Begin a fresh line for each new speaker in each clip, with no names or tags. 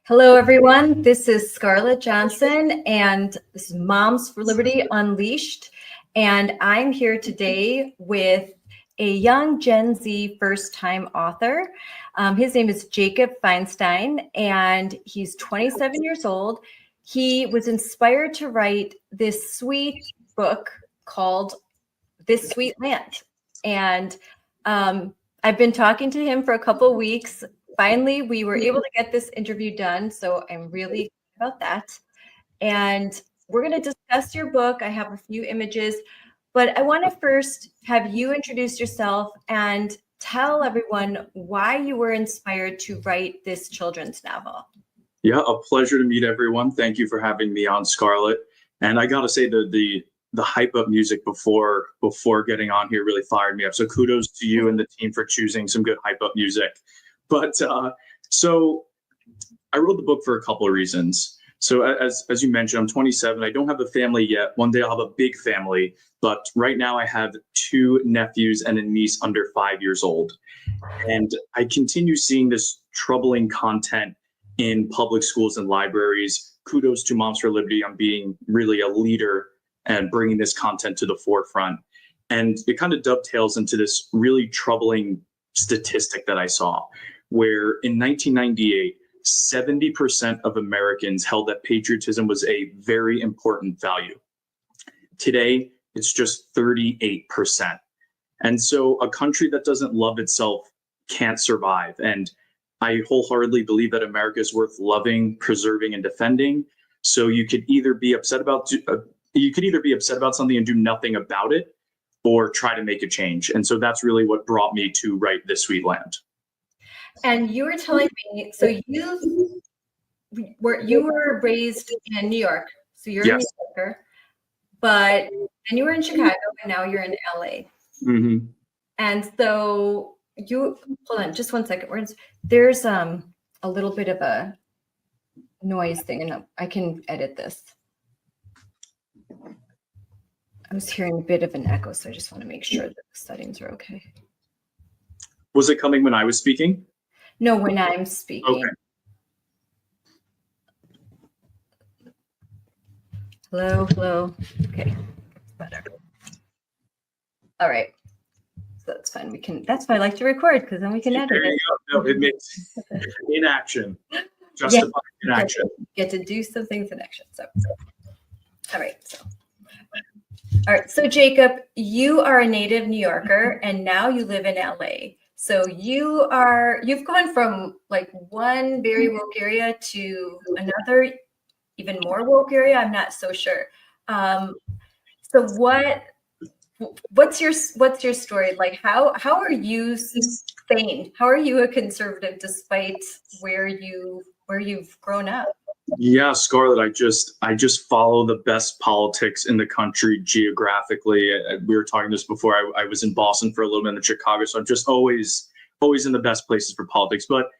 Hello, everyone. This is Scarlett Johnson, and this is Moms for Liberty Unleashed. And I'm here today with a young Gen Z first-time author. His name is Jacob Feinstein, and he's 27 years old. He was inspired to write this sweet book called This Sweet Land. And I've been talking to him for a couple of weeks. Finally, we were able to get this interview done, so I'm really excited about that. And we're going to discuss your book. I have a few images, but I want to first have you introduce yourself and tell everyone why you were inspired to write this children's novel.
Yeah, a pleasure to meet everyone. Thank you for having me on, Scarlett. And I got to say the hype up music before getting on here really fired me up. So kudos to you and the team for choosing some good hype up music. But so I wrote the book for a couple of reasons. So as you mentioned, I'm 27. I don't have a family yet. One day I'll have a big family. But right now I have 2 nephews and a niece under 5 years old. And I continue seeing this troubling content in public schools and libraries. Kudos to Moms for Liberty on being really a leader and bringing this content to the forefront. And it kind of dovetails into this really troubling statistic that I saw, where in 1998, 70% of Americans held that patriotism was a very important value. Today, it's just 38%. And so a country that doesn't love itself can't survive. And I wholeheartedly believe that America is worth loving, preserving, and defending. So you could either be upset about something and do nothing about it, or try to make a change. And so that's really what brought me to write This Sweet Land. And
you were telling me, so you were raised in New York, so you're a New Yorker, and you were in Chicago, and now you're in LA.
Mm-hmm.
And so hold on, just one second. There's a little bit of a noise thing, and I can edit this. I was hearing a bit of an echo, so I just want to make sure that the settings are okay.
Was it coming when I was speaking?
No, when I'm speaking.
Okay.
Hello. Okay, better. All right. So that's fine. That's why I like to record, because then we can edit
it. No, it makes in action. Justified in action.
Get to do some things in action. So. All right. So Jacob, you are a native New Yorker, and now you live in LA. So you've gone from like one very woke area to another even more woke area. I'm not so sure. So what's your story? Like how are you sane? How are you a conservative despite where you've grown up?
Yeah, Scarlett, I just follow the best politics in the country geographically. We were talking this before. I was in Boston for a little bit, in Chicago, so I'm just always in the best places for politics. But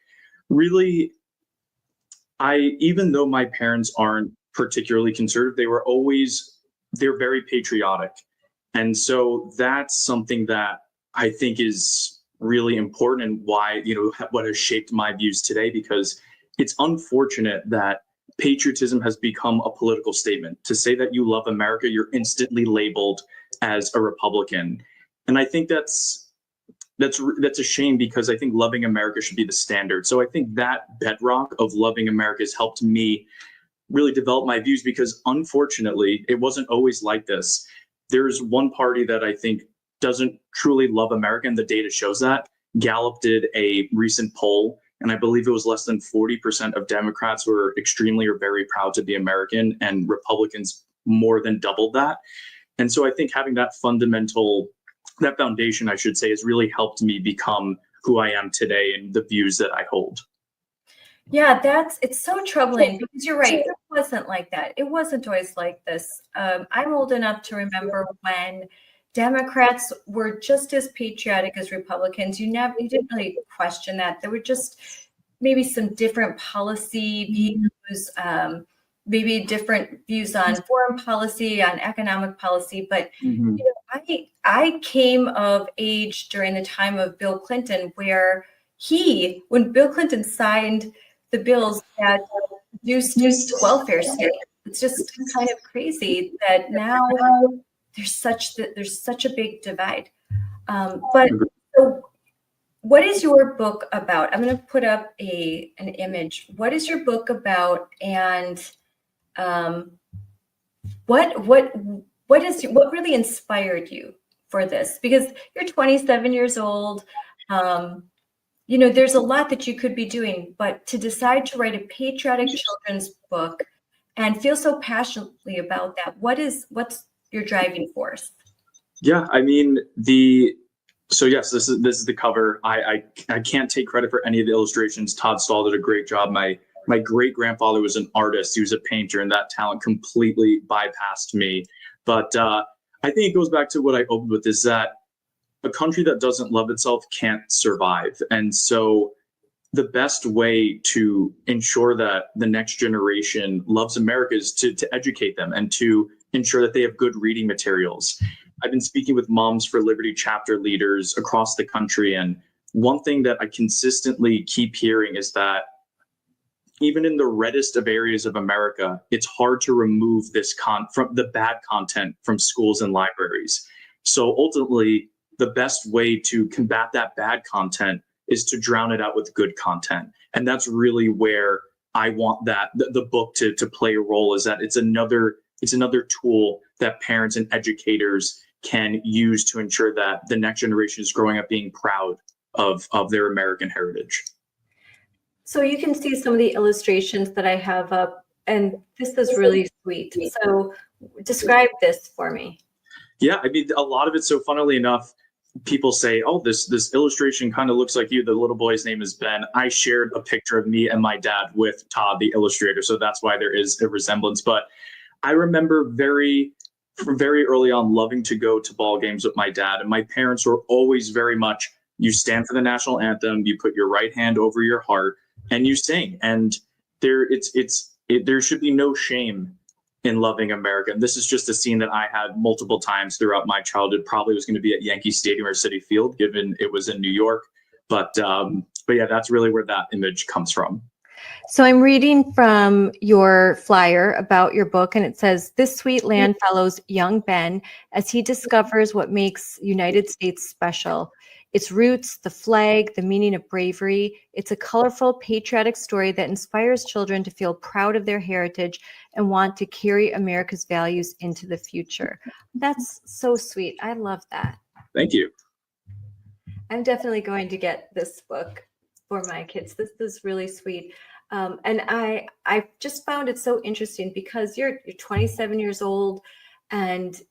really, even though my parents aren't particularly conservative, they're very patriotic. And so that's something that I think is really important, and why, what has shaped my views today, because it's unfortunate that patriotism has become a political statement. To say that you love America, you're instantly labeled as a Republican. And I think that's a shame, because I think loving America should be the standard. So I think that bedrock of loving America has helped me really develop my views, because unfortunately, it wasn't always like this. There's one party that I think doesn't truly love America, and the data shows that. Gallup did a recent poll, and I believe it was less than 40% of Democrats were extremely or very proud to be American, and Republicans more than doubled that. And so I think having that foundation, I should say, has really helped me become who I am today and the views that I hold.
Yeah, it's so troubling, because you're right. It wasn't like that. It wasn't always like this. I'm old enough to remember when Democrats were just as patriotic as Republicans. You didn't really question that. There were just maybe some different policy views, maybe different views on foreign policy, on economic policy. But I came of age during the time of Bill Clinton, where when Bill Clinton signed the bills that reduced the welfare state. It's just kind of crazy that now there's such a big divide. But so what is your book about? I'm going to put up an image. What is your book about? And what really inspired you for this? Because you're 27 years old. There's a lot that you could be doing, but to decide to write a patriotic children's book and feel so passionately about that, what's your driving force?
Yeah, I mean, so yes, this is the cover. I can't take credit for any of the illustrations. Todd Stahl did a great job. My great grandfather was an artist. He was a painter, and that talent completely bypassed me. But I think it goes back to what I opened with, is that a country that doesn't love itself can't survive. And so the best way to ensure that the next generation loves America is to educate them and to ensure that they have good reading materials. I've been speaking with Moms for Liberty chapter leaders across the country, and one thing that I consistently keep hearing is that even in the reddest of areas of America, it's hard to remove from the bad content from schools and libraries. So ultimately, the best way to combat that bad content is to drown it out with good content. And that's really where I want the book to play a role, is that it's another tool that parents and educators can use to ensure that the next generation is growing up being proud of their American heritage.
So you can see some of the illustrations that I have up, and this is really sweet. So describe this for me.
Yeah, I mean, a lot of it. So funnily enough, people say, oh, this illustration kind of looks like you. The little boy's name is Ben. I shared a picture of me and my dad with Todd, the illustrator. So that's why there is a resemblance. But I remember from very early on loving to go to ball games with my dad. And my parents were always very much, you stand for the national anthem, you put your right hand over your heart, and you sing. And there should be no shame in loving America. And this is just a scene that I had multiple times throughout my childhood. Probably was going to be at Yankee Stadium or Citi Field, given it was in New York. But yeah, that's really where that image comes from.
So I'm reading from your flyer about your book, and it says, this sweet land follows young Ben as he discovers what makes United States special. Its roots, the flag, the meaning of bravery. It's a colorful, patriotic story that inspires children to feel proud of their heritage and want to carry America's values into the future. That's so sweet. I love that.
Thank you.
I'm definitely going to get this book for my kids. This is really sweet. And I just found it so interesting because you're 27 years old and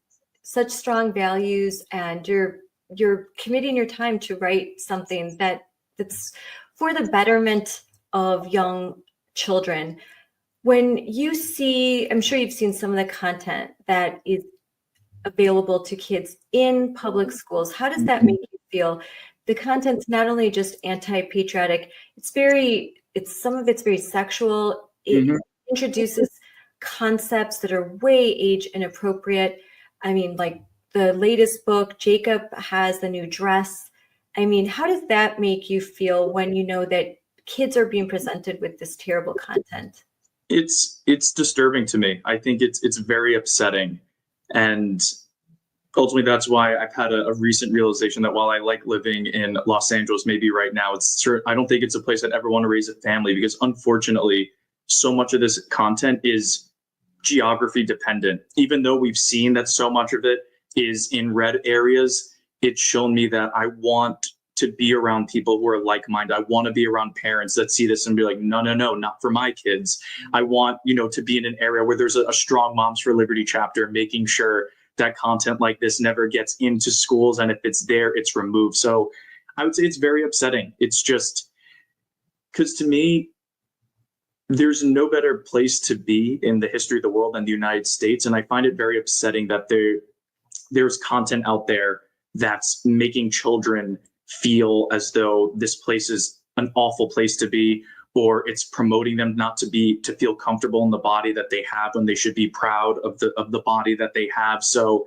such strong values, and you're committing your time to write something that's for the betterment of young children. When you see, I'm sure you've seen some of the content that is available to kids in public schools. How does that make you feel? The content's not only just anti-patriotic, some of it's very sexual. It introduces concepts that are way age inappropriate. I mean, like the latest book, Jacob has the new dress. I mean, how does that make you feel when you know that kids are being presented with this terrible content?
It's disturbing to me. I think it's very upsetting. And ultimately, that's why I've had a recent realization that while I like living in Los Angeles, maybe right now, I don't think it's a place I'd ever want to raise a family, because unfortunately, so much of this content is geography dependent. Even though we've seen that so much of it is in red areas, it's shown me that I want to be around people who are like-minded. I want to be around parents that see this and be like, no, not for my kids. I want, to be in an area where there's a strong Moms for Liberty chapter, making sure that content like this never gets into schools. And if it's there, it's removed. So I would say it's very upsetting. It's just because to me, there's no better place to be in the history of the world than the United States. And I find it very upsetting that there's content out there that's making children feel as though this place is an awful place to be, or it's promoting them not to feel comfortable in the body that they have when they should be proud of the body that they have. So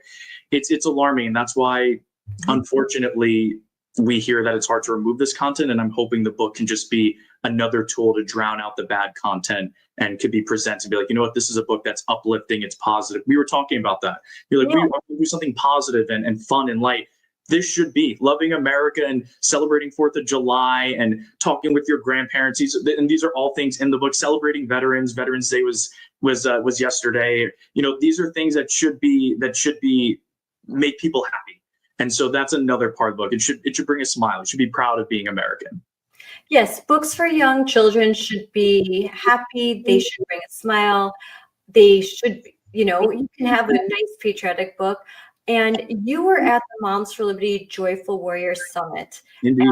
it's alarming. And that's why, unfortunately, we hear that it's hard to remove this content, and I'm hoping the book can just be another tool to drown out the bad content and could be presented to be like, you know what, this is a book that's uplifting, it's positive. We were talking about that. You're like, we want to do something positive and fun and light. This should be loving America and celebrating 4th of July and talking with your grandparents. These are all things in the book. Celebrating veterans. Veterans Day was yesterday. You know, these are things that should be make people happy. And so that's another part of the book. It should bring a smile. It should be proud of being American.
Yes, books for young children should be happy. They should bring a smile. They should, you can have a nice patriotic book. And you were at the Moms for Liberty Joyful Warrior Summit.
Indeed.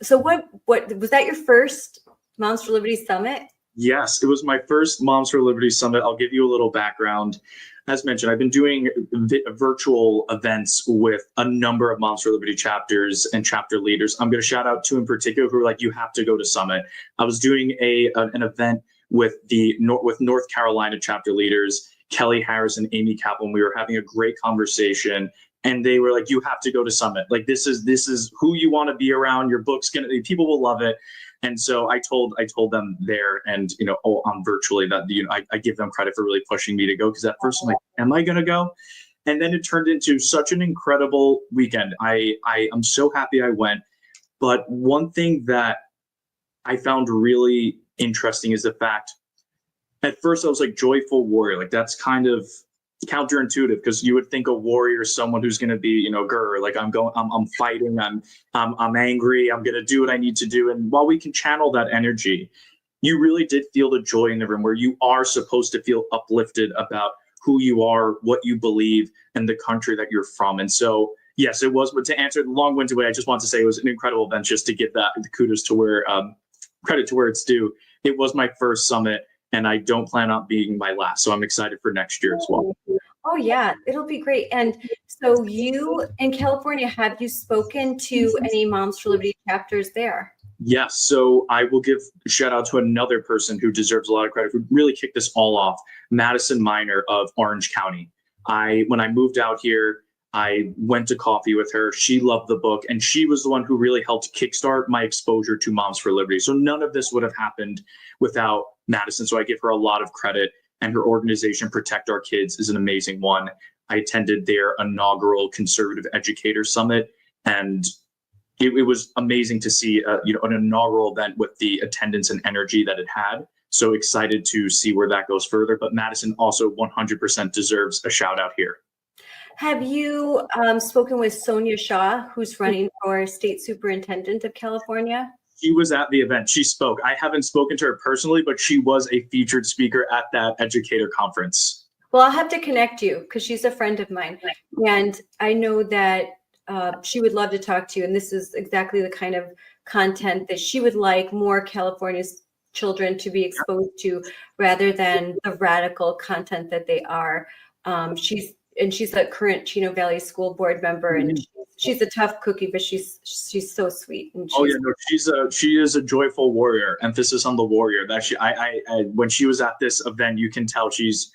So what was that your first Moms for Liberty Summit?
Yes, it was my first Moms for Liberty Summit. I'll give you a little background. As mentioned, I've been doing virtual events with a number of Moms for Liberty chapters and chapter leaders. I'm going to shout out two in particular who are like, you have to go to Summit. I was doing an event with North Carolina chapter leaders, Kelly Harris and Amy Kaplan. We were having a great conversation, and they were like, you have to go to Summit. Like, this is who you want to be around. Your book's people will love it. And so I told them there, and on virtually that I give them credit for really pushing me to go, because at first I'm like, am I going to go? And then it turned into such an incredible weekend. I am so happy I went. But one thing that I found really interesting is the fact, at first I was like, joyful warrior, like that's kind of counterintuitive, because you would think a warrior is someone who's going to be, like I'm fighting, I'm angry, I'm going to do what I need to do. And while we can channel that energy, you really did feel the joy in the room, where you are supposed to feel uplifted about who you are, what you believe, and the country that you're from. And so, yes, it was. But to answer the long-winded way, I just want to say it was an incredible event, just to give that the kudos to where credit to where it's due. It was my first summit, and I don't plan on being my last. So I'm excited for next year as well.
Oh yeah, it'll be great. And so you in California, have you spoken to any Moms for Liberty chapters there?
Yes. So I will give a shout out to another person who deserves a lot of credit, who really kicked this all off, Madison Miner of Orange County. When I moved out here, I went to coffee with her. She loved the book, and she was the one who really helped kickstart my exposure to Moms for Liberty. So none of this would have happened without Madison. So I give her a lot of credit, and her organization, Protect Our Kids, is an amazing one. I attended their inaugural Conservative Educator Summit, and it was amazing to see an inaugural event with the attendance and energy that it had. So excited to see where that goes further. But Madison also 100% deserves a shout out here.
Have you spoken with Sonia Shaw, who's running for State Superintendent of California?
She was at the event. She spoke. I haven't spoken to her personally, but she was a featured speaker at that educator conference.
Well, I'll have to connect you, because she's a friend of mine. And I know that she would love to talk to you. And this is exactly the kind of content that she would like more California's children to be exposed to, rather than the radical content that they are. She's a current Chino Valley School Board member, and she's a tough cookie, but she's so sweet. And
she is a joyful warrior. Emphasis on the warrior. That when she was at this event, you can tell she's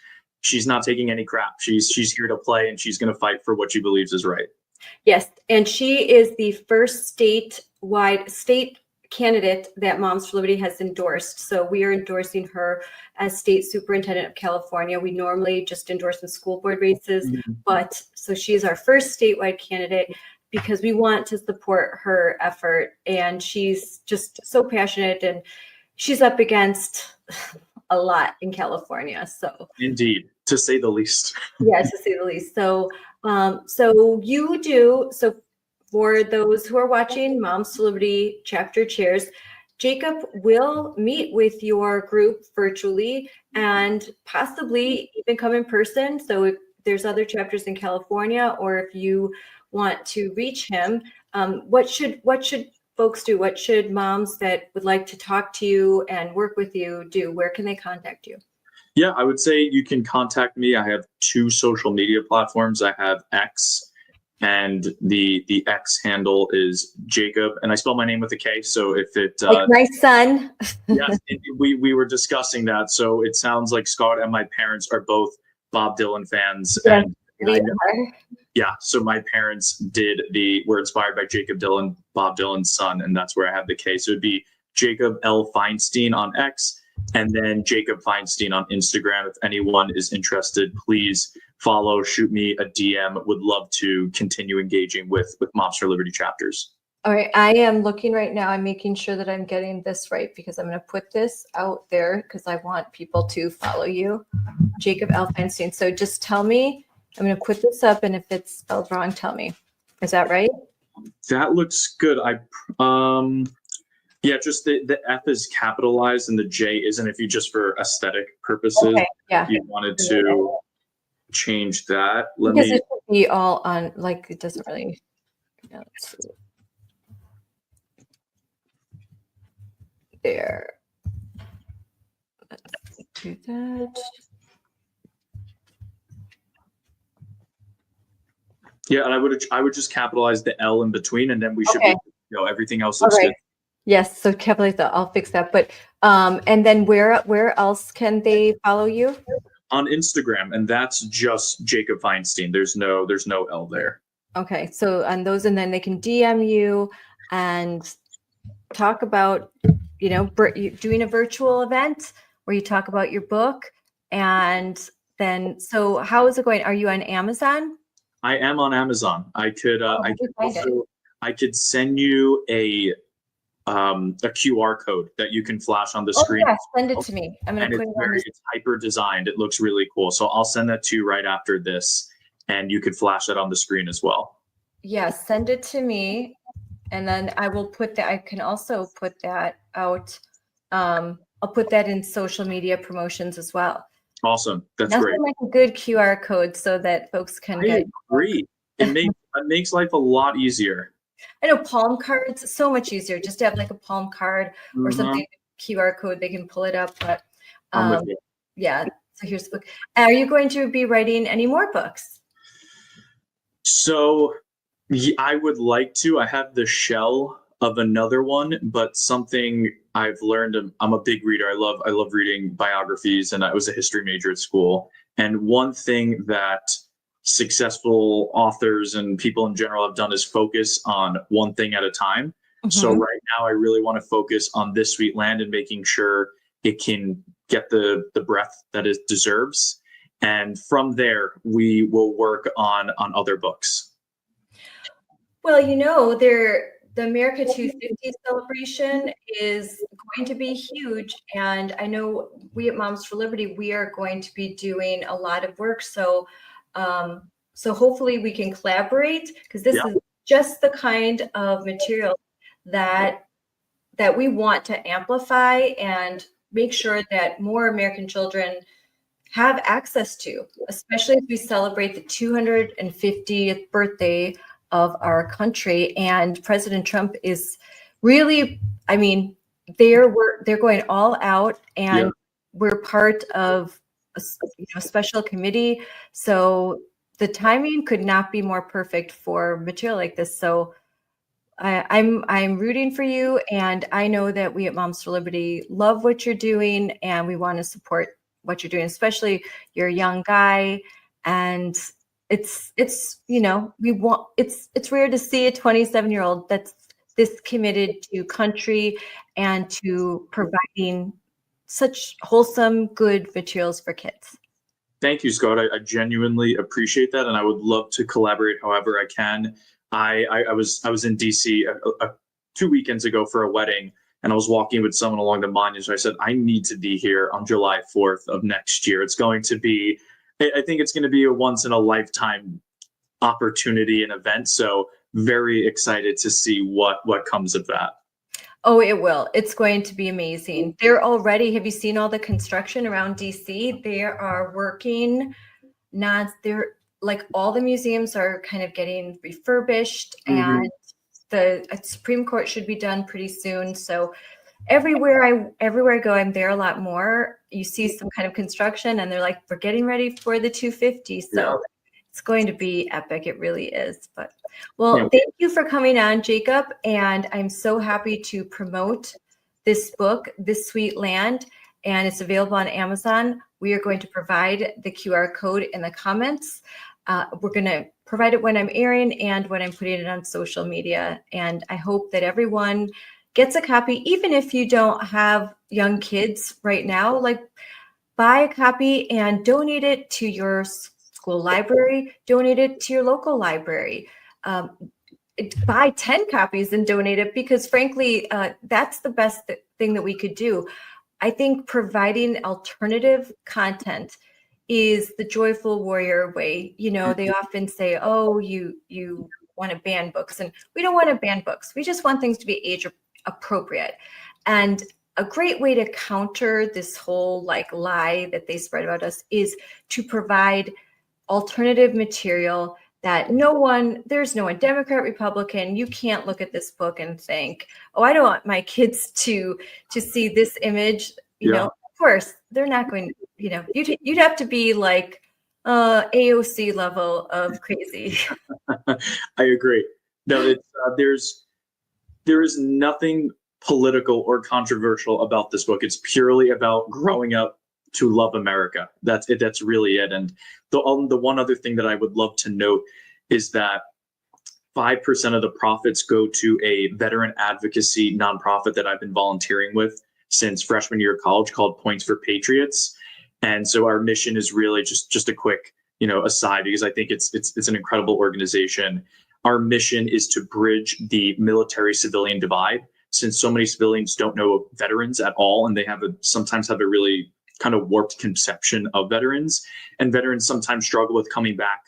not taking any crap. She's here to play, and she's going to fight for what she believes is right.
Yes, and she is the first state candidate that Moms for Liberty has endorsed. So we are endorsing her as State Superintendent of California. We normally just endorse in school board races, but so she is our first statewide candidate, because we want to support her effort. And she's just so passionate, and she's up against a lot in California. So
indeed, to say the least.
Yes, to say the least. So for those who are watching Moms for Liberty chapter chairs, Jacob will meet with your group virtually and possibly even come in person. So if there's other chapters in California, or if you want to reach him, what should folks do? What should moms that would like to talk to you and work with you do? Where can they contact you?
Yeah, I would say you can contact me. I have 2 social media platforms. I have X, and the X handle is Jacob, and I spell my name with a K. So if it
like my son.
Yes, we were discussing that. So it sounds like Scott and my parents are both Bob Dylan fans.
Yes,
and Yeah, so my parents were inspired by Jacob Dylan, Bob Dylan's son, and that's where I have the K. So it'd be Jacob L. Feinstein on X, and then Jacob Feinstein on Instagram. If anyone is interested, please follow, shoot me a DM. Would love to continue engaging with Moms for Liberty chapters.
All right, I am looking right now. I'm making sure that I'm getting this right because I'm going to put this out there because I want people to follow you, Jacob L. Feinstein. So just tell me, I'm going to put this up, and if it's spelled wrong, tell me. Is that right?
That looks good. Yeah, just the F is capitalized and the J isn't. If you just for aesthetic purposes,
Okay, yeah.
you wanted to change that.
Because it should be all on, like, it doesn't really, let's see. There. Let's do that.
Yeah, and I would just capitalize the L in between, and then we should
Okay.
be, everything else looks good.
Yes, so capitalize that. I'll fix that. But and then where else can they follow you?
On Instagram, and that's just Jacob Feinstein. There's no L there.
Okay, so on those, and then they can DM you and talk about, doing a virtual event where you talk about your book. And then, so how is it going? Are you on Amazon?
I am on Amazon. I could send you a QR code that you can flash on the screen.
Yeah, send it to me. I'm going to put it on.
It's hyper designed. It looks really cool. So I'll send that to you right after this, and you could flash that on the screen as well.
Yeah, send it to me, and then I will put that. I can also put that out. I'll put that in social media promotions as well.
Awesome. That's
Nothing
great.
like a good QR code so that folks can get.
Agree. It makes life a lot easier.
I know palm cards, so much easier just to have like a palm card or something, QR code, they can pull it up. But yeah, so here's the book. Are you going to be writing any more books?
So I would like to. I have the shell of another one, but something I've learned, I'm a big reader. I love reading biographies, and I was a history major at school. And one thing that successful authors and people in general have done is focus on one thing at a time. So right now I really want to focus on This Sweet Land and making sure it can get the breadth that it deserves. And from there, we will work on other books.
Well, the America 250 celebration is going to be huge. And I know we at Moms for Liberty, we are going to be doing a lot of work. So hopefully we can collaborate, because this is just the kind of material that we want to amplify and make sure that more American children have access to, especially as we celebrate the 250th birthday of our country. And President Trump is really, they're going all out, and we're part of a special committee. So the timing could not be more perfect for material like this. So I'm rooting for you, and I know that we at Moms for Liberty love what you're doing, and we want to support what you're doing, especially you're a young guy, and it's rare to see a 27-year-old that's this committed to country and to providing such wholesome, good materials for kids.
Thank you, Scott. I genuinely appreciate that, and I would love to collaborate however I can. I was in DC 2 weekends ago for a wedding, and I was walking with someone along the monuments. So I said, I need to be here on July 4th of next year. It's going to be, I think it's going to be a once in a lifetime opportunity and event. So very excited to see what comes of that.
Oh, it will. It's going to be amazing. They're already, have you seen all the construction around DC? They are working, they're like, all the museums are kind of getting refurbished, and the Supreme Court should be done pretty soon. So everywhere I go, I'm there a lot more. You see some kind of construction, and they're like, we're getting ready for the 250. So it's going to be epic. It really is. But thank you for coming on, Jacob. And I'm so happy to promote this book, This Sweet Land, and it's available on Amazon. We are going to provide the QR code in the comments. We're going to provide it when I'm airing and when I'm putting it on social media. And I hope that everyone gets a copy, even if you don't have young kids right now. Like, buy a copy and donate it to your school library, donate it to your local library. Buy 10 copies and donate it, because frankly, that's the best thing that we could do. I think providing alternative content is the joyful warrior way. You know, they often say, oh, you want to ban books, and we don't want to ban books. We just want things to be age appropriate. And a great way to counter this whole like lie that they spread about us is to provide alternative material that there's no one, Democrat, Republican, you can't look at this book and think, oh, I don't want my kids to see this image. You know, of course, they're not going, you know, you'd have to be like AOC level of crazy.
I agree. No, it's, there is nothing political or controversial about this book. It's purely about growing up to love America. That's it. That's really it. And the one other thing that I would love to note is that 5% of the profits go to a veteran advocacy nonprofit that I've been volunteering with since freshman year of college, called Points for Patriots. And so our mission is really just a quick, you know, aside, because I think it's an incredible organization. Our mission is to bridge the military-civilian divide, since so many civilians don't know veterans at all, and they sometimes have a really kind of warped conception of veterans, and veterans sometimes struggle with coming back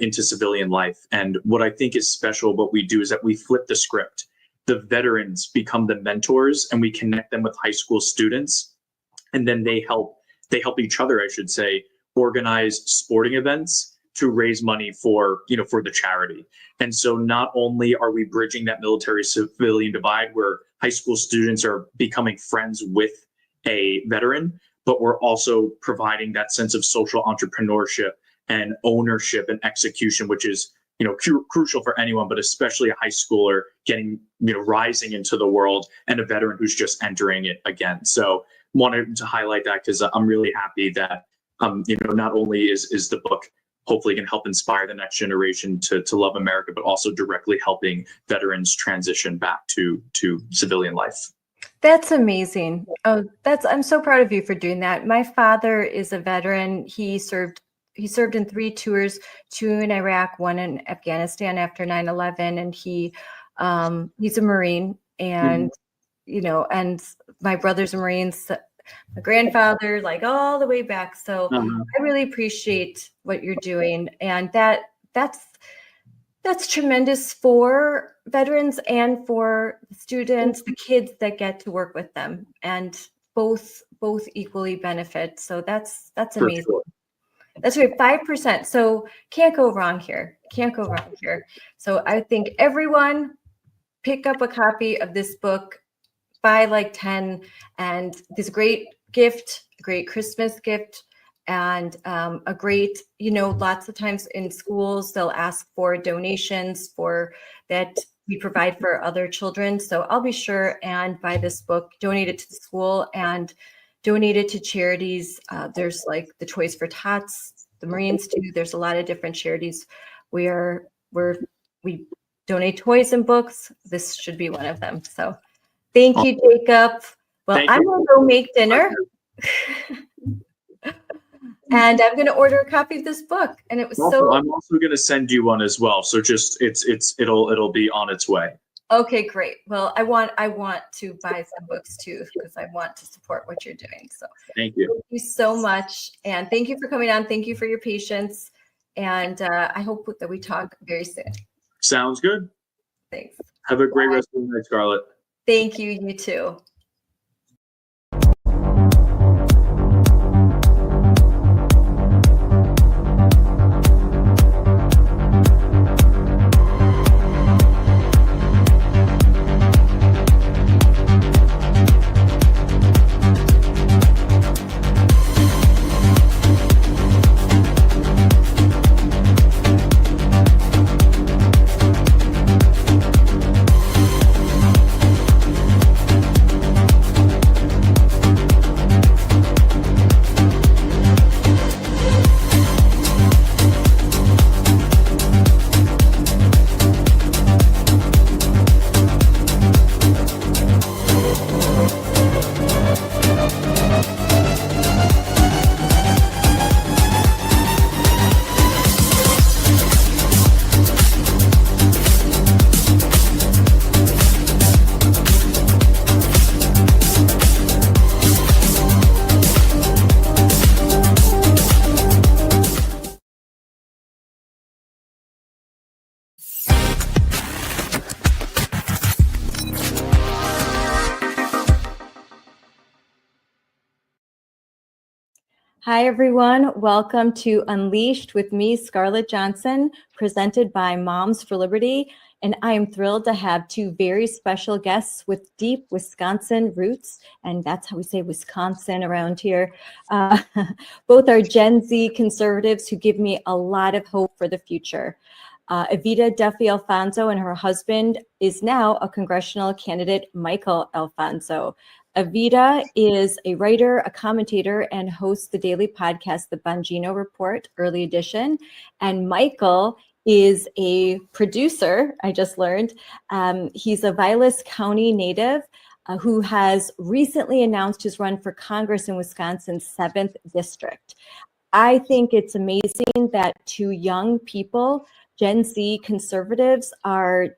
into civilian life. And what I think is special, what we do is that we flip the script. The veterans become the mentors, and we connect them with high school students, and then they help each other, I should say, organize sporting events to raise money for the charity. And so not only are we bridging that military civilian divide where high school students are becoming friends with a veteran, but we're also providing that sense of social entrepreneurship and ownership and execution, which is, you know, crucial for anyone, but especially a high schooler getting, you know, rising into the world, and a veteran who's just entering it again. So wanted to highlight that, because I'm really happy that, you know, not only is the book hopefully can help inspire the next generation to love America, but also directly helping veterans transition back to civilian life.
That's amazing. Oh, I'm so proud of you for doing that. My father is a veteran. He served in 3 tours, 2 in Iraq, 1 in Afghanistan after 9/11, and he's a Marine. And you know, and my brother's a Marine, my grandfather, like all the way back. So I really appreciate what you're doing, and that's tremendous for veterans and for students, the kids that get to work with them, and both equally benefit. So that's amazing. Sure. That's right, 5%. So can't go wrong here. So I think everyone pick up a copy of this book, buy like 10, and this great gift, a great Christmas gift, and a great, you know, lots of times in schools, they'll ask for donations for that we provide for other children. So I'll be sure and buy this book, donate it to the school, and donate it to charities. There's like the Toys for Tots, the Marines too. There's a lot of different charities where we donate toys and books. This should be one of them. So thank you, Jacob. Well, I'm going to go make dinner. And I'm going to order a copy of this book. And it was
I'm also going to send you one as well. So just it'll be on its way.
Okay, great. Well, I want to buy some books too, because I want to support what you're doing. So
thank you
so much. And thank you for coming on. Thank you for your patience. And I hope that we talk very soon.
Sounds good.
Thanks.
Have a great rest of the night, Scarlett.
Thank you. You too. Hi, everyone. Welcome to Unleashed with me, Scarlett Johnson, presented by Moms for Liberty. And I am thrilled to have two very special guests with deep Wisconsin roots. And that's how we say Wisconsin around here. Both are Gen Z conservatives who give me a lot of hope for the future. Evita Duffy Alfonso and her husband is now a congressional candidate, Michael Alfonso. Evita is a writer, a commentator, and hosts the daily podcast, The Bongino Report, Early Edition. And Michael is a producer, I just learned. He's a Vilas County native who has recently announced his run for Congress in Wisconsin's 7th District. I think it's amazing that two young people, Gen Z conservatives, are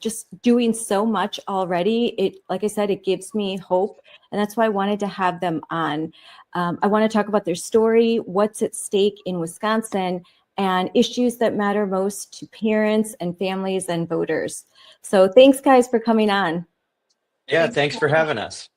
just doing so much already. It, like I said, it gives me hope, and that's why I wanted to have them on. I want to talk about their story, what's at stake in Wisconsin, and issues that matter most to parents and families and voters. So thanks, guys, for coming on.
Yeah, thanks for having us.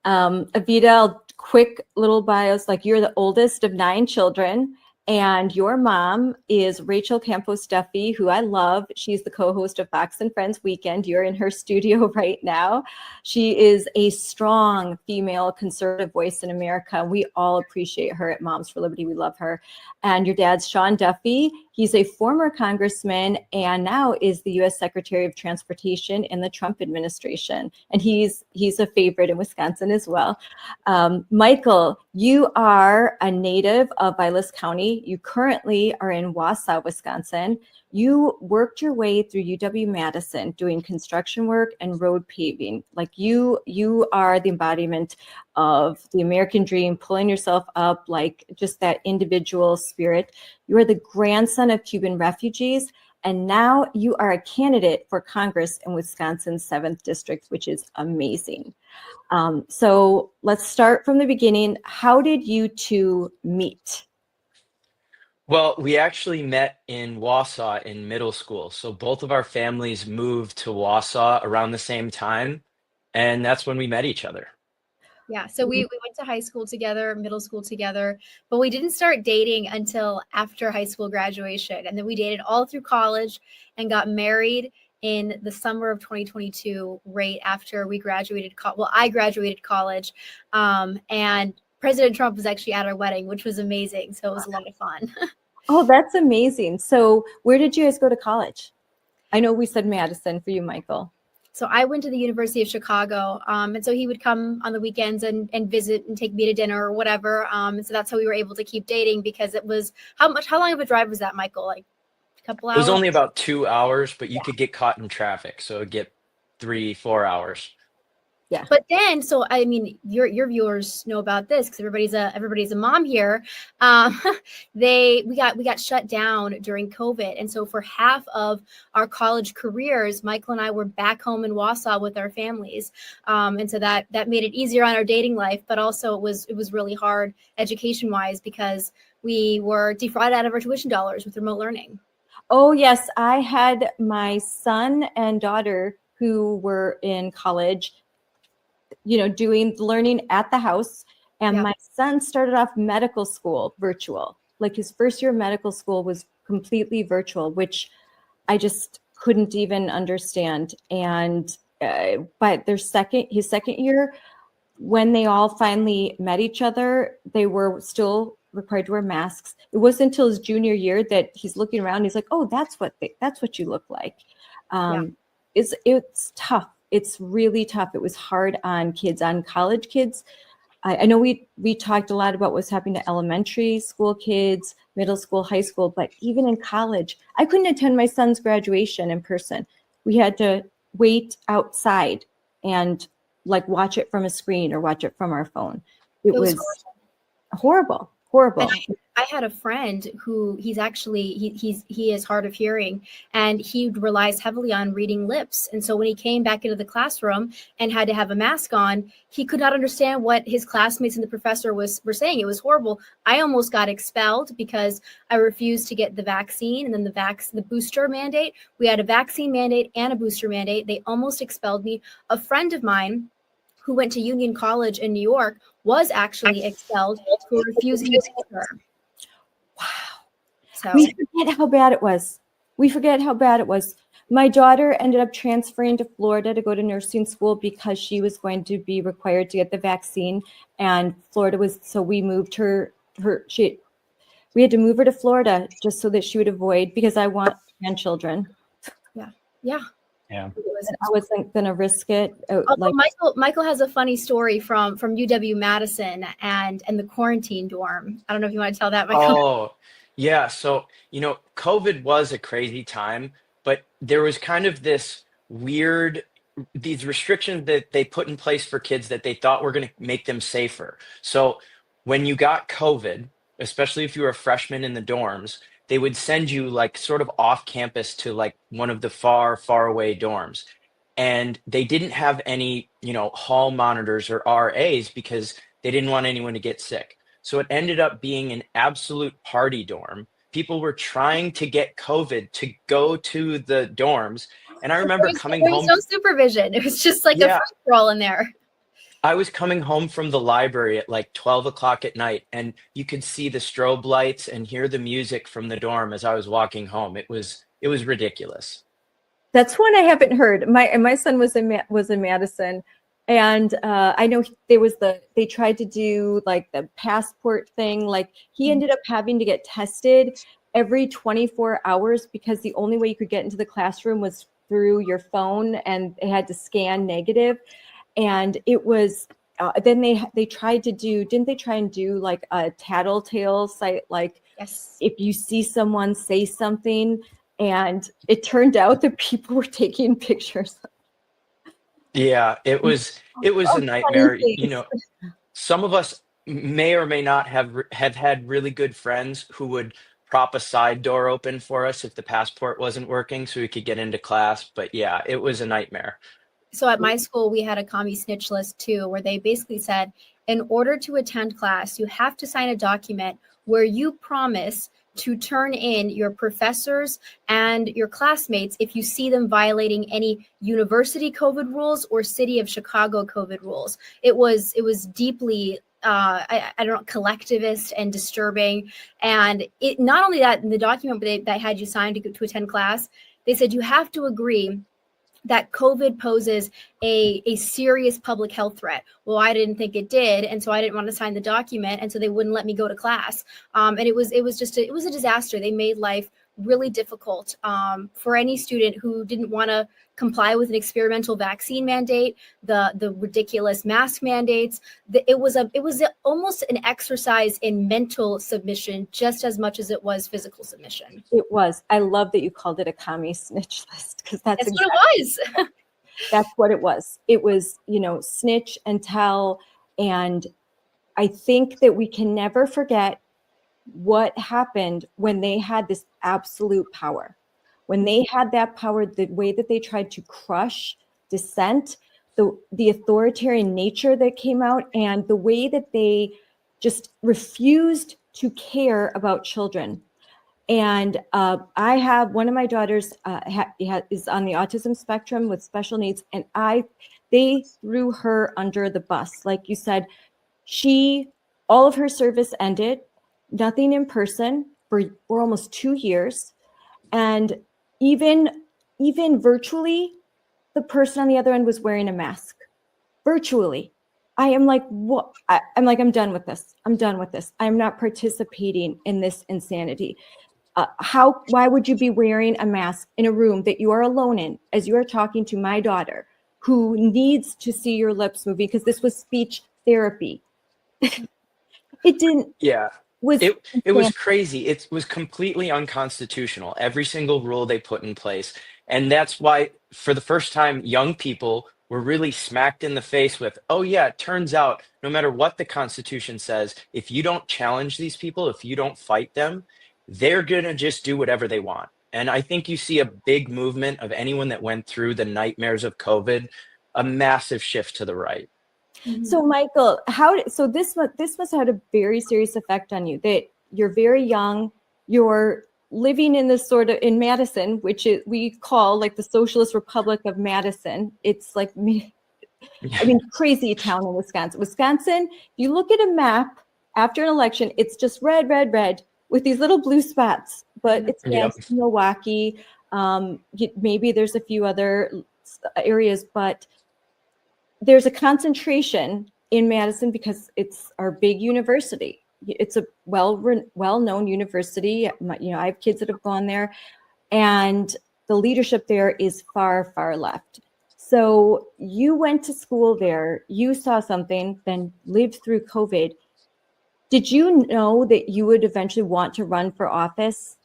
Evita, quick little bios, like you're the oldest of 9 children, and your mom is Rachel Campos Duffy, who I love. She's the co-host of Fox and Friends Weekend. You're in her studio right now. She is a strong female conservative voice in America. We all appreciate her at Moms for Liberty. We love her. And your dad's Sean Duffy. He's a former congressman and now is the U.S. Secretary of Transportation in the Trump administration. And he's a favorite in Wisconsin as well. Michael, you are a native of Vilas County. You currently are in Wausau, Wisconsin. You worked your way through UW-Madison doing construction work and road paving. Like you are the embodiment of the American dream, pulling yourself up, like just that individual spirit. You are the grandson of Cuban refugees, and now you are a candidate for Congress in Wisconsin's 7th District, which is amazing. So let's start from the beginning. How did you two meet?
Well, we actually met in Wausau in middle school. So both of our families moved to Wausau around the same time, and that's when we met each other.
Yeah, so we went to high school together, middle school together, but we didn't start dating until after high school graduation. And then we dated all through college and got married in the summer of 2022, right after we graduated. I graduated college, and President Trump was actually at our wedding, which was amazing. So it was a lot of fun.
Oh, that's amazing. So where did you guys go to college? I know we said Madison for you, Michael.
So I went to the University of Chicago, and so he would come on the weekends and visit and take me to dinner or whatever. And so that's how we were able to keep dating, because it was how long of a drive was that, Michael? Like a couple hours?
It was only about 2 hours, but you could get caught in traffic, so it'd get 3-4 hours.
Yeah.
But then, so I mean, your viewers know about this because everybody's a mom here. We got shut down during COVID, and so for half of our college careers, Michael and I were back home in Wausau with our families, and so that made it easier on our dating life. But also, it was really hard education wise because we were defrauded out of our tuition dollars with remote learning.
Oh yes, I had my son and daughter who were in college, doing learning at the house. And my son started off medical school virtual. Like his first year of medical school was completely virtual, which I just couldn't even understand. And but his second year, when they all finally met each other, they were still required to wear masks. It wasn't until his junior year that he's looking around and he's like, oh, that's what you look like. It's tough. It's really tough. It was hard on kids, on college kids. I know we talked a lot about what's happening to elementary school kids, middle school, high school, but even in college, I couldn't attend my son's graduation in person. We had to wait outside and like watch it from a screen or watch it from our phone. It was horrible.
I had a friend who he is hard of hearing, and he relies heavily on reading lips. And so when he came back into the classroom and had to have a mask on, he could not understand what his classmates and the professor were saying. It was horrible. I almost got expelled because I refused to get the vaccine, and then the booster mandate. We had a vaccine mandate and a booster mandate. They almost expelled me. A friend of mine who went to Union College in New York was actually expelled for refusing to teach her.
Wow.
So
We forget how bad it was. We forget how bad it was. My daughter ended up transferring to Florida to go to nursing school because she was going to be required to get the vaccine. And Florida was, so we moved we had to move her to Florida just so that she would avoid, because I want grandchildren.
yeah.
Yeah.
It was
I wasn't going to risk it.
Although Michael has a funny story from UW Madison and the quarantine dorm. I don't know if you want to tell that, Michael.
Oh, yeah. So, COVID was a crazy time, but there was kind of these restrictions that they put in place for kids that they thought were going to make them safer. So when you got COVID, especially if you were a freshman in the dorms, they would send you like sort of off campus to like one of the far, far away dorms. And they didn't have any, hall monitors or RAs because they didn't want anyone to get sick. So it ended up being an absolute party dorm. People were trying to get COVID to go to the dorms. And I remember coming
there
home.
was no supervision. It was just like a free for all in there.
I was coming home from the library at like 12 o'clock at night, and you could see the strobe lights and hear the music from the dorm as I was walking home. It was ridiculous.
That's one I haven't heard. My son was in Madison, and I know they tried to do like the passport thing. Like he ended up having to get tested every 24 hours because the only way you could get into the classroom was through your phone, and they had to scan negative. And it was then they tried to do, didn't they try and do like a tattletale site, like
Yes.
if you see someone say something, and it turned out that people were taking pictures.
Yeah, it was a nightmare. Some of us may or may not have had really good friends who would prop a side door open for us if the passport wasn't working so we could get into class. But yeah, it was a nightmare.
So at my school, we had a commie snitch list too, where they basically said, in order to attend class, you have to sign a document where you promise to turn in your professors and your classmates if you see them violating any university COVID rules or city of Chicago COVID rules. It was deeply I don't know, collectivist and disturbing. And it not only that in the document they had you sign to attend class, they said you have to agree that COVID poses a serious public health threat. Well, I didn't think it did, and so I didn't want to sign the document, and so they wouldn't let me go to class. And it was a disaster. They made life really difficult for any student who didn't want to comply with an experimental vaccine mandate, the ridiculous mask mandates. It was almost an exercise in mental submission just as much as it was physical submission.
It was. I love that you called it a commie snitch list, because that's
what it was.
That's what it was. It was, snitch and tell. And I think that we can never forget what happened when they had this absolute power. When they had that power, the way that they tried to crush dissent, the authoritarian nature that came out, and the way that they just refused to care about children. And I have one of my daughters is on the autism spectrum with special needs, and they threw her under the bus. Like you said, all of her service ended, nothing in person for almost 2 years. And even virtually, the person on the other end was wearing a mask. Virtually. I am like, what? I'm done with this. I'm done with this. I'm not participating in this insanity. Why would you be wearing a mask in a room that you are alone in as you are talking to my daughter who needs to see your lips moving? Because this was speech therapy. It didn't.
Yeah. It was crazy. It was completely unconstitutional, every single rule they put in place. And that's why, for the first time, young people were really smacked in the face with, oh yeah, it turns out no matter what the Constitution says, if you don't challenge these people, if you don't fight them, they're going to just do whatever they want. And I think you see a big movement of anyone that went through the nightmares of COVID, a massive shift to the right.
So Michael, this must have had a very serious effect on you, that you're very young, you're living in this sort of, in Madison, which we call like the Socialist Republic of Madison. It's like I mean, crazy town in Wisconsin. Wisconsin, you look at a map after an election, it's just red, red, red with these little blue spots, but it's
Yep.
Milwaukee. Maybe there's a few other areas, but there's a concentration in Madison because it's our big university. It's a well-known university. I have kids that have gone there, and the leadership there is far, far left. So you went to school there, you saw something, then lived through COVID. Did you know that you would eventually want to run for office?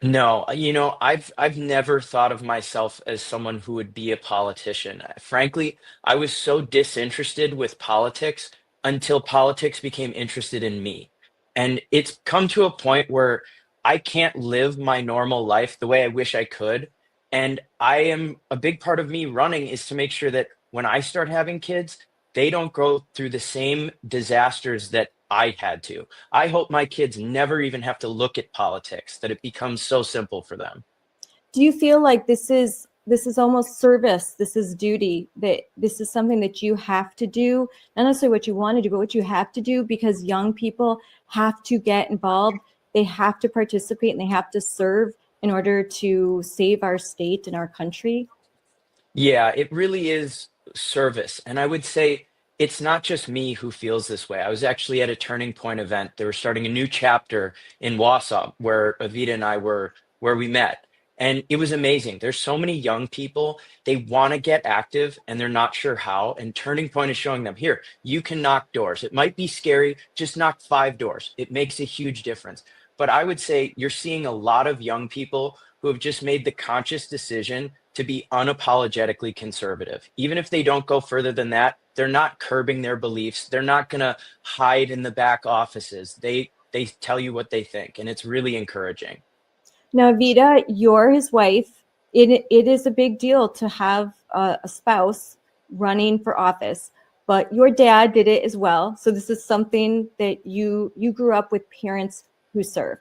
No, I've never thought of myself as someone who would be a politician. Frankly, I was so disinterested with politics until politics became interested in me. And it's come to a point where I can't live my normal life the way I wish I could. And a big part of me running is to make sure that when I start having kids, they don't go through the same disasters that I had to. I hope my kids never even have to look at politics, that it becomes so simple for them.
Do you feel like this is almost service, this is duty, that this is something that you have to do, not necessarily what you want to do, but what you have to do because young people have to get involved, they have to participate, and they have to serve in order to save our state and our country?
Yeah, it really is service. And I would say it's not just me who feels this way. I was actually at a Turning Point event. They were starting a new chapter in Wausau where Avita and I where we met. And it was amazing. There's so many young people, they want to get active and they're not sure how. And Turning Point is showing them, here, you can knock doors. It might be scary, just knock 5 doors. It makes a huge difference. But I would say you're seeing a lot of young people who have just made the conscious decision to be unapologetically conservative. Even if they don't go further than that, they're not curbing their beliefs. They're not going to hide in the back offices. They tell you what they think, and it's really encouraging.
Now, Vita, you're his wife. It is a big deal to have a spouse running for office, but your dad did it as well. So this is something that you grew up with parents who serve.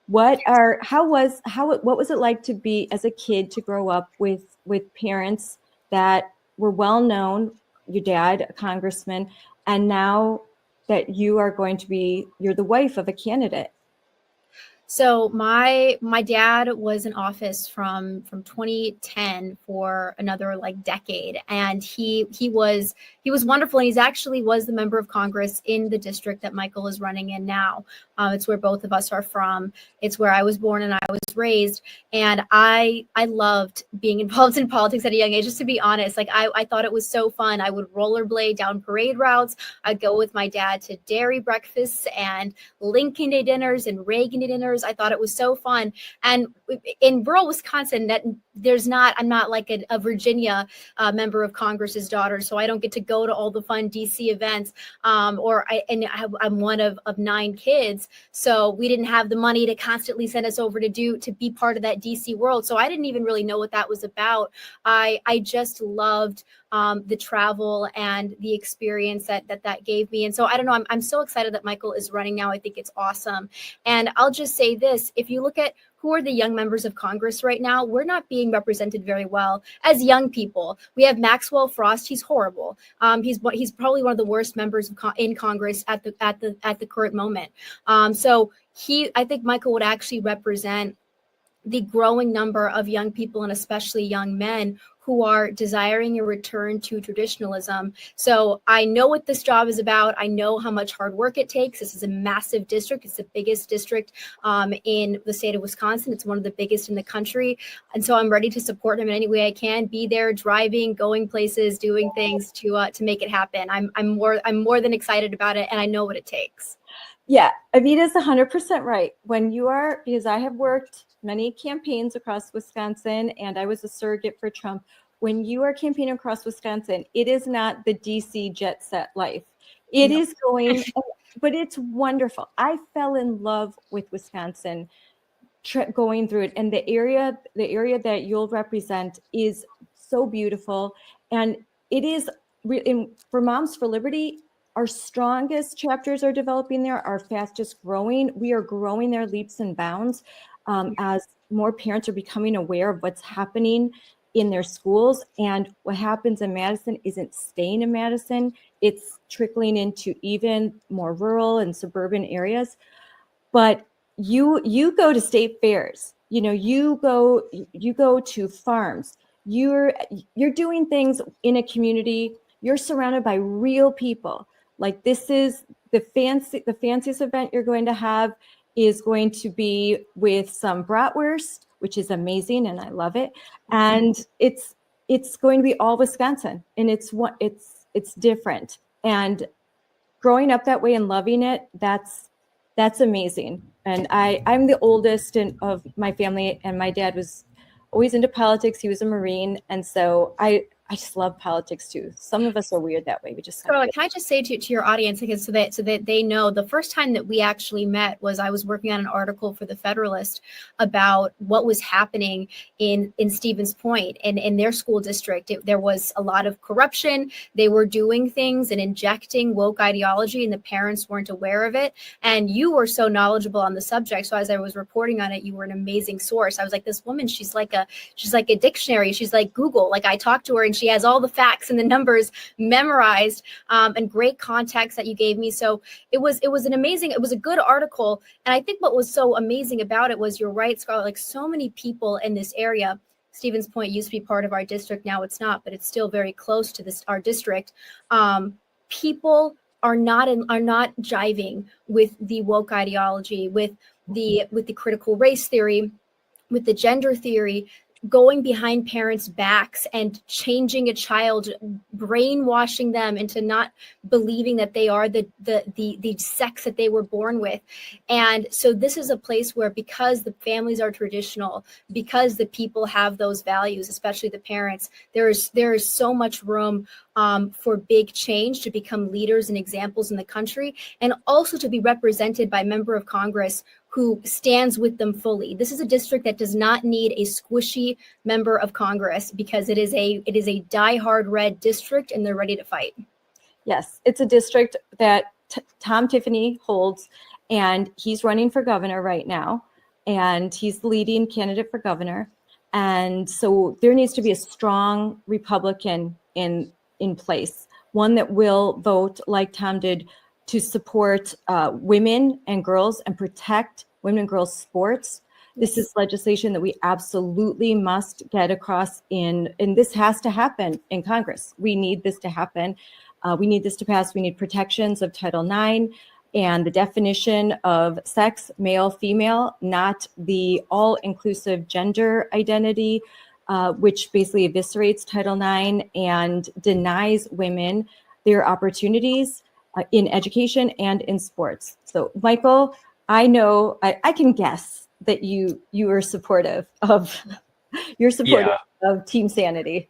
What was it like to be as a kid to grow up with parents that were well known, your dad, a congressman, and now that you're the wife of a candidate?
So my dad was in office from 2010 for another like decade, and he was wonderful, and he's actually was the member of Congress in the district that Michael is running in now. It's where both of us are from. It's where I was born and I was raised, and I loved being involved in politics at a young age. Just to be honest, like I thought it was so fun. I would rollerblade down parade routes. I'd go with my dad to dairy breakfasts and Lincoln Day dinners and Reagan Day dinners. I thought it was so fun. And in rural Wisconsin, I'm not like a Virginia member of Congress's daughter, so I don't get to go to all the fun DC events. I'm one of 9 kids, so we didn't have the money to constantly send us over to be part of that DC world. So I didn't even really know what that was about. I just loved the travel and the experience that gave me. And so I don't know, I'm so excited that Michael is running now. I think it's awesome. And I'll just say this, if you look at who are the young members of Congress right now, we're not being represented very well as young people. We have Maxwell Frost. He's horrible. He's probably one of the worst members in Congress at the current moment. So I think Michael would actually represent the growing number of young people, and especially young men, who are desiring a return to traditionalism. So I know what this job is about. I know how much hard work it takes. This is a massive district. It's the biggest district in the state of Wisconsin. It's one of the biggest in the country. And so I'm ready to support him in any way I can, be there, driving, going places, doing things to make it happen. I'm more than excited about it, and I know what it takes.
Yeah, Avita's 100% right. Because I have worked many campaigns across Wisconsin, and I was a surrogate for Trump. When you are campaigning across Wisconsin, it is not the DC jet set life. It is going, but it's wonderful. I fell in love with Wisconsin going through it, and the area that you'll represent is so beautiful, and it is for Moms for Liberty. Our strongest chapters are developing there, our fastest growing. We are growing their leaps and bounds as more parents are becoming aware of what's happening in their schools. And what happens in Madison isn't staying in Madison. It's trickling into even more rural and suburban areas. But you go to state fairs, you go to farms, you're doing things in a community, you're surrounded by real people. Like, this is the fanciest event you're going to have is going to be with some bratwurst, which is amazing and I love it. And it's going to be all Wisconsin, and it's different. And growing up that way and loving it, that's amazing. And I'm the oldest of my family, and my dad was always into politics. He was a Marine. And so I just love politics too. Some of us are weird that way. We just
Scarlett, can I just say to your audience, because so that they know, the first time that we actually met was I was working on an article for the Federalist about what was happening in Stevens Point and in their school district. There was a lot of corruption. They were doing things and injecting woke ideology, and the parents weren't aware of it. And you were so knowledgeable on the subject. So as I was reporting on it, you were an amazing source. I was like, this woman, she's like a dictionary. She's like Google. Like, I talked to her and she has all the facts and the numbers memorized, and great context that you gave me. So it was a good article. And I think what was so amazing about it was, you're right, Scarlett, like, so many people in this area. Stevens Point used to be part of our district. Now it's not, but it's still very close to our district. People are not jiving with the woke ideology, with the critical race theory, with the gender theory, going behind parents' backs and changing a child, brainwashing them into not believing that they are the sex that they were born with. And so this is a place where, because the families are traditional, because the people have those values, especially the parents, there is so much room for big change, to become leaders and examples in the country, and also to be represented by a member of Congress who stands with them fully. This is a district that does not need a squishy member of Congress, because it is a diehard red district, and they're ready to fight.
Yes, it's a district that Tom Tiffany holds, and he's running for governor right now, and he's the leading candidate for governor. And so there needs to be a strong Republican in place, one that will vote like Tom did, to support women and girls and protect women and girls sports. This is legislation that we absolutely must get across and this has to happen in Congress. We need this to happen. We need this to pass. We need protections of Title IX and the definition of sex, male, female, not the all-inclusive gender identity, which basically eviscerates Title IX and denies women their opportunities in education and in sports. So, Michael, I know I can guess that you are supportive of of Team Sanity.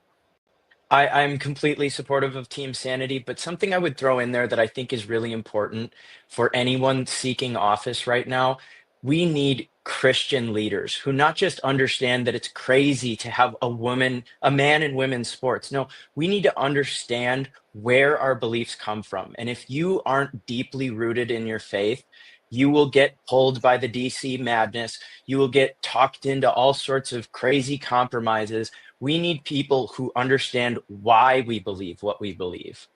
I'm completely supportive of Team Sanity, but something I would throw in there that I think is really important for anyone seeking office right now: we need Christian leaders who not just understand that it's crazy to have a man in women's sports. No, we need to understand where our beliefs come from. And if you aren't deeply rooted in your faith, you will get pulled by the DC madness. You will get talked into all sorts of crazy compromises. We need people who understand why we believe what we believe.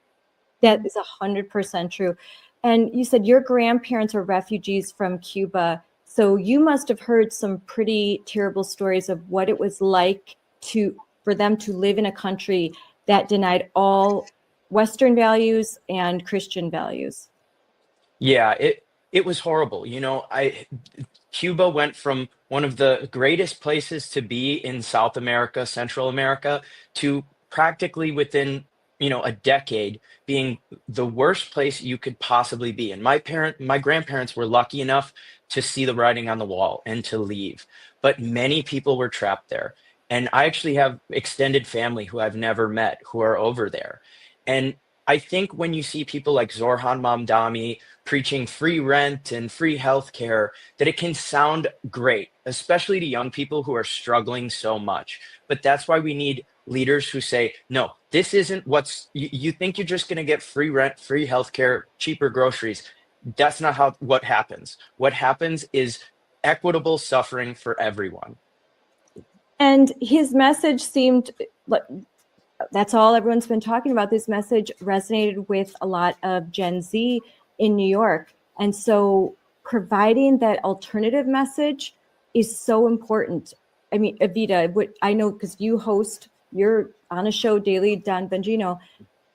That is 100% true. And you said your grandparents are refugees from Cuba. So you must have heard some pretty terrible stories of what it was like for them to live in a country that denied all Western values and Christian values.
Yeah, it was horrible. Cuba went from one of the greatest places to be in South America, Central America, to practically within, a decade being the worst place you could possibly be. And my grandparents were lucky enough to see the writing on the wall and to leave. But many people were trapped there. And I actually have extended family who I've never met who are over there. And I think when you see people like Zorhan Mamdani preaching free rent and free healthcare, that it can sound great, especially to young people who are struggling so much. But that's why we need leaders who say, no, this isn't you think you're just going to get free rent, free healthcare, cheaper groceries. That's not what happens. What happens is equitable suffering for everyone.
And his message seemed like that's all everyone's been talking about. This message resonated with a lot of Gen Z in New York. And so providing that alternative message is so important. I mean, Evita, what I know, because you're on a show daily, Don Bongino.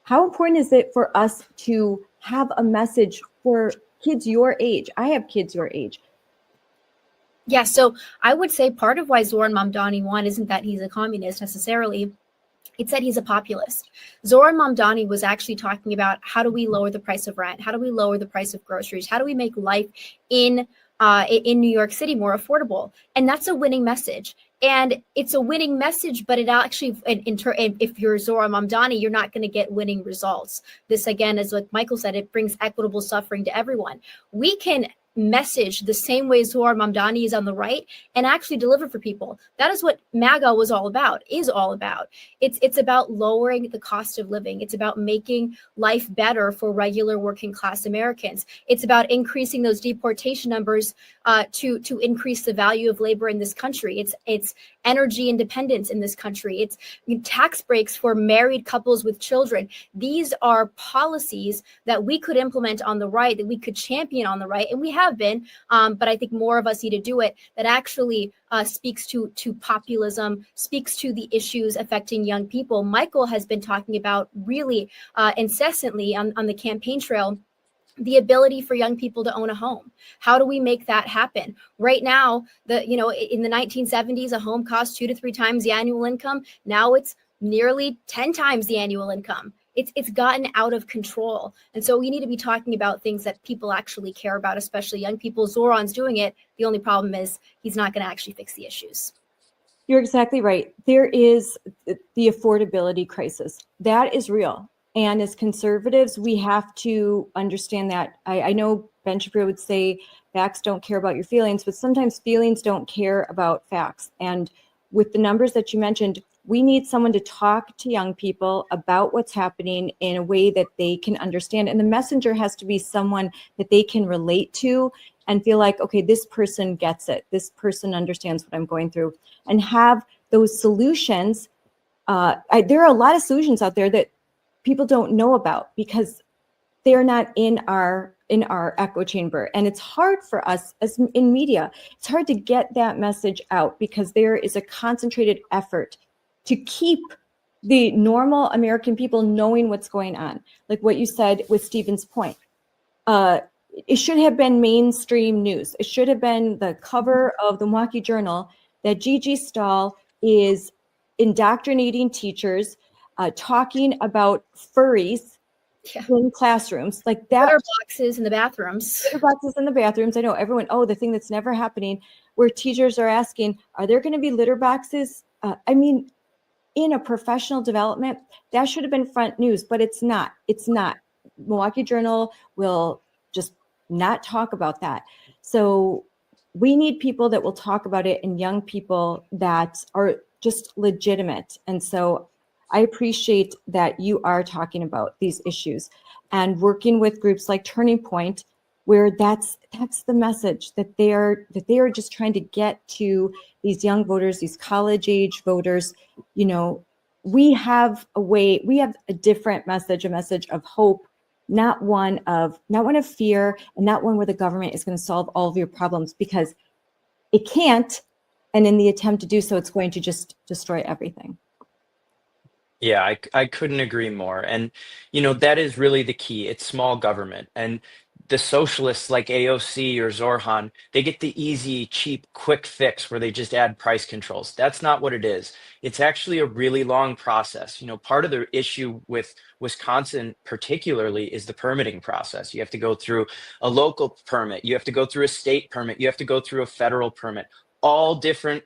How important is it for us to have a message for kids your age? I have kids your age.
Yeah, so I would say part of why Zoran Mamdani won isn't that he's a communist necessarily. It's that he's a populist. Zoran Mamdani was actually talking about how do we lower the price of rent? How do we lower the price of groceries? How do we make life in New York City more affordable? And that's a winning message. And it's a winning message, but it actually, if you're Zoran Mamdani, you're not going to get winning results. This, again, is what Michael said, it brings equitable suffering to everyone. We can message the same way Zoran Mamdani is on the right and actually deliver for people. That is what MAGA is all about. It's about lowering the cost of living. It's about making life better for regular working class Americans. It's about increasing those deportation numbers to increase the value of labor in this country. It's energy independence in this country. It's tax breaks for married couples with children. These are policies that we could implement on the right, that we could champion on the right, and we have been, but I think more of us need to do it, that actually speaks to populism, speaks to the issues affecting young people. Michael has been talking about really incessantly on the campaign trail the ability for young people to own a home. How do we make that happen? Right now, in the 1970s, a home cost 2 to 3 times the annual income. Now it's nearly 10 times the annual income. It's gotten out of control. And so we need to be talking about things that people actually care about, especially young people. Zoran's doing it. The only problem is he's not going to actually fix the issues.
You're exactly right. There is the affordability crisis. That is real. And as conservatives, we have to understand that. I know Ben Shapiro would say facts don't care about your feelings, but sometimes feelings don't care about facts. And with the numbers that you mentioned, we need someone to talk to young people about what's happening in a way that they can understand. And the messenger has to be someone that they can relate to and feel like, okay, this person gets it. This person understands what I'm going through, and have those solutions. There are a lot of solutions out there that people don't know about because they're not in our echo chamber. And it's hard for us as in media. It's hard to get that message out because there is a concentrated effort to keep the normal American people knowing what's going on. Like what you said with Stephen's point. It should have been mainstream news. It should have been the cover of the Milwaukee Journal that Gigi Stahl is indoctrinating teachers, talking about furries in classrooms. Like that.
Litter boxes in the bathrooms.
Litter boxes in the bathrooms. I know everyone, the thing that's never happening, where teachers are asking, are there going to be litter boxes? In a professional development, that should have been front news, but it's not. It's not. Milwaukee Journal will just not talk about that. So we need people that will talk about it, and young people that are just legitimate. And so I appreciate that you are talking about these issues and working with groups like Turning Point, where that's the message, that they are just trying to get to these young voters, these college age voters. We have a different message, a message of hope, not one of fear, and not one where the government is going to solve all of your problems, because it can't. And in the attempt to do so, it's going to just destroy everything.
Yeah, I couldn't agree more. And, that is really the key. It's small government. And the socialists like AOC or Zorhan, they get the easy, cheap, quick fix where they just add price controls. That's not what it is. It's actually a really long process. Part of the issue with Wisconsin particularly is the permitting process. You have to go through a local permit. You have to go through a state permit. You have to go through a federal permit. All different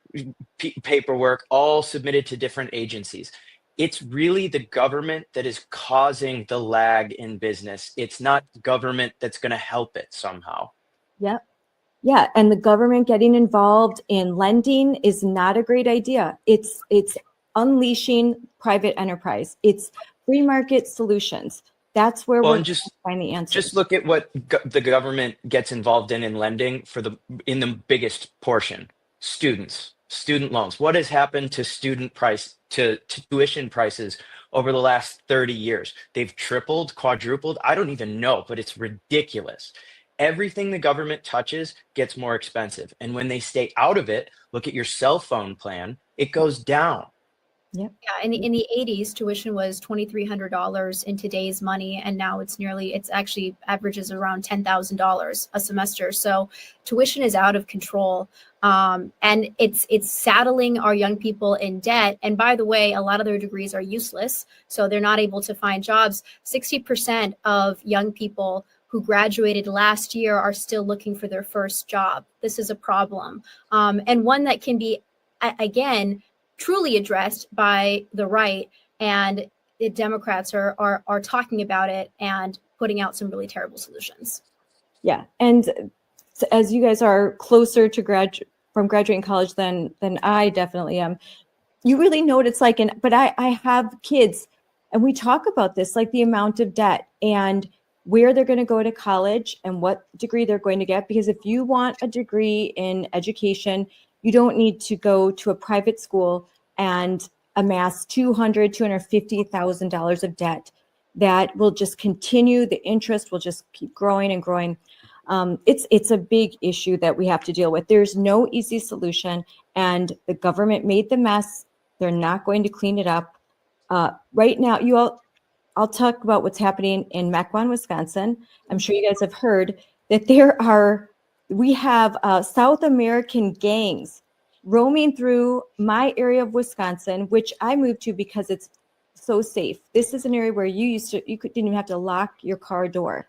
paperwork, all submitted to different agencies. It's really the government that is causing the lag in business. It's not government that's going to help it somehow.
Yep. Yeah. And the government getting involved in lending is not a great idea. It's unleashing private enterprise. It's free market solutions. That's where we're
just
find the answer.
Just look at what the government gets involved in lending in the biggest portion. Students. student loans. What has happened to tuition prices over the last 30 years? They've tripled, quadrupled. I don't even know, but it's ridiculous. Everything the government touches gets more expensive. And when they stay out of it, look at your cell phone plan, it goes down.
Yeah, in the 80s, tuition was $2,300 in today's money, and now it's actually averages around $10,000 a semester. So tuition is out of control, and it's saddling our young people in debt. And by the way, a lot of their degrees are useless, so they're not able to find jobs. 60% of young people who graduated last year are still looking for their first job. This is a problem, and one that can be, again, truly addressed by the right, and the Democrats are talking about it and putting out some really terrible solutions.
Yeah, and as you guys are closer to graduating college than I definitely am, you really know what it's like. But I have kids, and we talk about this, like the amount of debt and where they're going to go to college and what degree they're going to get. Because if you want a degree in education, you don't need to go to a private school and amass $250,000 of debt that will just continue. The interest will just keep growing and growing. It's a big issue that we have to deal with. There's no easy solution, and the government made the mess. They're not going to clean it up. Right now, I'll talk about what's happening in Mequon, Wisconsin. I'm sure you guys have heard that we have South American gangs roaming through my area of Wisconsin, which I moved to because it's so safe. This is an area where you didn't even have to lock your car door.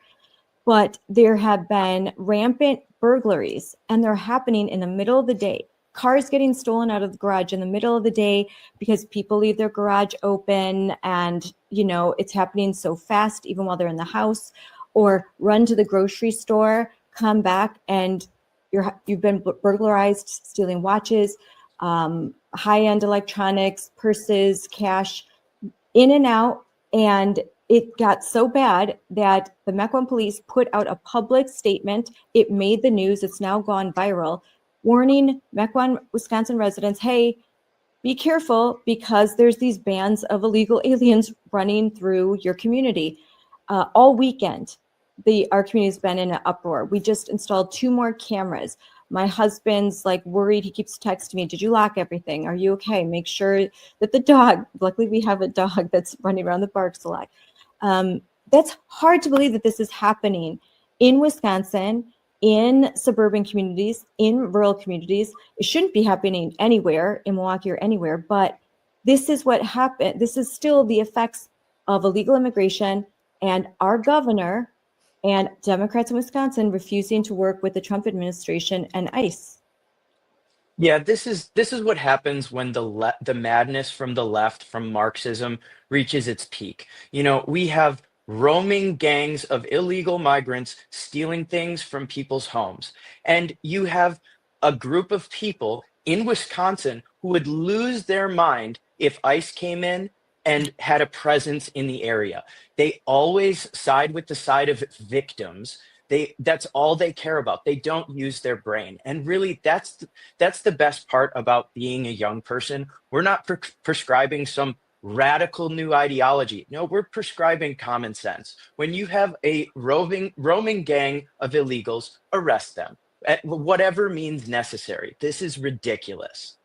But there have been rampant burglaries, and they're happening in the middle of the day. Cars getting stolen out of the garage in the middle of the day because people leave their garage open, and it's happening so fast even while they're in the house, or run to the grocery store, come back, and you've been burglarized, stealing watches, high-end electronics, purses, cash, in and out. And it got so bad that the Mequon police put out a public statement. It made the news. It's now gone viral, warning Mequon, Wisconsin residents, hey, be careful because there's these bands of illegal aliens running through your community. All weekend, our community's been in an uproar. We just installed 2 more cameras. My husband's worried. He keeps texting me, did you lock everything? Are you okay? Make sure that the dog, luckily we have a dog that's running around the barks a lot. That's hard to believe that this is happening in Wisconsin, in suburban communities, in rural communities. It shouldn't be happening anywhere, in Milwaukee or anywhere, but this is what happened. This is still the effects of illegal immigration and our governor and Democrats in Wisconsin refusing to work with the Trump administration and ICE.
Yeah, this is what happens when the madness from the left, from Marxism, reaches its peak. We have roaming gangs of illegal migrants stealing things from people's homes. And you have a group of people in Wisconsin who would lose their mind if ICE came in and had a presence in the area. They always side with the side of victims. That's all they care about. They don't use their brain. And really, that's the best part about being a young person. We're not prescribing some radical new ideology. No, we're prescribing common sense. When you have a roaming gang of illegals, arrest them at whatever means necessary. This is ridiculous.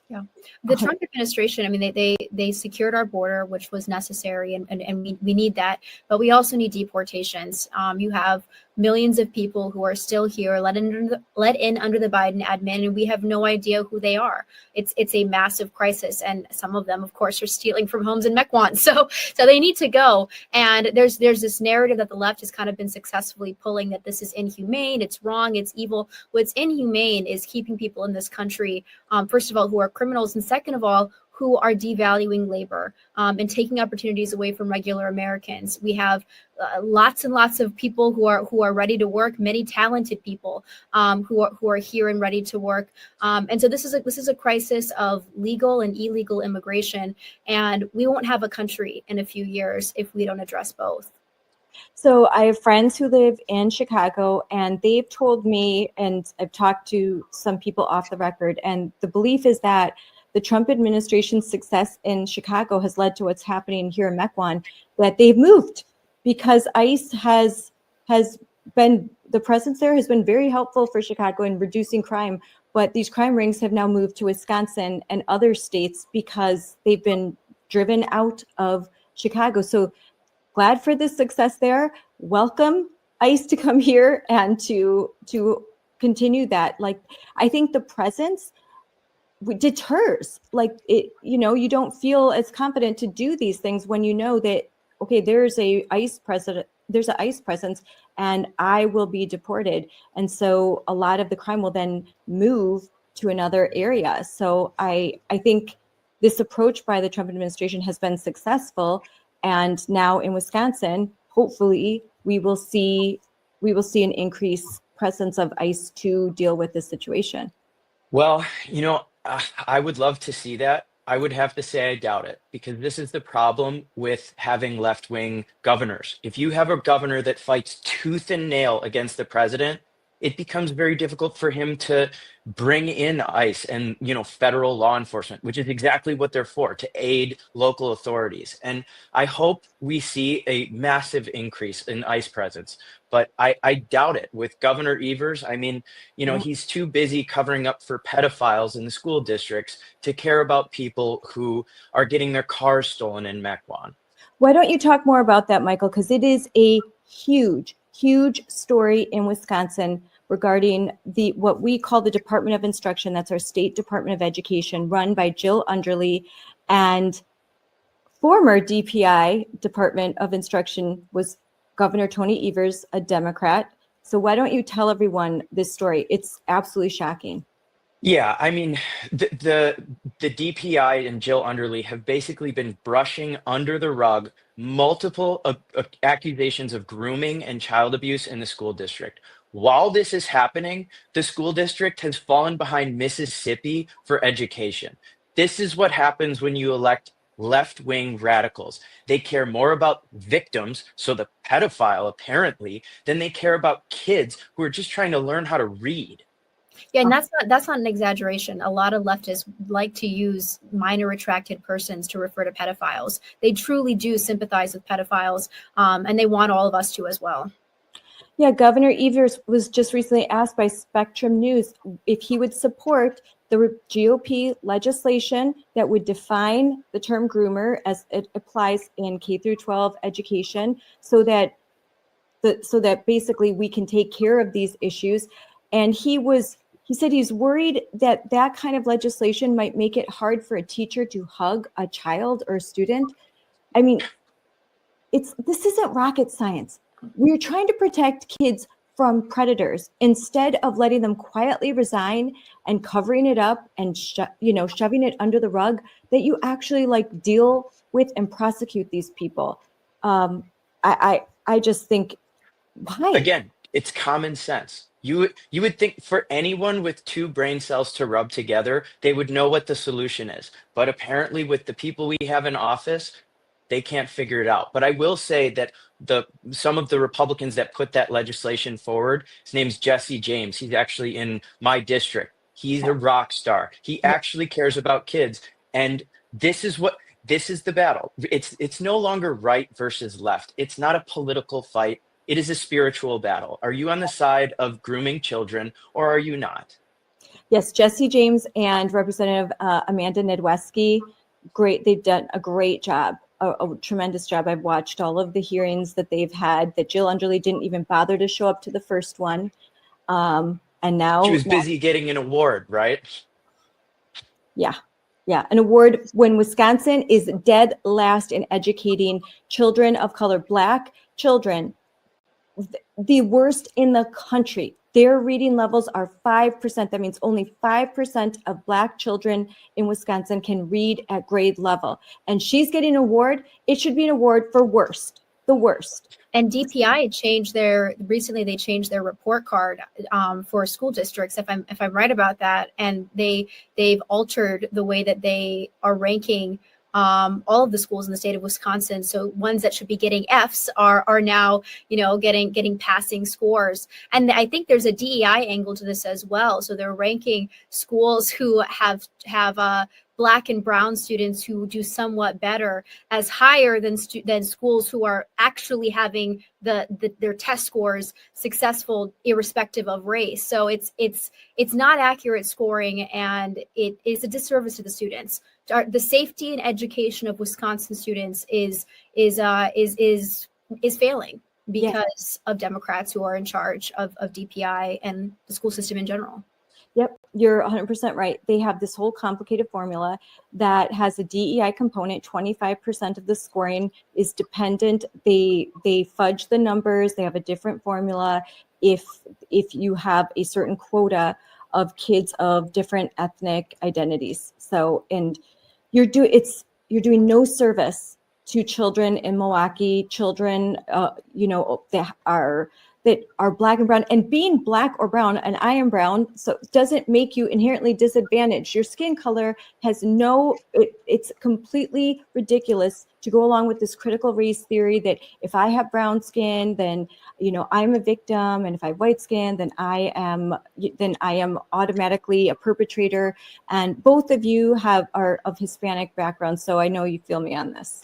Yeah, the Trump administration, I mean, they secured our border, which was necessary, and we need that, but we also need deportations. You have millions of people who are still here, let in under the Biden admin, and we have no idea who they are. It's a massive crisis, and some of them, of course, are stealing from homes in Mequon, so they need to go. And there's this narrative that the left has kind of been successfully pulling, that this is inhumane, it's wrong, it's evil. What's inhumane is keeping people in this country, first of all, who are criminals, and second of all, who are devaluing labor and taking opportunities away from regular Americans. We have lots and lots of people who are ready to work, many talented people who are here and ready to work. And so this is a crisis of legal and illegal immigration, and we won't have a country in a few years if we don't address both.
So I have friends who live in Chicago, and they've told me, and I've talked to some people off the record, and the belief is that the Trump administration's success in Chicago has led to what's happening here in Mequon, that they've moved because ICE has been, the presence there has been very helpful for Chicago in reducing crime, but these crime rings have now moved to Wisconsin and other states because they've been driven out of Chicago. So glad for the success there. Welcome ICE to come here and to continue that. Like, I think the presence deters, like, it, you know, you don't feel as confident to do these things when you know that, okay, there's an ICE presence and I will be deported. And so a lot of the crime will then move to another area. So I think this approach by the Trump administration has been successful. And now in Wisconsin, hopefully we will see an increased presence of ICE to deal with this situation.
Well, I would love to see that. I would have to say I doubt it, because this is the problem with having left-wing governors. If you have a governor that fights tooth and nail against the president, it becomes very difficult for him to bring in ICE and, federal law enforcement, which is exactly what they're for, to aid local authorities. And I hope we see a massive increase in ICE presence, but I doubt it with Governor Evers. I mean, he's too busy covering up for pedophiles in the school districts to care about people who are getting their cars stolen in Mequon.
Why don't you talk more about that, Michael? Because it is a huge story in Wisconsin regarding what we call the Department of Instruction. That's our state Department of Education, run by Jill Underly, and former DPI, Department of Instruction, was Governor Tony Evers, a Democrat. So why don't you tell everyone this story? It's absolutely shocking.
Yeah, I mean, the DPI and Jill Underly have basically been brushing under the rug multiple accusations of grooming and child abuse in the school district. While this is happening, the school district has fallen behind Mississippi for education. This is what happens when you elect left-wing radicals. They care more about victims, so the pedophile apparently, than they care about kids who are just trying to learn how to read.
Yeah, and that's not an exaggeration. A lot of leftists like to use minor attracted persons to refer to pedophiles. They truly do sympathize with pedophiles, and they want all of us to as well.
Yeah, Governor Evers was just recently asked by Spectrum News if he would support the GOP legislation that would define the term groomer as it applies in K through 12 education, so that basically we can take care of these issues. And he said he's worried that that kind of legislation might make it hard for a teacher to hug a child or a student. I mean, this isn't rocket science. We're trying to protect kids from predators instead of letting them quietly resign and covering it up and shoving it under the rug, that you actually deal with and prosecute these people. I just think, why?
Again, it's common sense. You would think for anyone with two brain cells to rub together, they would know what the solution is. But apparently with the people we have in office, they can't figure it out. But I will say that some of the Republicans that put that legislation forward, his name's Jesse James. He's actually in my district. He's a rock star. He actually cares about kids. And this is the battle. It's no longer right versus left. It's not a political fight. It is a spiritual battle. Are you on the side of grooming children or are you not?
Yes, Jesse James and Representative Amanda Nedweski, great. They've done a great job, a tremendous job. I've watched all of the hearings that they've had, that Jill Underly didn't even bother to show up to the first one. And now
she was busy getting an award, right?
Yeah, an award when Wisconsin is dead last in educating children of color, Black children, the worst in the country. Their reading levels are 5%. That means only 5% of Black children in Wisconsin can read at grade level. And she's getting an award. It should be an award for the worst.
And DPI recently they changed their report card for school districts, if I'm right about that. And they've altered the way that they are ranking all of the schools in the state of Wisconsin. So ones that should be getting Fs are now, getting passing scores. And I think there's a DEI angle to this as well. So they're ranking schools who have Black and brown students who do somewhat better as higher than schools who are actually having their test scores successful irrespective of race. So it's not accurate scoring, and it is a disservice to the students. The safety and education of Wisconsin students is failing because of Democrats who are in charge of DPI and the school system in general.
Yep, you're 100% right. They have this whole complicated formula that has a DEI component. 25% of the scoring is dependent. They fudge the numbers. They have a different formula if you have a certain quota of kids of different ethnic identities. So, and you're doing no service to children in Milwaukee, children that are Black and brown, and being Black or brown, and I am brown, so it doesn't make you inherently disadvantaged. Your skin color has it's completely ridiculous to go along with this critical race theory that if I have brown skin, then, I'm a victim. And if I have white skin, then I am automatically a perpetrator. And both of you are of Hispanic background. So I know you feel me on this.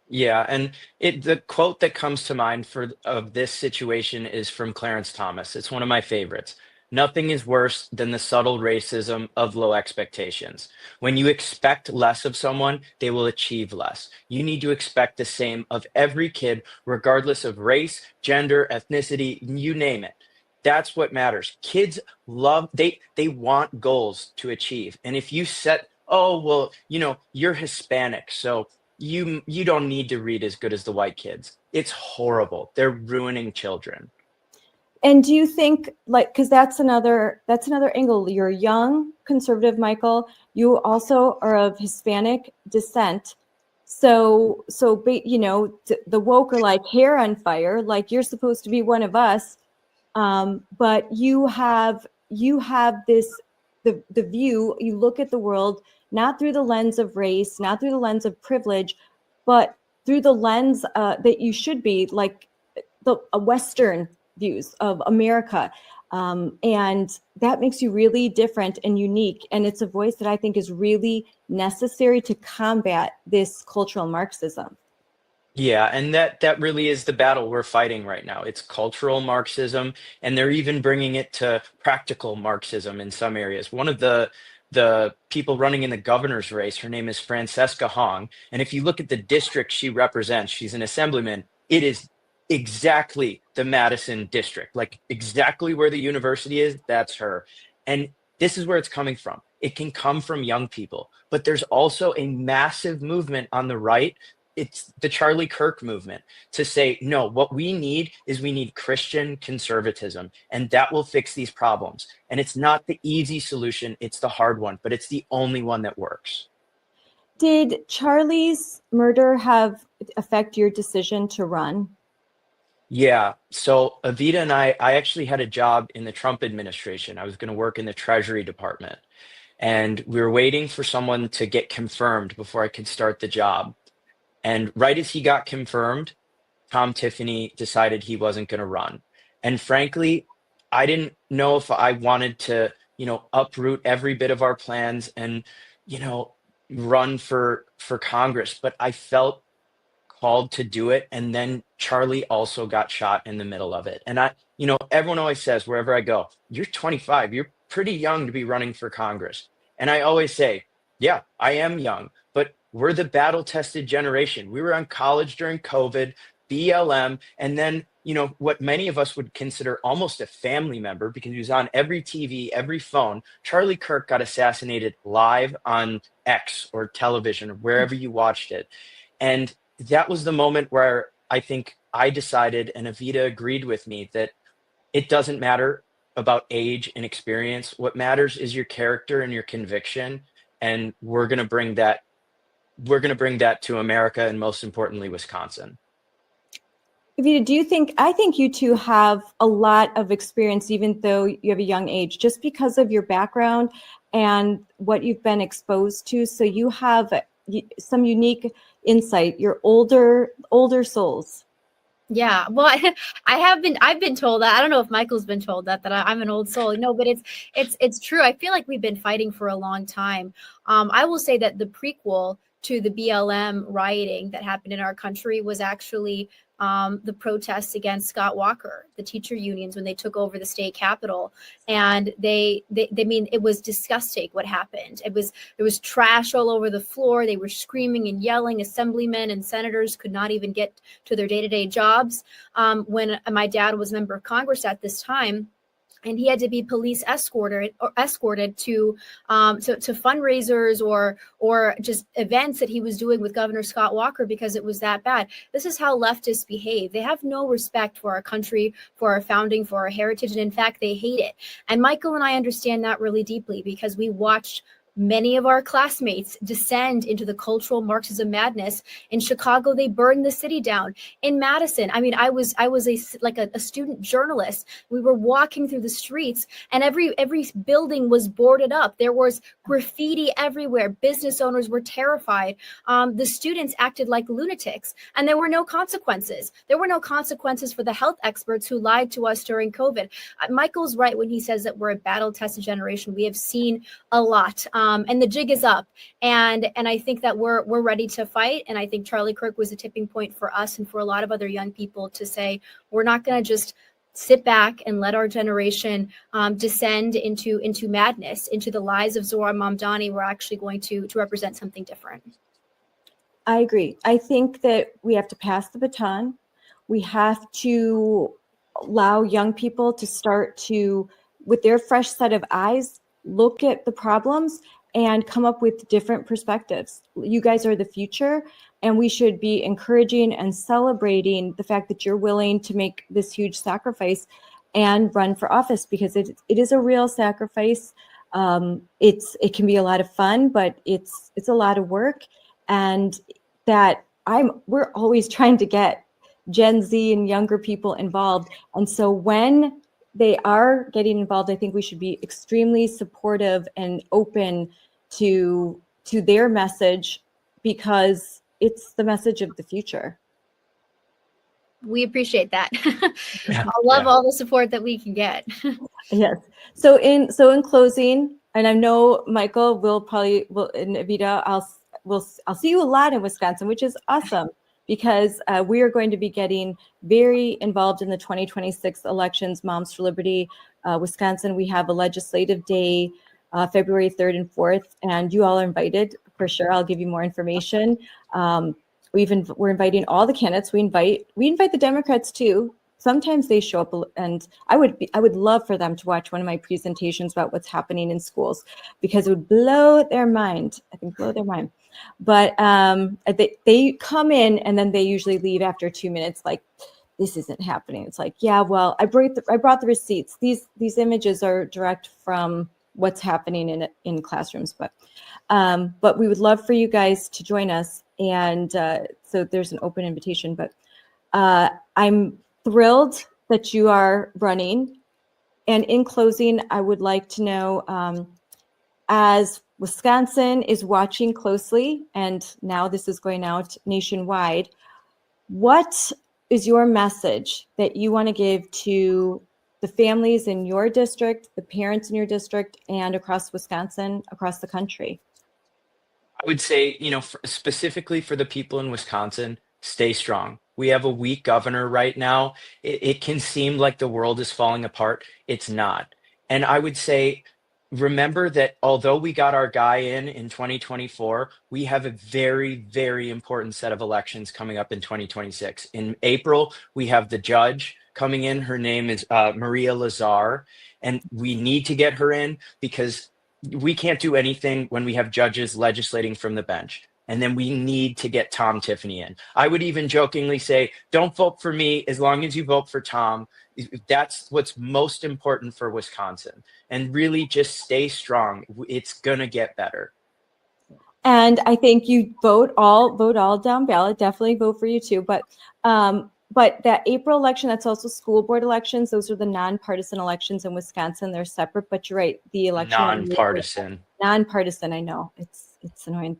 Yeah, and the quote that comes to mind of this situation is from Clarence Thomas. It's one of my favorites. Nothing is worse than the subtle racism of low expectations. When you expect less of someone, they will achieve less. You need to expect the same of every kid, regardless of race, gender, ethnicity, you name it. That's what matters. Kids they want goals to achieve. And if you set, you're Hispanic, so you don't need to read as good as the white kids. It's horrible. They're ruining children.
And do you think, because that's another angle. You're young, conservative, Michael. You also are of Hispanic descent. So the woke are like hair on fire, like you're supposed to be one of us. But you have this, the view, you look at the world not through the lens of race, not through the lens of privilege, but through the lens that you should be, like the Western views of America. And that makes you really different and unique. And it's a voice that I think is really necessary to combat this cultural Marxism.
Yeah, and that really is the battle we're fighting right now. It's cultural Marxism, and they're even bringing it to practical Marxism in some areas. One of the people running in the governor's race, her name is Francesca Hong. And if you look at the district she represents, she's an assemblyman. It is exactly the Madison district, like exactly where the university is. That's her. And this is where it's coming from. It can come from young people, but there's also a massive movement on the right. It's the Charlie Kirk movement to say, no, what we need Christian conservatism, and that will fix these problems. And it's not the easy solution, it's the hard one, but it's the only one that works.
Did Charlie's murder affect your decision to run?
Yeah. So Evita and I actually had a job in the Trump administration. I was going to work in the Treasury Department, and we were waiting for someone to get confirmed before I could start the job. And right as he got confirmed, Tom Tiffany decided he wasn't going to run. And frankly, I didn't know if I wanted to, uproot every bit of our plans and, run for Congress. But I felt called to do it. And then Charlie also got shot in the middle of it. And everyone always says, wherever I go, you're 25, you're pretty young to be running for Congress. And I always say, yeah, I am young, but we're the battle-tested generation. We were on college during COVID, BLM, and then, what many of us would consider almost a family member because he was on every TV, every phone. Charlie Kirk got assassinated live on X or television or wherever you watched it. And that was the moment where I think I decided, and Evita agreed with me, that it doesn't matter about age and experience. What matters is your character and your conviction. And we're going to bring that to America and most importantly, Wisconsin.
Evita, I think you two have a lot of experience, even though you have a young age, just because of your background and what you've been exposed to. So you have some unique insight. You're older souls.
Yeah, well, I've been told that. I don't know if Michael's been told that I'm an old soul. No, but it's true. I feel like we've been fighting for a long time. I will say that the prequel to the BLM rioting that happened in our country was actually the protests against Scott Walker, the teacher unions, when they took over the state capitol. And they mean, it was disgusting what happened. There was trash all over the floor. They were screaming and yelling. Assemblymen and senators could not even get to their day-to-day jobs. When my dad was a member of Congress at this time, and he had to be police escorted to fundraisers or just events that he was doing with Governor Scott Walker because it was that bad. This is how leftists behave. They have no respect for our country, for our founding, for our heritage, and in fact, they hate it. And Michael and I understand that really deeply because we watched many of our classmates descend into the cultural Marxism madness. In Chicago, they burned the city down. In Madison, I mean, I was a student journalist. We were walking through the streets, and every building was boarded up. There was graffiti everywhere. Business owners were terrified. The students acted like lunatics, and there were no consequences. There were no consequences for the health experts who lied to us during COVID. Michael's right when he says that we're a battle-tested generation. We have seen a lot. And the jig is up, and I think that we're ready to fight. And I think Charlie Kirk was a tipping point for us and for a lot of other young people to say we're not going to just sit back and let our generation descend into madness, into the lies of Zohar Mamdani. We're actually going to represent something different.
I agree. I think that we have to pass the baton. We have to allow young people to start to, with their fresh set of eyes, look at the problems and come up with different perspectives. You guys are the future, and we should be encouraging and celebrating the fact that you're willing to make this huge sacrifice and run for office, because it is a real sacrifice. It can be a lot of fun, but it's a lot of work, and that we're always trying to get Gen Z and younger people involved. And so when they are getting involved, I think we should be extremely supportive and open to their message, because it's the message of the future.
We appreciate that. I love all the support that we can get.
Yes. So in closing, and I know Michael will and Evita, I'll see you a lot in Wisconsin, which is awesome, because we are going to be getting very involved in the 2026 elections. Moms for Liberty, Wisconsin, we have a legislative day, February 3rd and 4th, and you all are invited for sure. I'll give you more information. We're inviting all the candidates. We invite the Democrats too. Sometimes they show up, and I would love for them to watch one of my presentations about what's happening in schools, because it would blow their mind. I think blow their mind. But they come in, and then they usually leave after 2 minutes, like, this isn't happening. It's like, yeah, well, I brought the receipts. These images are direct from what's happening in classrooms. But we would love for you guys to join us. And so there's an open invitation. But I'm thrilled that you are running. And in closing, I would like to know, as Wisconsin is watching closely, and now this is going out nationwide, what is your message that you want to give to the families in your district, the parents in your district, and across Wisconsin, across the country?
I would say, specifically for the people in Wisconsin, stay strong. We have a weak governor right now. It can seem like the world is falling apart. It's not. And I would say, remember that although we got our guy in 2024, we have a very, very important set of elections coming up in 2026. In April, we have the judge coming in. Her name is Maria Lazar, and we need to get her in because we can't do anything when we have judges legislating from the bench. And then we need to get Tom Tiffany in. I would even jokingly say, don't vote for me as long as you vote for Tom. That's what's most important for Wisconsin. And really just stay strong. It's going to get better.
And I think you vote all down ballot. Definitely vote for you too. But that April election, that's also school board elections. Those are the nonpartisan elections in Wisconsin. They're separate, but you're right. The election
Nonpartisan.
Nonpartisan. I know it's annoying.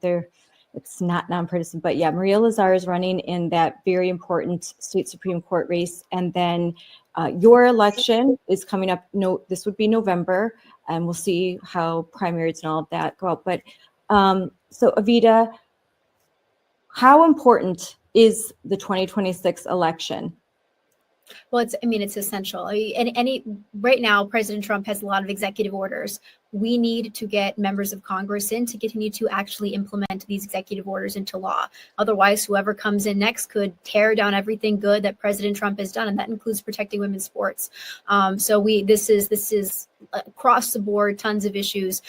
it's not nonpartisan, but yeah, Maria Lazar is running in that very important state Supreme Court race. And then your election is coming up. No, this would be November, and we'll see how primaries and all of that go out. But so Evita, how important is the 2026 election?
Well, it's essential. Right now, President Trump has a lot of executive orders. We need to get members of Congress in to continue to actually implement these executive orders into law. Otherwise, whoever comes in next could tear down everything good that President Trump has done, and that includes protecting women's sports. This is across the board, tons of issues.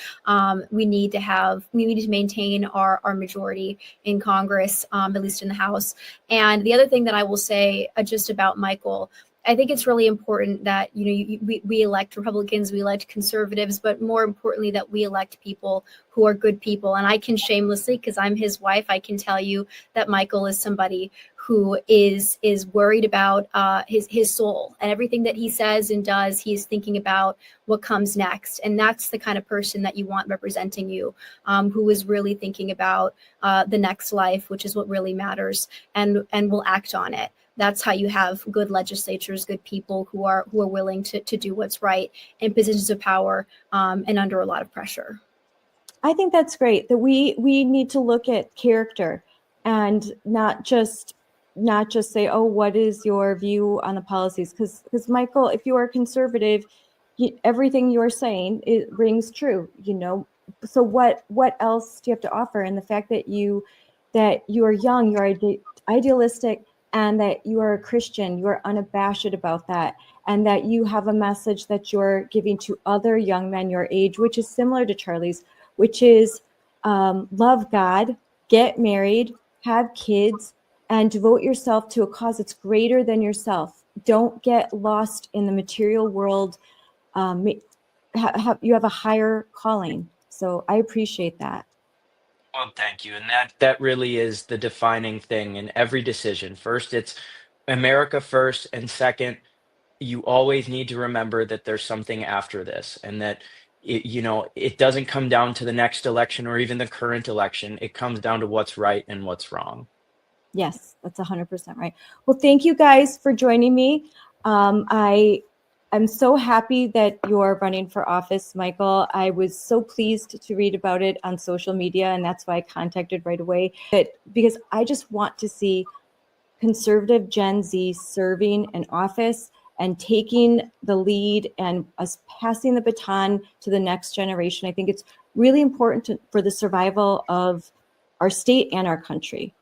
We need to maintain our majority in Congress, at least in the House. And the other thing that I will say just about Michael, I think it's really important that, we elect Republicans, we elect conservatives, but more importantly, that we elect people who are good people. And I can shamelessly, because I'm his wife, I can tell you that Michael is somebody who is worried about his soul, and everything that he says and does, he is thinking about what comes next. And that's the kind of person that you want representing you, who is really thinking about the next life, which is what really matters, and will act on it. That's how you have good legislatures, good people who are willing to do what's right in positions of power, and under a lot of pressure.
I think that's great, that we need to look at character and not just say, oh, what is your view on the policies? Because Michael, if you are conservative, everything you're saying, it rings true, So what else do you have to offer? And the fact that you are young, you're idealistic, and that you are a Christian, you are unabashed about that, and that you have a message that you're giving to other young men your age, which is similar to Charlie's, which is love God, get married, have kids, and devote yourself to a cause that's greater than yourself. Don't get lost in the material world. You have a higher calling. So I appreciate that.
Well, thank you. And that really is the defining thing in every decision. First, it's America first, and second, you always need to remember that there's something after this, and that it doesn't come down to the next election or even the current election. It comes down to what's right and what's wrong.
Yes, that's 100% right. Well, thank you guys for joining me. I'm so happy that you're running for office, Michael. I was so pleased to read about it on social media, and that's why I contacted right away. Because I just want to see conservative Gen Z serving in office and taking the lead and us passing the baton to the next generation. I think it's really important for the survival of our state and our country.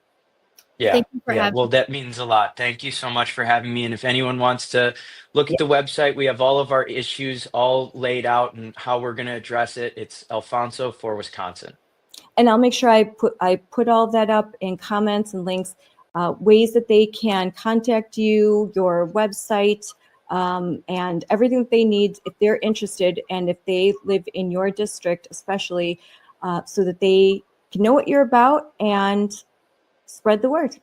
Yeah.
Thank you for having
Well, that means a lot. Thank you so much for having me. And if anyone wants to look at the website, we have all of our issues all laid out and how we're going to address it. It's Alfonso for Wisconsin.
And I'll make sure I put all that up in comments and links, ways that they can contact you, your website, and everything that they need if they're interested, and if they live in your district, especially, so that they can know what you're about and spread the word.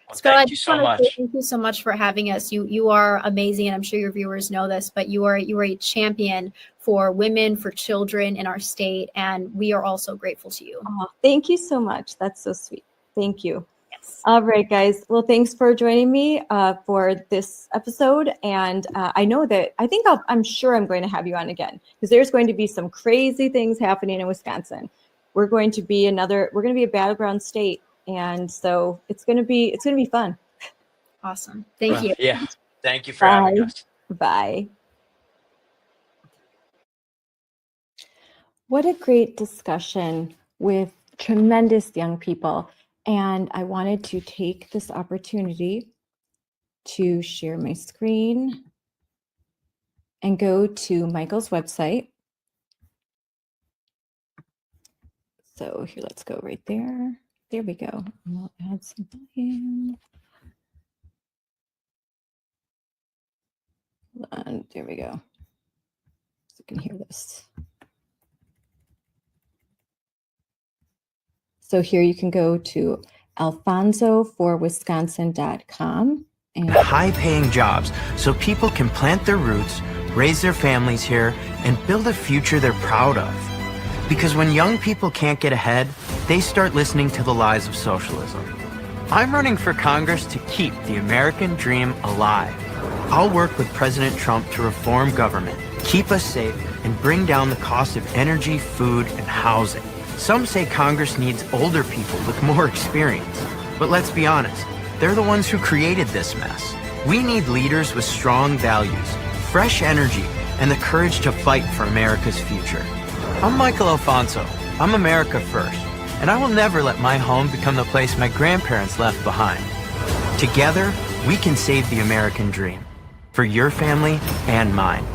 Well,
Scott,
thank you so much.
Thank you so much for having us. You are amazing, and I'm sure your viewers know this, but you are a champion for women, for children in our state, and we are also grateful to you.
Oh, thank you so much. That's so sweet. Thank you.
Yes.
All right, guys. Well, thanks for joining me for this episode. And I'm sure I'm going to have you on again, because there's going to be some crazy things happening in Wisconsin. We're going to be a battleground state. And so it's going to be fun.
Awesome. Thank you.
Yeah. Thank you for having us.
Bye. What a great discussion with tremendous young people. And I wanted to take this opportunity to share my screen and go to Michael's website. So here, let's go right there. There we go. We'll add some volume. Hold on, there we go. So you can hear this. So here you can go to alfonsoforwisconsin.com. And
high-paying jobs so people can plant their roots, raise their families here, and build a future they're proud of. Because when young people can't get ahead, they start listening to the lies of socialism. I'm running for Congress to keep the American dream alive. I'll work with President Trump to reform government, keep us safe, and bring down the cost of energy, food, and housing. Some say Congress needs older people with more experience. But let's be honest, they're the ones who created this mess. We need leaders with strong values, fresh energy, and the courage to fight for America's future. I'm Michael Alfonso. I'm America first, and I will never let my home become the place my grandparents left behind. Together, we can save the American dream for your family and mine.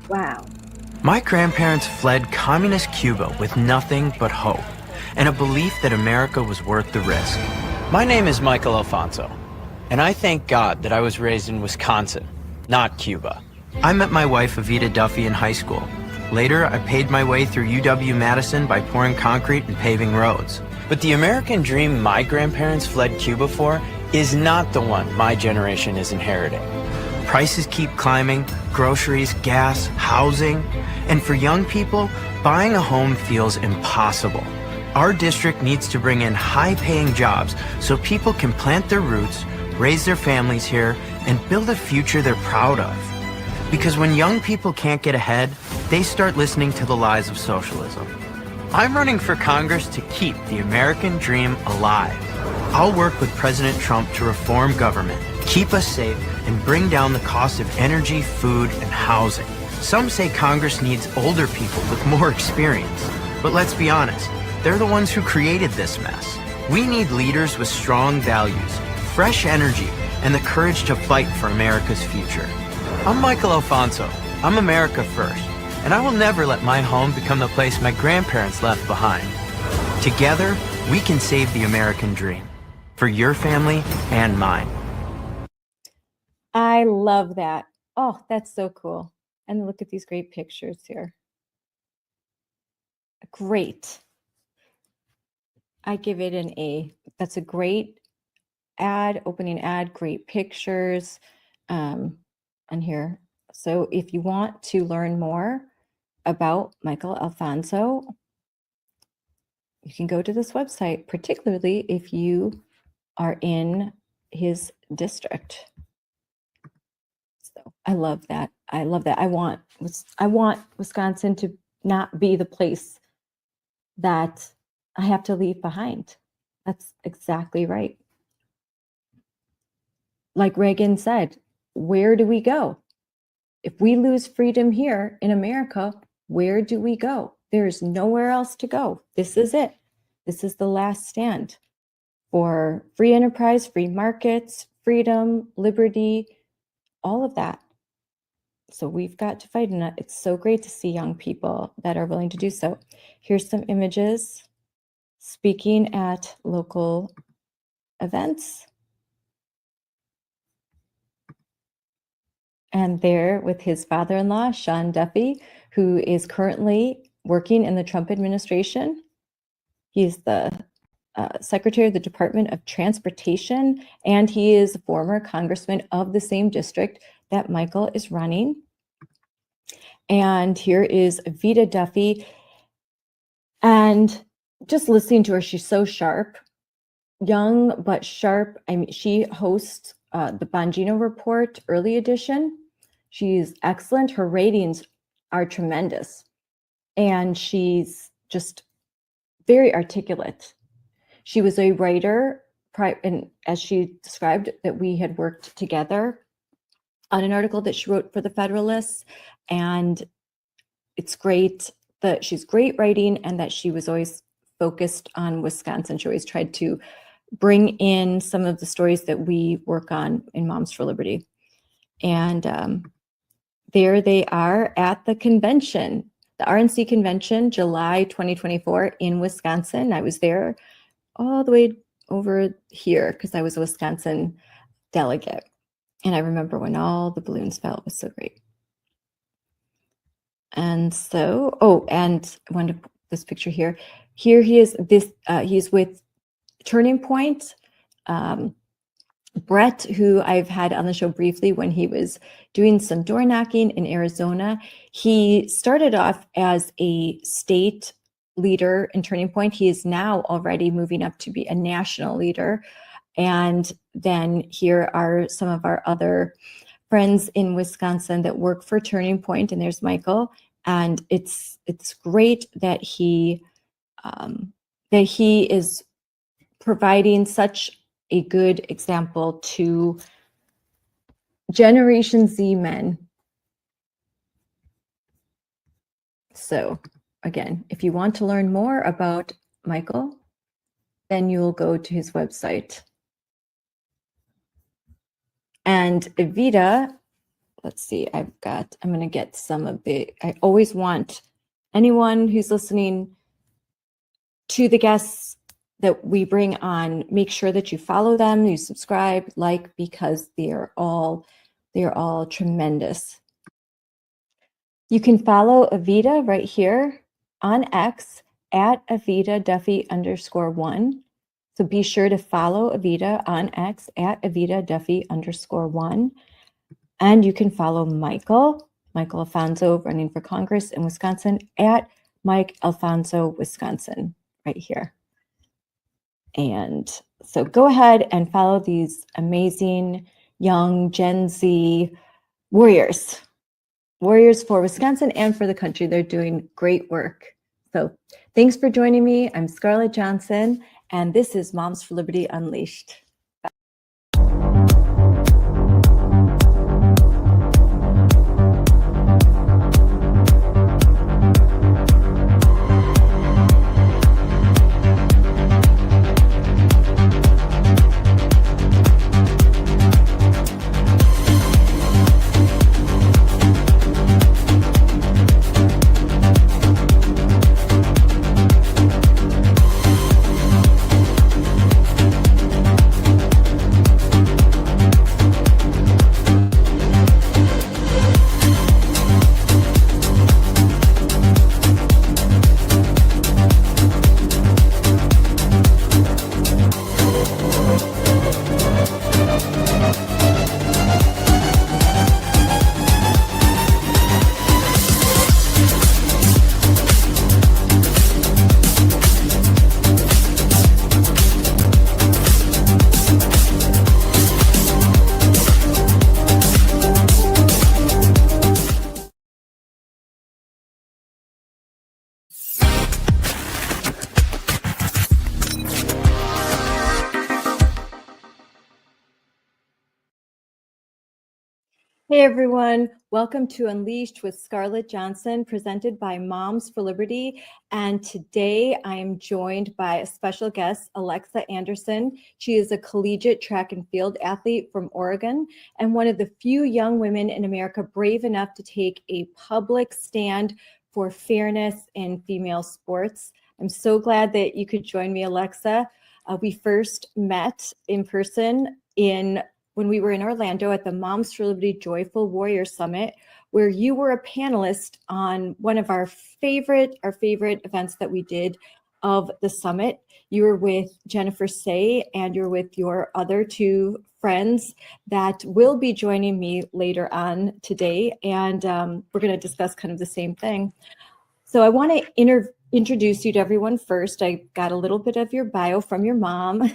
Wow.
My grandparents fled communist Cuba with nothing but hope and a belief that America was worth the risk. My name is Michael Alfonso, and I thank God that I was raised in Wisconsin, not Cuba. I met my wife, Evita Duffy, in high school. Later, I paid my way through UW-Madison by pouring concrete and paving roads. But the American dream my grandparents fled Cuba for is not the one my generation is inheriting. Prices keep climbing, groceries, gas, housing, and for young people, buying a home feels impossible. Our district needs to bring in high-paying jobs so people can plant their roots, raise their families here, and build a future they're proud of. Because when young people can't get ahead, they start listening to the lies of socialism. I'm running for Congress to keep the American dream alive. I'll work with President Trump to reform government, keep us safe, and bring down the cost of energy, food, and housing. Some say Congress needs older people with more experience. But let's be honest, they're the ones who created this mess. We need leaders with strong values, fresh energy, and the courage to fight for America's future. I'm Michael Alfonso. I'm America first, and I will never let my home become the place my grandparents left behind. Together, we can save the American dream for your family and mine.
I love that. Oh, that's so cool. And look at these great pictures here. Great. I give it an A. That's a great ad, opening ad, great pictures on here. So if you want to learn more about Michael Alfonso, you can go to this website, particularly if you are in his district. So I love that. I love that. I want Wisconsin to not be the place that I have to leave behind. That's exactly right. Like Reagan said, where do we go? If we lose freedom here in America, where do we go? There's nowhere else to go. This is it. This is the last stand for free enterprise, free markets, freedom, liberty, all of that. So we've got to fight, and it's so great to see young people that are willing to do so. Here's some images speaking at local events. And there with his father-in-law, Sean Duffy, who is currently working in the Trump administration. He's the Secretary of the Department of Transportation, and he is a former congressman of the same district that Michael is running. And here is Evita Duffy. And just listening to her, she's so sharp, young but sharp. I mean, she hosts the Bongino Report Early Edition. She's excellent. Her ratings are tremendous. And she's just very articulate. She was a writer, and as she described, that we had worked together on an article that she wrote for the Federalists. And it's great that she's great writing and that she was always focused on Wisconsin. She always tried to bring in some of the stories that we work on in Moms for Liberty. And there they are at the convention, the RNC convention, July 2024 in Wisconsin. I was there all the way over here because I was a Wisconsin delegate. And I remember when all the balloons fell. It was so great. And so, and I wanted to put this picture here. Here he is. He's with Turning Point. Brett, who I've had on the show briefly when he was doing some door knocking in Arizona. He started off as a state leader in Turning Point. He is now already moving up to be a national leader. And then here are some of our other friends in Wisconsin that work for Turning Point, and there's Michael. And it's great that he is providing such a good example to Generation Z men. So again, if you want to learn more about Michael, then you'll go to his website. And Evita, let's see, I'm going to get some of I always want anyone who's listening to the guests that we bring on, make sure that you follow them, you subscribe, because they are all tremendous. You can follow Evita right here on X at Evita Duffy _1. So be sure to follow Evita on X at Evita Duffy _1. And you can follow Michael Alfonso, running for Congress in Wisconsin, at Mike Alfonso Wisconsin right here. And so go ahead and follow these amazing young Gen Z warriors for Wisconsin and for the country. They're doing great work. So thanks for joining me. I'm Scarlett Johnson, and this is Moms for Liberty Unleashed. Hey everyone, welcome to Unleashed with Scarlett Johnson, presented by Moms for Liberty. And today I am joined by a special guest, Alexa Anderson. She is a collegiate track and field athlete from Oregon and one of the few young women in America brave enough to take a public stand for fairness in female sports. I'm so glad that you could join me, Alexa. We first met in person when we were in Orlando at the Moms for Liberty Joyful Warrior Summit, where you were a panelist on one of our favorite events that we did of the summit. You were with Jennifer Say, and you're with your other two friends that will be joining me later on today. And we're going to discuss kind of the same thing. So I want to introduce you to everyone first. I got a little bit of your bio from your mom.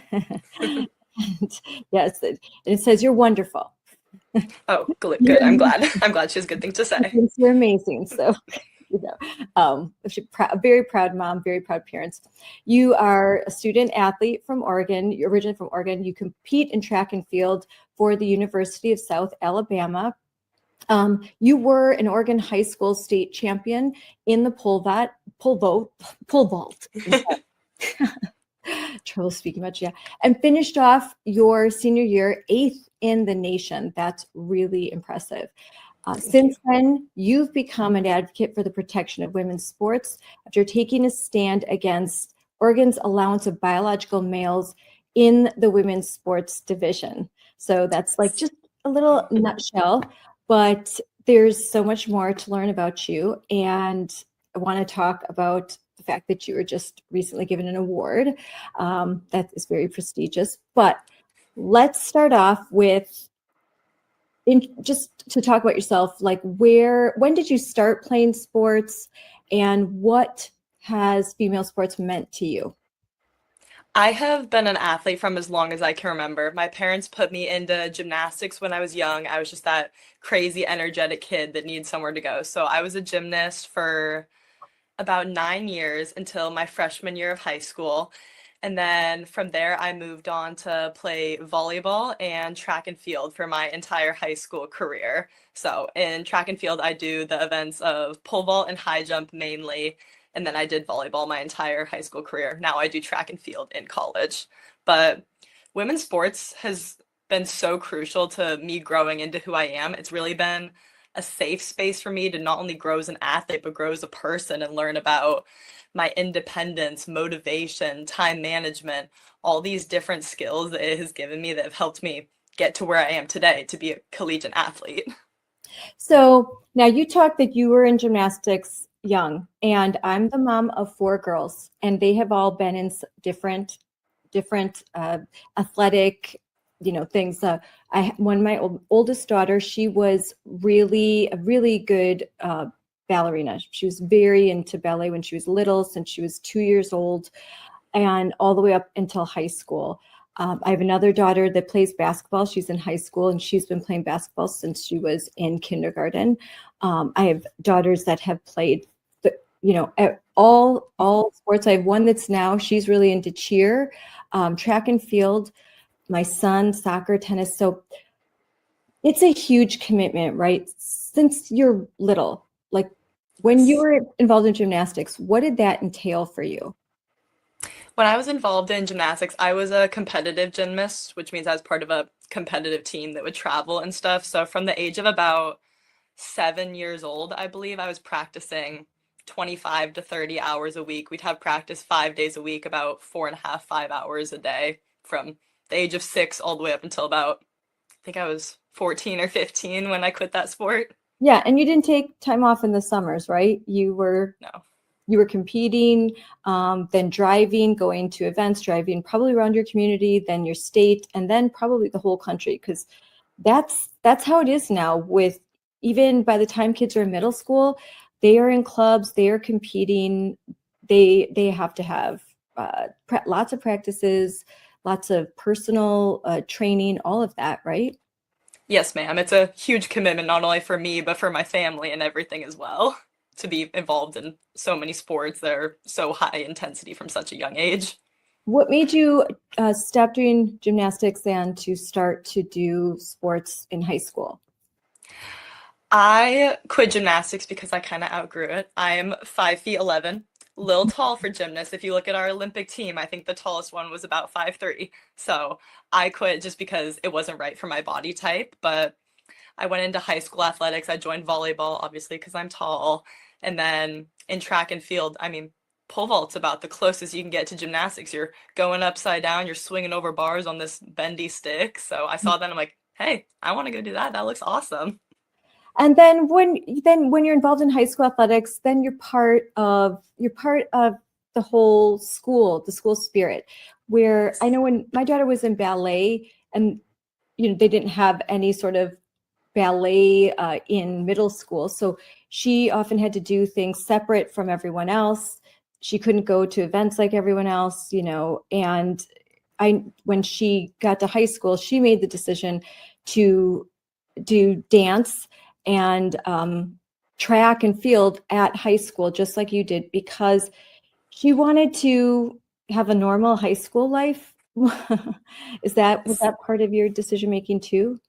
And yes, it says you're wonderful.
Oh, good. I'm glad. I'm glad she has good things to say.
You're amazing. So, a very proud mom, very proud parents. You are a student athlete from Oregon. You're originally from Oregon. You compete in track and field for the University of South Alabama. You were an Oregon high school state champion in the pole vault. Trouble speaking much, yeah. And finished off your senior year 8th in the nation. That's really impressive. Since then, you've become an advocate for the protection of women's sports after taking a stand against Oregon's allowance of biological males in the women's sports division. So that's like just a little nutshell, but there's so much more to learn about you. And I want to talk about the fact that you were just recently given an award that is very prestigious. But let's start off with just to talk about yourself, like when did you start playing sports and what has female sports meant to you?
I have been an athlete from as long as I can remember. My parents put me into gymnastics when I was young. I was just that crazy, energetic kid that needed somewhere to go. So I was a gymnast for about 9 years until my freshman year of high school. And then from there, I moved on to play volleyball and track and field for my entire high school career. So in track and field, I do the events of pole vault and high jump mainly. And then I did volleyball my entire high school career. Now I do track and field in college. But women's sports has been so crucial to me growing into who I am. It's really been a safe space for me to not only grow as an athlete, but grow as a person and learn about my independence, motivation, time management, all these different skills that it has given me that have helped me get to where I am today to be a collegiate athlete.
So now you talked that you were in gymnastics young, and I'm the mom of 4 girls, and they have all been in different athletic, things. My oldest daughter, she was a really good ballerina. She was very into ballet when she was little, since she was 2 years old, and all the way up until high school. I have another daughter that plays basketball. She's in high school, and she's been playing basketball since she was in kindergarten. I have daughters that have played, at all sports. I have one that's she's really into cheer, track and field. My son, soccer, tennis. So it's a huge commitment, right? Since you're little, like when you were involved in gymnastics, what did that entail for you?
When I was involved in gymnastics, I was a competitive gymnast, which means I was part of a competitive team that would travel and stuff. So from the age of about 7 years old, I believe I was practicing 25 to 30 hours a week. We'd have practice 5 days a week, about 4.5, 5 hours a day from the age of 6 all the way up until about, I think I was 14 or 15 when I quit that sport.
Yeah, and you didn't take time off in the summers, right? You were competing, then driving, going to events, driving probably around your community, then your state, and then probably the whole country, because that's how it is now. With even by the time kids are in middle school, they are in clubs, they are competing, they have to have lots of practices, lots of personal training, all of that, right?
Yes, ma'am. It's a huge commitment, not only for me, but for my family and everything as well, to be involved in so many sports that are so high intensity from such a young age.
What made you stop doing gymnastics and to start to do sports in high school?
I quit gymnastics because I kind of outgrew it. I'm 5'11", a little tall for gymnasts. If you look at our Olympic team, I think the tallest one was about 5'3". So I quit just because it wasn't right for my body type. But I went into high school athletics. I joined volleyball, obviously, because I'm tall. And then in track and field, I mean, pole vault's about the closest you can get to gymnastics. You're going upside down, you're swinging over bars on this bendy stick. So I saw that, I'm like, hey, I want to go do that. That looks awesome.
And then when you're involved in high school athletics, then you're part of the whole school, the school spirit. Where I know when my daughter was in ballet, and they didn't have any sort of ballet in middle school, so she often had to do things separate from everyone else. She couldn't go to events like everyone else, and when she got to high school, she made the decision to do dance and track and field at high school, just like you did, because she wanted to have a normal high school life. Was that part of your decision making too?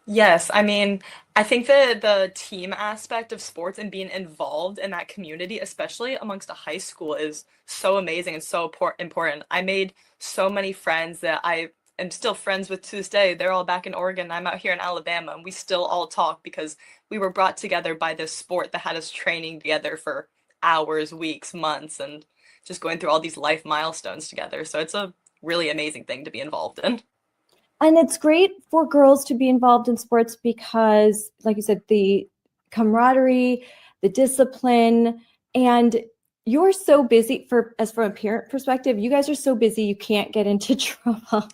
Yes, I mean, I think that the team aspect of sports and being involved in that community, especially amongst a high school, is so amazing and so important. I made so many friends that I am still friends with to this day. They're all back in Oregon. I'm out here in Alabama, and we still all talk because we were brought together by this sport that had us training together for hours, weeks, months, and just going through all these life milestones together. So it's a really amazing thing to be involved in.
And it's great for girls to be involved in sports because, like you said, the camaraderie, the discipline, and you're so busy from a parent perspective, you guys are so busy, you can't get into trouble.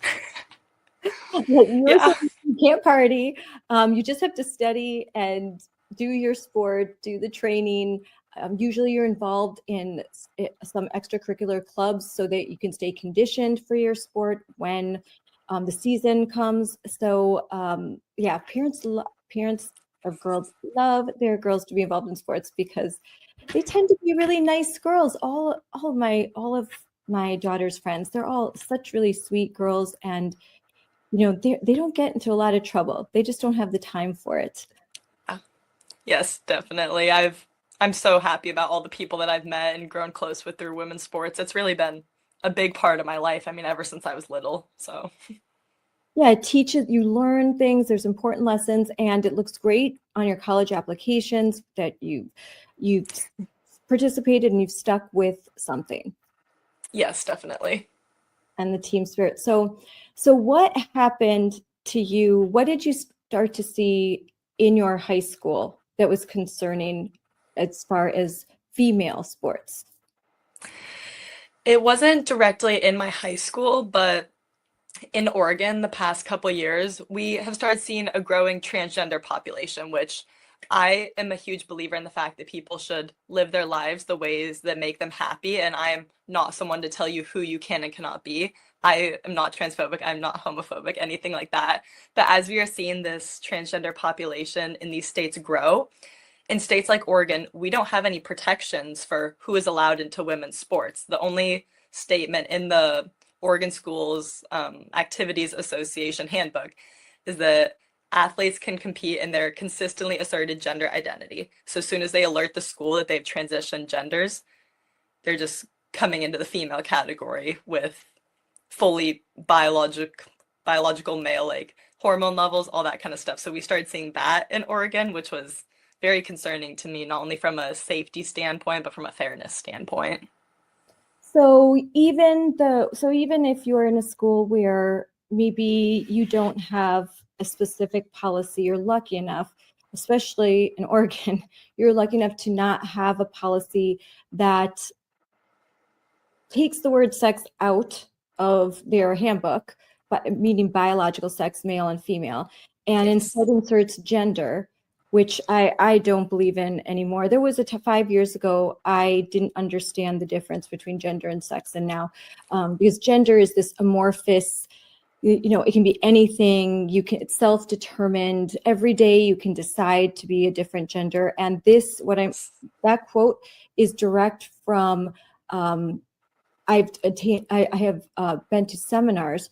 Yeah.
You can't party. You just have to study and do your sport, do the training. Usually you're involved in some extracurricular clubs so that you can stay conditioned for your sport when the season comes. So yeah, parents of girls love their girls to be involved in sports because they tend to be really nice girls. All of my daughter's friends, they're all such really sweet girls, and they don't get into a lot of trouble. They just don't have the time for it.
Yes, definitely. I'm so happy about all the people that I've met and grown close with through women's sports. It's really been a big part of my life. I mean, ever since I was little. So,
Yeah, it teaches you, learn things. There's important lessons, and it looks great on your college applications that you've participated and you've stuck with something
yes, definitely.
and the team spirit. So what happened to you? What did you start to see in your high school that was concerning as far as female sports?
It wasn't directly in my high school, but in Oregon the past couple years, we have started seeing a growing transgender population, which I am a huge believer in the fact that people should live their lives the ways that make them happy. And I am not someone to tell you who you can and cannot be. I am not transphobic, I'm not homophobic, anything like that. But as we are seeing this transgender population in these states grow, in states like Oregon, we don't have any protections for who is allowed into women's sports. The only statement in the Oregon Schools Activities Association handbook is that athletes can compete in their consistently asserted gender identity. So as soon as they alert the school that they've transitioned genders, they're just coming into the female category with fully biological male, like hormone levels, all that kind of stuff. So we started seeing that in Oregon, which was very concerning to me, not only from a safety standpoint, but from a fairness standpoint.
So even if you're in a school where maybe you don't have a specific policy, you're lucky enough, especially in Oregon, you're lucky enough to not have a policy that takes the word sex out of their handbook, but meaning biological sex, male and female, and
Yes.
instead inserts gender, which I don't believe in anymore. There was 5 years ago, I didn't understand the difference between gender and sex, and now because gender is this amorphous, it can be anything. It's self-determined. Every day you can decide to be a different gender, and that quote is direct from. I have been to seminars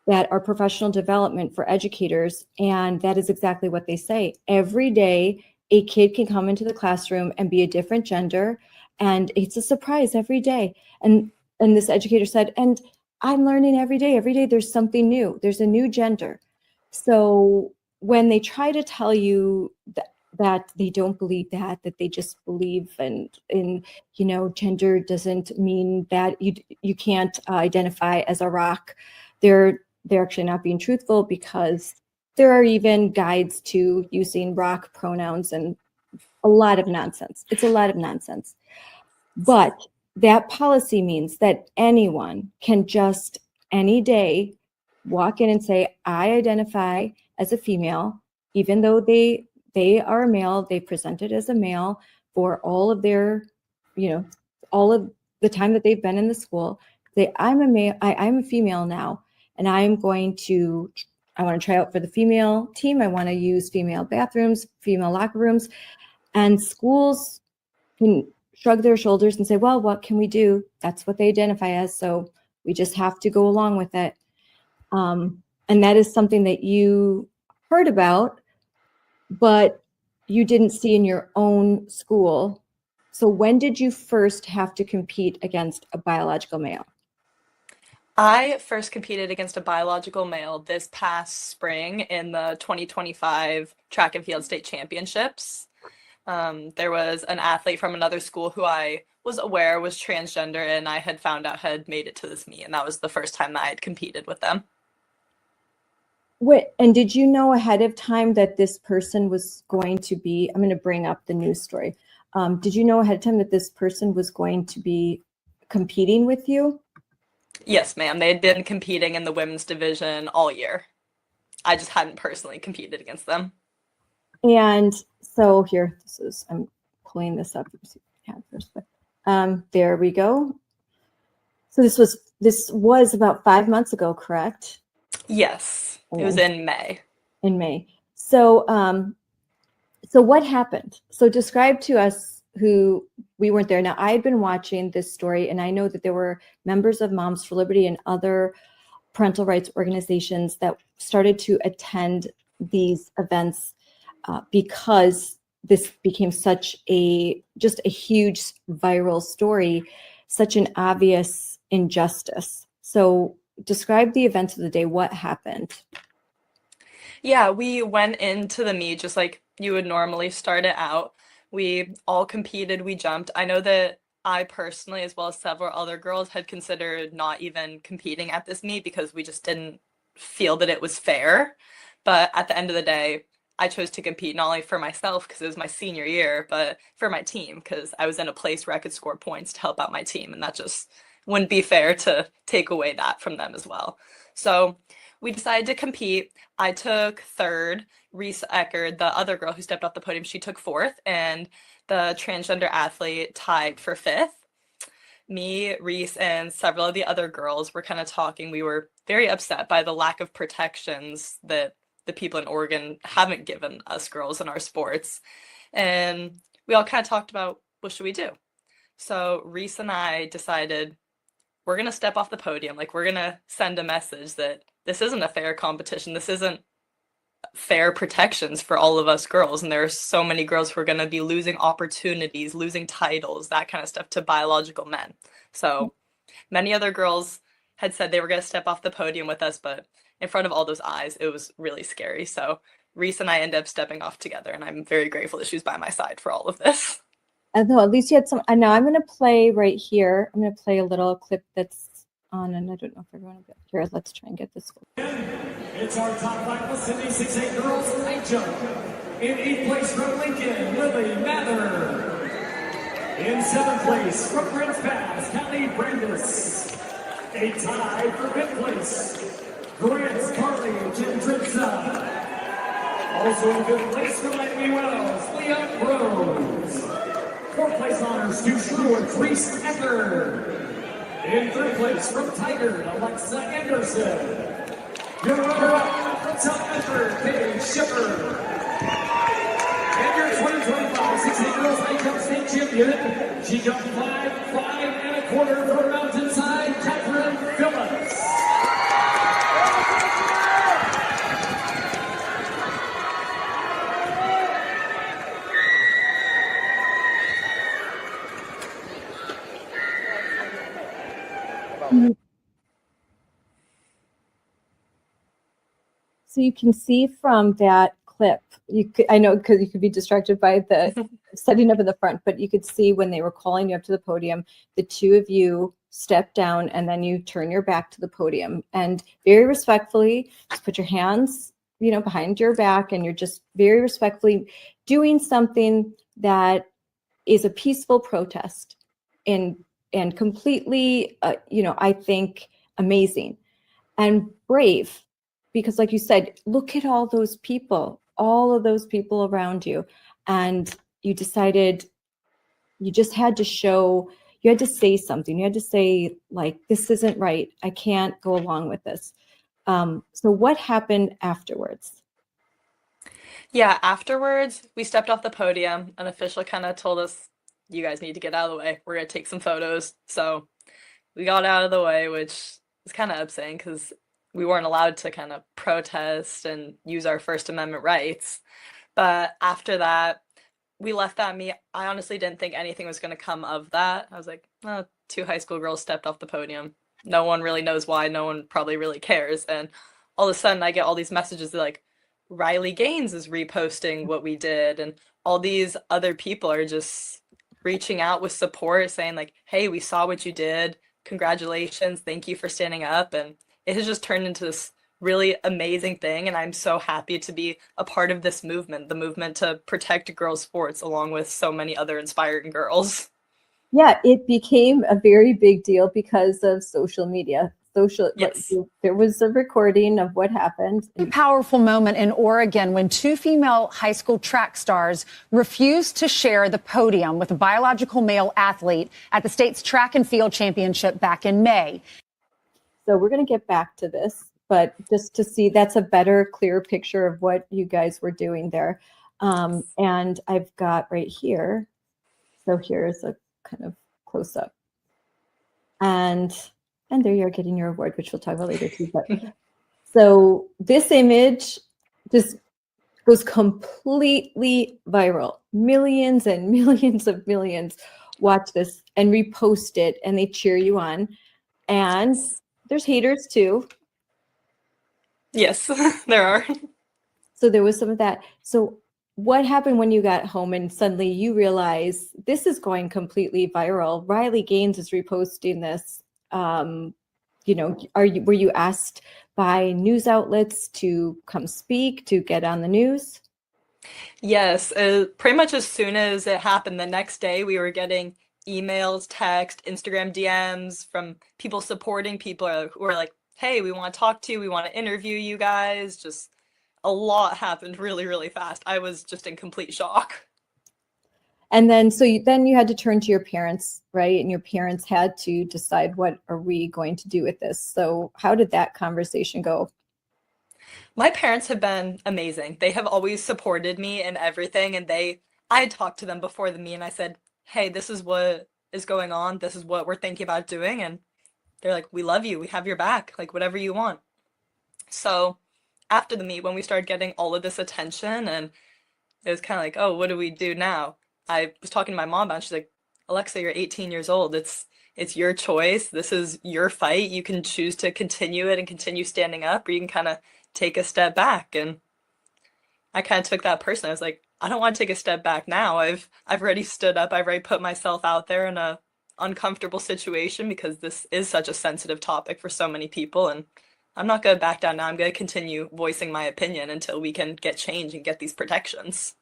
that are professional development for educators, and that is exactly what they say. Every day, a kid can come into the classroom and be a different gender, and it's a surprise every day. And this educator said, and I'm learning every day. Every day there's something new. There's a new gender. So when they try to tell you that they don't believe that they just believe in gender doesn't mean that you can't identify as a rock, they're actually not being truthful, because there are even guides to using rock pronouns and a lot of nonsense. It's a lot of nonsense. But that policy means that anyone can just any day walk in and say, I identify as a female, even though they are a male, they presented as a male for all of their, all of the time that they've been in the school. I'm a male, I'm a female now, and I want to try out for the female team. I want to use female bathrooms, female locker rooms, and schools can shrug their shoulders and say, well, what can we do? That's what they identify as. So we just have to go along with it. And that is something that you heard about, but you didn't see in your own school. So when did you first have to compete against a biological male?
I first competed against a biological male this past spring in the 2025 track and field state championships. There was an athlete from another school who I was aware was transgender, and I had found out had made it to this meet, and that was the first time that I had competed with them.
And did you know ahead of time that this person was going to be, I'm going to bring up the news story. Did you know ahead of time that this person was going to be competing with you?
Yes, ma'am. They had been competing in the women's division all year. I just hadn't personally competed against them.
And so here, I'm pulling this up. First, but there we go. So this was about 5 months ago, correct?
Yes, it was in May.
In May. So so what happened? So describe to us, who we weren't there. Now, I had been watching this story, and I know that there were members of Moms for Liberty and other parental rights organizations that started to attend these events because this became such just a huge viral story, such an obvious injustice. So describe the events of the day. What happened?
Yeah, we went into the meet just like you would normally start it out. We all competed, we jumped. I know that I personally, as well as several other girls, had considered not even competing at this meet because we just didn't feel that it was fair. But at the end of the day, I chose to compete not only for myself because it was my senior year, but for my team because I was in a place where I could score points to help out my team. And that just wouldn't be fair to take away that from them as well. So we decided to compete. I took third. Reese Eckerd, the other girl who stepped off the podium, she took fourth. And the transgender athlete tied for fifth. Me, Reese, and several of the other girls were kind of talking. We were very upset by the lack of protections that the people in Oregon haven't given us girls in our sports. And we all kind of talked about, what should we do? So Reese and I decided we're going to step off the podium. Like, we're going to send a message that this isn't a fair competition. This isn't fair protections for all of us girls. And there are so many girls who are going to be losing opportunities, losing titles, that kind of stuff to biological men. So many other girls had said they were going to step off the podium with us, but in front of all those eyes, it was really scary. So Reese and I ended up stepping off together, and I'm very grateful that she was by my side for all of this.
Although at least you had some. And now I'm going to play right here. I'm going to play a little clip that's on, and I don't know if everyone will get here. Let's try and get this.
It's our top finalist in the 6'8" girls high jump. In 8th place from Lincoln, Lily Mather. In 7th place from Grants Pass, Callie Brandis. A tie for 5th place, Grants Carly Gendritza. Also in 5th place from Miami Wells, Leah Rose. 4th place honors to Sherwood Reese Eckerd. In 3rd place from Tiger, Alexa Anderson. Your runner-up from South Effort, Paige Shepard. And your 2025 6'8" girls high jump state champion, she jumped 5'5" for Mountainside, Catherine Phillips.
So you can see from that clip, I know because you could be distracted by the setting up in the front, but you could see when they were calling you up to the podium, the two of you step down and then you turn your back to the podium and very respectfully just put your hands, behind your back, and you're just very respectfully doing something that is a peaceful protest and completely, I think amazing and brave. Because like you said, look at all of those people around you. And you decided you just had to you had to say something. You had to say, like, this isn't right. I can't go along with this. So what happened afterwards?
Yeah, afterwards, we stepped off the podium. An official kind of told us, you guys need to get out of the way. We're going to take some photos. So we got out of the way, which is kind of upsetting because we weren't allowed to kind of protest and use our First Amendment rights. But after that, we left that meet. I honestly didn't think anything was going to come of that. I was like, oh, 2 high school girls stepped off the podium. No one really knows why. No one probably really cares. And all of a sudden, I get all these messages like, Riley Gaines is reposting what we did. And all these other people are just reaching out with support, saying like, hey, we saw what you did. Congratulations. Thank you for standing up. And it has just turned into this really amazing thing. And I'm so happy to be a part of this movement, the movement to protect girls' sports, along with so many other inspiring girls.
Yeah, it became a very big deal because of social media.
Yes.
There was a recording of what happened.
A powerful moment in Oregon when two female high school track stars refused to share the podium with a biological male athlete at the state's track and field championship back in May.
So we're going to get back to this, but just to see, that's a better, clear picture of what you guys were doing there. And I've got right here. So here's a kind of close up. And there you're getting your award, which we'll talk about later too. But so this image just goes completely viral. Millions and millions of millions watch this and repost it, and they cheer you on. And there's haters too.
Yes, there are.
So there was some of that. So what happened when you got home and suddenly you realize this is going completely viral? Riley Gaines is reposting this. Were you asked by news outlets to come speak, to get on the news?
Yes, pretty much as soon as it happened, the next day we were getting emails, text, Instagram DMs from people supporting people who were like, hey, we want to talk to you, we want to interview you guys. Just a lot happened really, really fast. I was just in complete shock.
And then, then you had to turn to your parents, right? And your parents had to decide, what are we going to do with this? So how did that conversation go?
My parents have been amazing. They have always supported me in everything. And I had talked to them before the meet and I said, hey, this is what is going on. This is what we're thinking about doing. And they're like, we love you. We have your back, like whatever you want. So after the meet, when we started getting all of this attention, and it was kind of like, oh, what do we do now? I was talking to my mom about it. She's like, Alexa, you're 18 years old. It's your choice. This is your fight. You can choose to continue it and continue standing up, or you can kind of take a step back. And I kind of took that personally. I was like, I don't want to take a step back now. I've already stood up. I've already put myself out there in a uncomfortable situation because this is such a sensitive topic for so many people. And I'm not going to back down now. I'm going to continue voicing my opinion until we can get change and get these protections.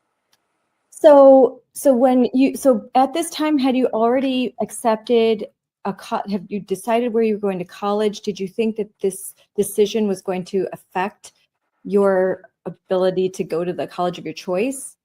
So at this time, had you already accepted have you decided where you were going to college? Did you think that this decision was going to affect your ability to go to the college of your choice?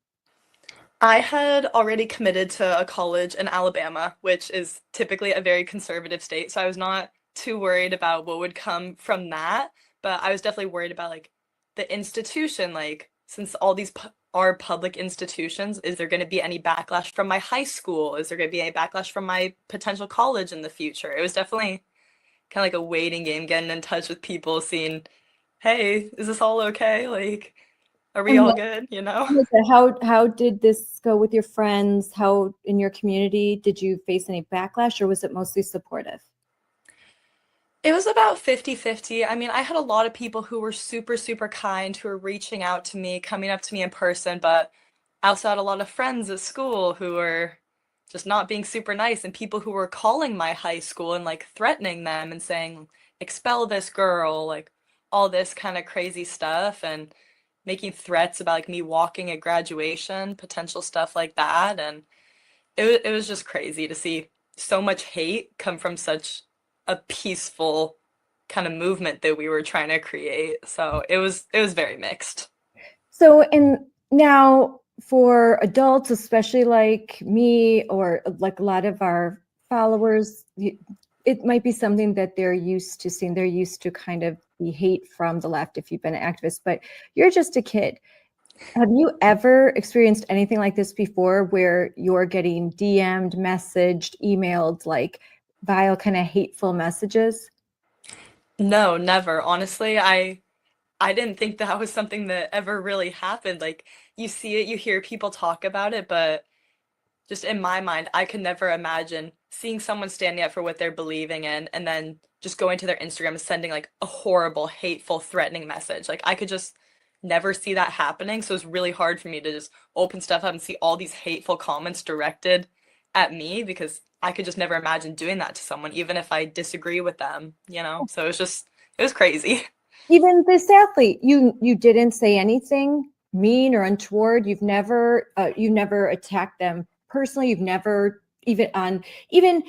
I had already committed to a college in Alabama, which is typically a very conservative state. So I was not too worried about what would come from that. But I was definitely worried about like the institution, like since all these are public institutions, is there going to be any backlash from my high school? Is there going to be any backlash from my potential college in the future? It was definitely kind of like a waiting game, getting in touch with people, seeing, hey, is this all okay? Like, are we all good? You know?
How did this go with your friends? How in your community, did you face any backlash, or was it mostly supportive?
It was about 50-50. I mean, I had a lot of people who were super, super kind, who were reaching out to me, coming up to me in person, but I also had a lot of friends at school who were just not being super nice, and people who were calling my high school and like threatening them and saying, expel this girl, like all this kind of crazy stuff, and making threats about like me walking at graduation, potential stuff like that. And it was just crazy to see so much hate come from such a peaceful kind of movement that we were trying to create. So it was very mixed.
So, and now for adults, especially like me or like a lot of our followers, it might be something that they're used to seeing. They're used to kind of the hate from the left if you've been an activist, but you're just a kid. Have you ever experienced anything like this before, where you're getting DM'd, messaged, emailed, like vile kind of hateful messages?
No, never. Honestly, I didn't think that was something that ever really happened. Like you see it, you hear people talk about it, but just in my mind, I could never imagine seeing someone standing up for what they're believing in and then just going to their Instagram and sending like a horrible, hateful, threatening message. Like I could just never see that happening. So it's really hard for me to just open stuff up and see all these hateful comments directed at me, because I could just never imagine doing that to someone, even if I disagree with them, you know? So it was crazy.
Even this athlete, you didn't say anything mean or untoward. You've never attacked them personally. You've never even on even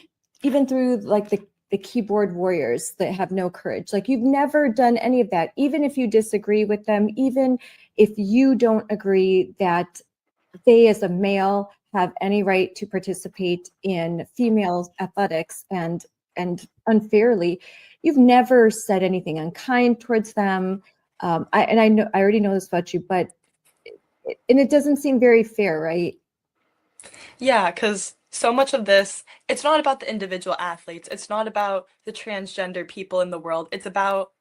through like the keyboard warriors that have no courage. Like you've never done any of that, even if you disagree with them, even if you don't agree that they as a male have any right to participate in female athletics and unfairly. You've never said anything unkind towards them. I know I already know this about you, but and it doesn't seem very fair, right?
Yeah, because so much of this, it's not about the individual athletes. It's not about the transgender people in the world. It's about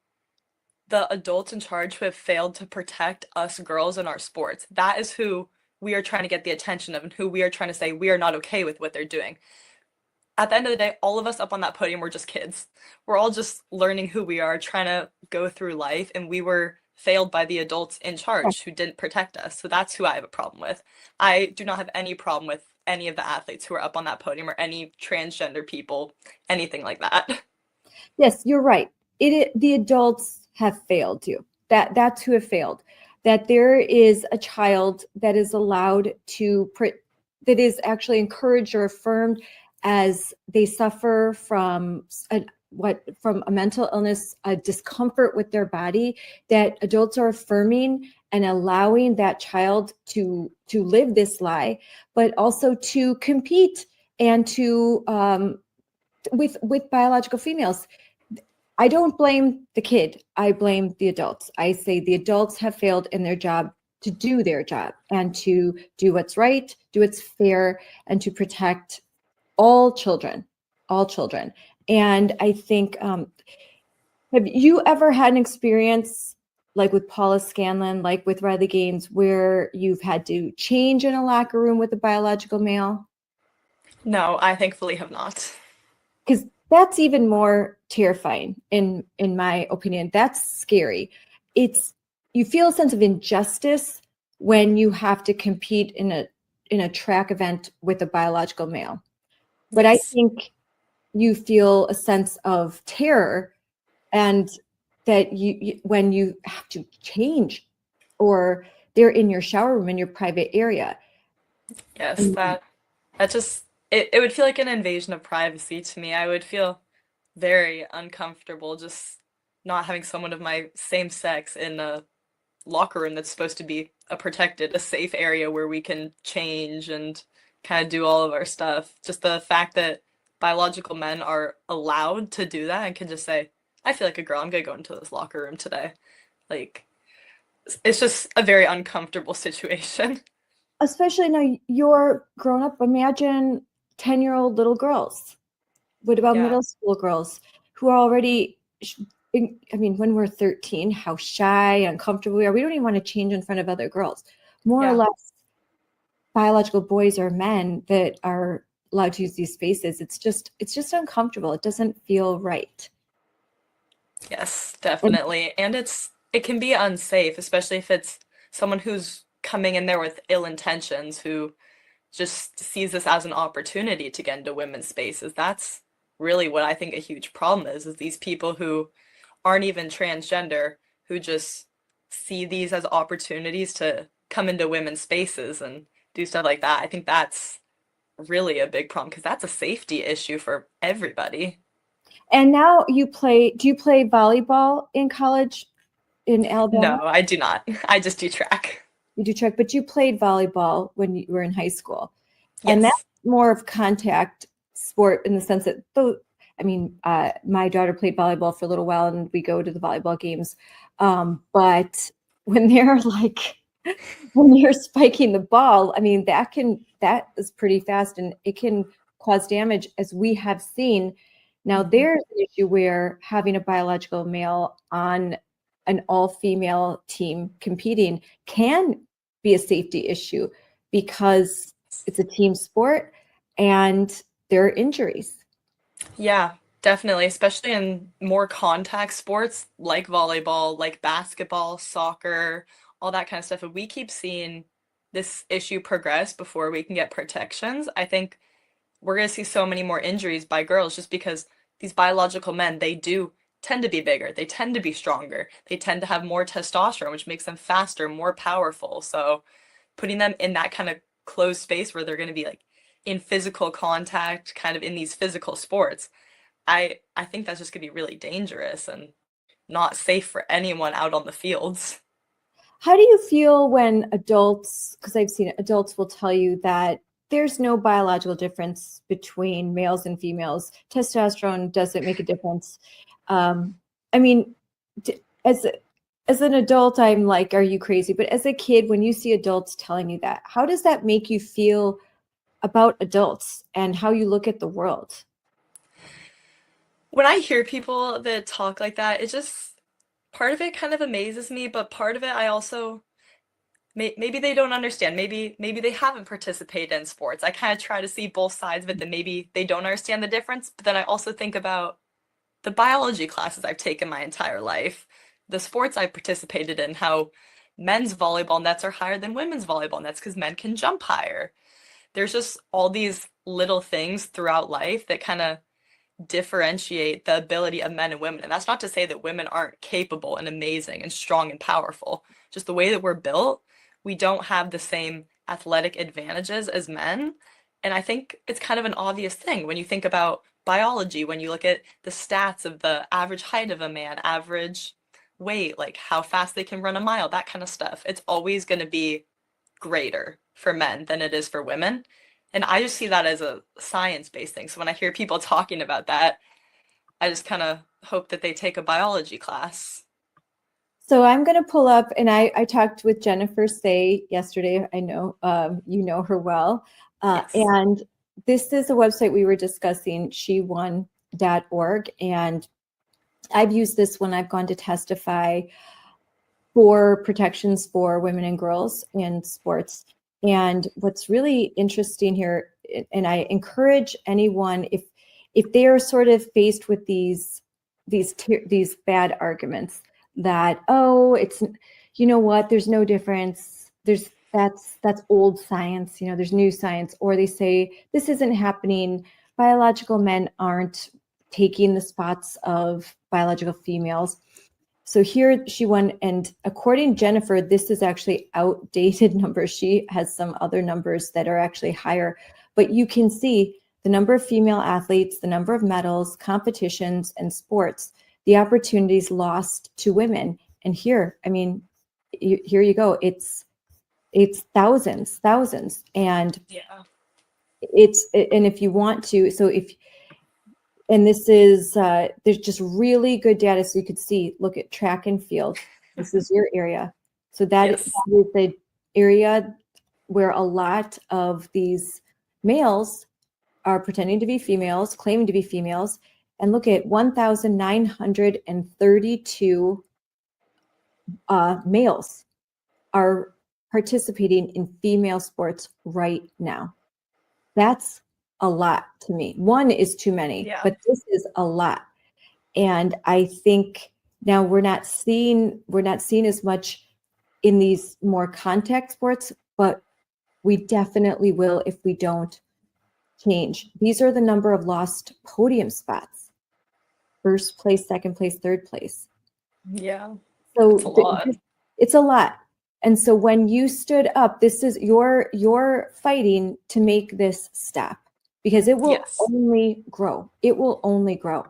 the adults in charge who have failed to protect us girls in our sports. That is who we are trying to get the attention of and who we are trying to say we are not okay with what they're doing. At the end of the day, all of us up on that podium were just kids. We're all just learning who we are, trying to go through life, and we were failed by the adults in charge who didn't protect us. So that's who I have a problem with. I do not have any problem with any of the athletes who are up on that podium or any transgender people, anything like that.
Yes, you're right. The adults have failed you. That's who have failed. That there is a child that is allowed to that is actually encouraged or affirmed as they suffer from a mental illness, a discomfort with their body, that adults are affirming and allowing that child to live this lie, but also to compete and to with biological females. I don't blame the kid. I blame the adults. I say the adults have failed in their job to do their job and to do what's right, do what's fair, and to protect all children, all children. And I think, have you ever had an experience like with Paula Scanlon, like with Riley Gaines, where you've had to change in a locker room with a biological male?
No, I thankfully have not.
Because that's even more terrifying in my opinion. That's scary. You feel a sense of injustice when you have to compete in a track event with a biological male. But I think you feel a sense of terror, and that you when you have to change, or they're in your shower room in your private area.
Yes, that just it would feel like an invasion of privacy to me. I would feel very uncomfortable just not having someone of my same sex in a locker room that's supposed to be a protected, a safe area where we can change and kind of do all of our stuff. Just the fact that biological men are allowed to do that and can just say, I feel like a girl, I'm gonna go into this locker room today. Like, it's just a very uncomfortable situation.
Especially now you're grown up. Imagine 10-year-old little girls. What about
Yeah.
middle school girls who are already, I mean, when we're 13, how shy, uncomfortable we are. We don't even want to change in front of other girls. More or
Yeah.
less, biological boys or men that are allowed to use these spaces, it's just uncomfortable. It doesn't feel right.
Yes, definitely. And it can be unsafe, especially if it's someone who's coming in there with ill intentions, who just sees this as an opportunity to get into women's spaces. That's really what I think a huge problem is these people who aren't even transgender, who just see these as opportunities to come into women's spaces and do stuff like that. I think that's really a big problem because that's a safety issue for everybody.
And now do you play volleyball in college in Alabama?
No, I do not. I just do track.
You do track, but you played volleyball when you were in high school. And
Yes.
that's more of contact sport in the sense that, my daughter played volleyball for a little while and we go to the volleyball games. But when they're when you're spiking the ball, I mean, that is pretty fast and it can cause damage, as we have seen. Now there's an issue where having a biological male on an all-female team competing can be a safety issue because it's a team sport and there are injuries.
Yeah, definitely, especially in more contact sports like volleyball, like basketball, soccer, all that kind of stuff. If we keep seeing this issue progress before we can get protections, I think we're going to see so many more injuries by girls just because these biological men, they do tend to be bigger, they tend to be stronger, they tend to have more testosterone, which makes them faster, more powerful. So putting them in that kind of closed space where they're going to be like in physical contact, kind of in these physical sports, I think that's just gonna be really dangerous and not safe for anyone out on the fields.
How do you feel when adults, because I've seen it, adults will tell you that there's no biological difference between males and females. Testosterone doesn't make a difference. I mean, as an adult, I'm like, are you crazy? But as a kid, when you see adults telling you that, how does that make you feel about adults and how you look at the world?
When I hear people that talk like that, it just part of it kind of amazes me, but part of it I also maybe they don't understand. Maybe they haven't participated in sports. I kind of try to see both sides of it, that maybe they don't understand the difference, but then I also think about the biology classes I've taken my entire life, the sports I've participated in, how men's volleyball nets are higher than women's volleyball nets because men can jump higher. There's just all these little things throughout life that kind of differentiate the ability of men and women. And that's not to say that women aren't capable and amazing and strong and powerful. Just the way that we're built, we don't have the same athletic advantages as men. And I think it's kind of an obvious thing when you think about biology, when you look at the stats of the average height of a man, average weight, like how fast they can run a mile, that kind of stuff. It's always going to be greater for men than it is for women. And I just see that as a science-based thing. So when I hear people talking about that, I just kind of hope that they take a biology class.
So I'm going to pull up, and I talked with Jennifer Say yesterday. I know you know her well.
Yes.
And this is a website we were discussing, shewon.org. And I've used this when I've gone to testify for protections for women and girls in sports. And what's really interesting here, and I encourage anyone, if they are sort of faced with these bad arguments that, oh, it's, you know what, there's no difference, that's old science, you know, there's new science, or they say this isn't happening, biological men aren't taking the spots of biological females. So here she won, and according to Jennifer, this is actually outdated numbers. She has some other numbers that are actually higher, but you can see the number of female athletes, the number of medals, competitions, and sports, the opportunities lost to women. And here, I mean, here you go. It's thousands, and
Yeah.
and if you want to, and this is, there's just really good data. So you could see, look at track and field. This is your area. So that
Yes.
is the area where a lot of these males are pretending to be females, claiming to be females. And look at 1,932 males are participating in female sports right now. That's a lot to me. One is too many,
Yeah.
but this is a lot. And I think now we're not seeing as much in these more contact sports, but we definitely will if we don't change. These are the number of lost podium spots: first place, second place, third place.
Yeah.
So
It's a lot.
it's a lot. And so when you stood up, this is you're fighting to make this stop, because it will
Yes.
only grow. It will only grow.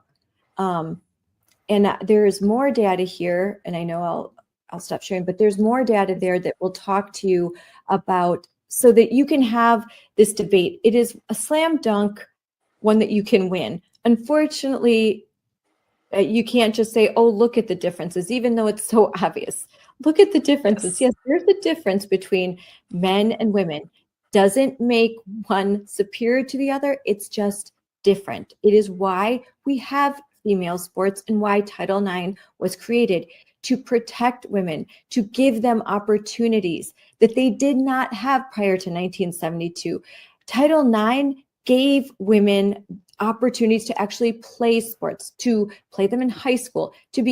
And there's more data here, and I know I'll stop sharing, but there's more data there that will talk to you about, so that you can have this debate. It is a slam dunk, one that you can win. Unfortunately, you can't just say, oh, look at the differences, even though it's so obvious. Look at the differences. Yes, there's a difference between men and women. Doesn't make one superior to the other. It's just different. It is why we have female sports and why Title IX was created, to protect women, to give them opportunities that they did not have prior to 1972. Title IX gave women opportunities to actually play sports, to play them in high school, to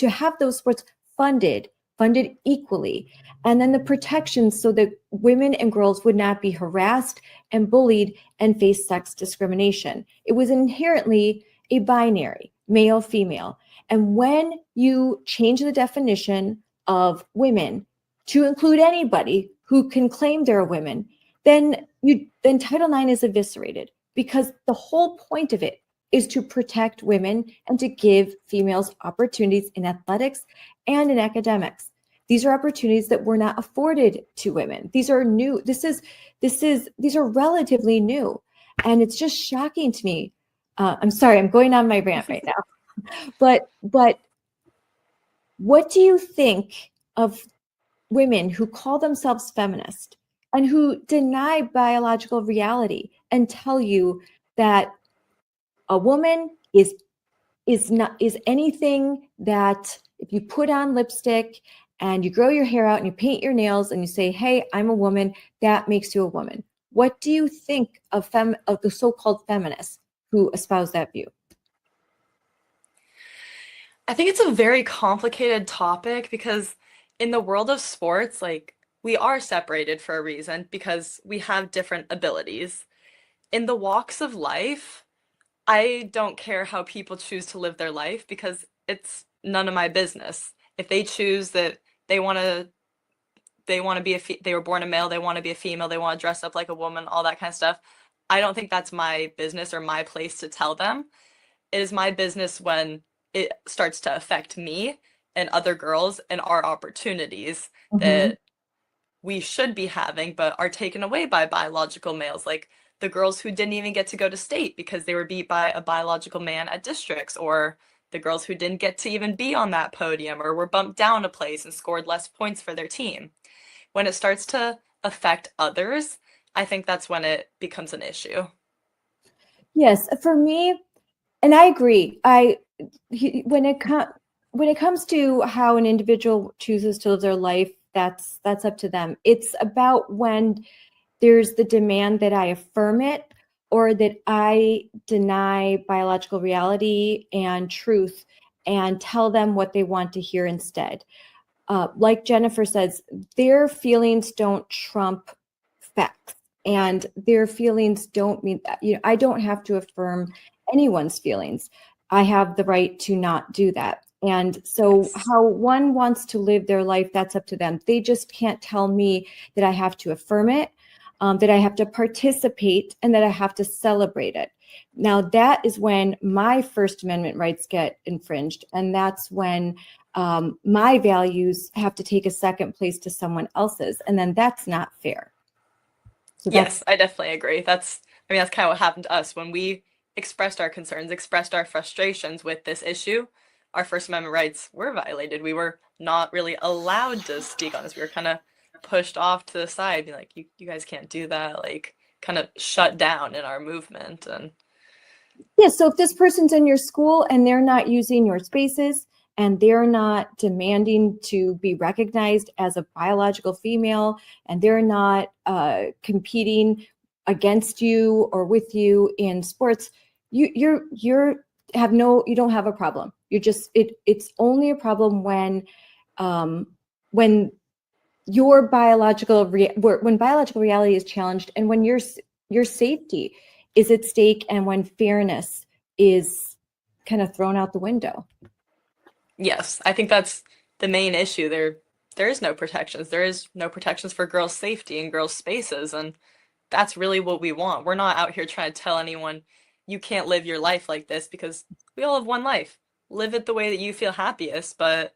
have those sports funded equally. And then the protections so that women and girls would not be harassed and bullied and face sex discrimination. It was inherently a binary, male, female. And when you change the definition of women to include anybody who can claim they're a woman, then then Title IX is eviscerated, because the whole point of it is to protect women and to give females opportunities in athletics and in academics. These are opportunities that were not afforded to women. These are new. These are relatively new. And it's just shocking to me. I'm sorry, I'm going on my rant right now. But what do you think of women who call themselves feminist and who deny biological reality and tell you that a woman is anything that if you put on lipstick and you grow your hair out and you paint your nails and you say, hey, I'm a woman, that makes you a woman? What do you think of the so-called feminists who espouse that view?
I think it's a very complicated topic because in the world of sports, like we are separated for a reason because we have different abilities. In the walks of life, I don't care how people choose to live their life because it's none of my business. If they choose that they want to they were born a male, they want to be a female, they want to dress up like a woman, all that kind of stuff. I don't think that's my business or my place to tell them. It is my business when it starts to affect me and other girls and our opportunities that we should be having but are taken away by biological males, like the girls who didn't even get to go to state because they were beat by a biological man at districts, or the girls who didn't get to even be on that podium or were bumped down a place and scored less points for their team. When it starts to affect others, I think that's when it becomes an issue.
Yes, for me, and I agree. When it comes to how an individual chooses to live their life, that's up to them. It's about when there's the demand that I affirm it or that I deny biological reality and truth and tell them what they want to hear instead. Like Jennifer says, their feelings don't trump facts, and their feelings don't mean that. I don't have to affirm anyone's feelings. I have the right to not do that. And so how one wants to live their life, that's up to them. They just can't tell me that I have to affirm it, that I have to participate, and that I have to celebrate it. Now, that is when my First Amendment rights get infringed. And that's when my values have to take a second place to someone else's. And then that's not fair. So
Yes, I definitely agree. That's kind of what happened to us when we expressed our concerns, expressed our frustrations with this issue. Our First Amendment rights were violated. We were not really allowed to speak on this. We were kind of pushed off to the side, being like, you guys can't do that, like kind of shut down in our movement. And
yeah, so if this person's in your school and they're not using your spaces and they're not demanding to be recognized as a biological female and they're not competing against you or with you in sports, you don't have a problem. It's only a problem when your biological reality is challenged and when your safety is at stake and when fairness is kind of thrown out the window.
yes, I think that's the main issue. There is no protections. There is no protections for girls' safety and girls' spaces, and that's really what we want. We're not out here trying to tell anyone you can't live your life like this because we all have one life. Live it the way that you feel happiest, but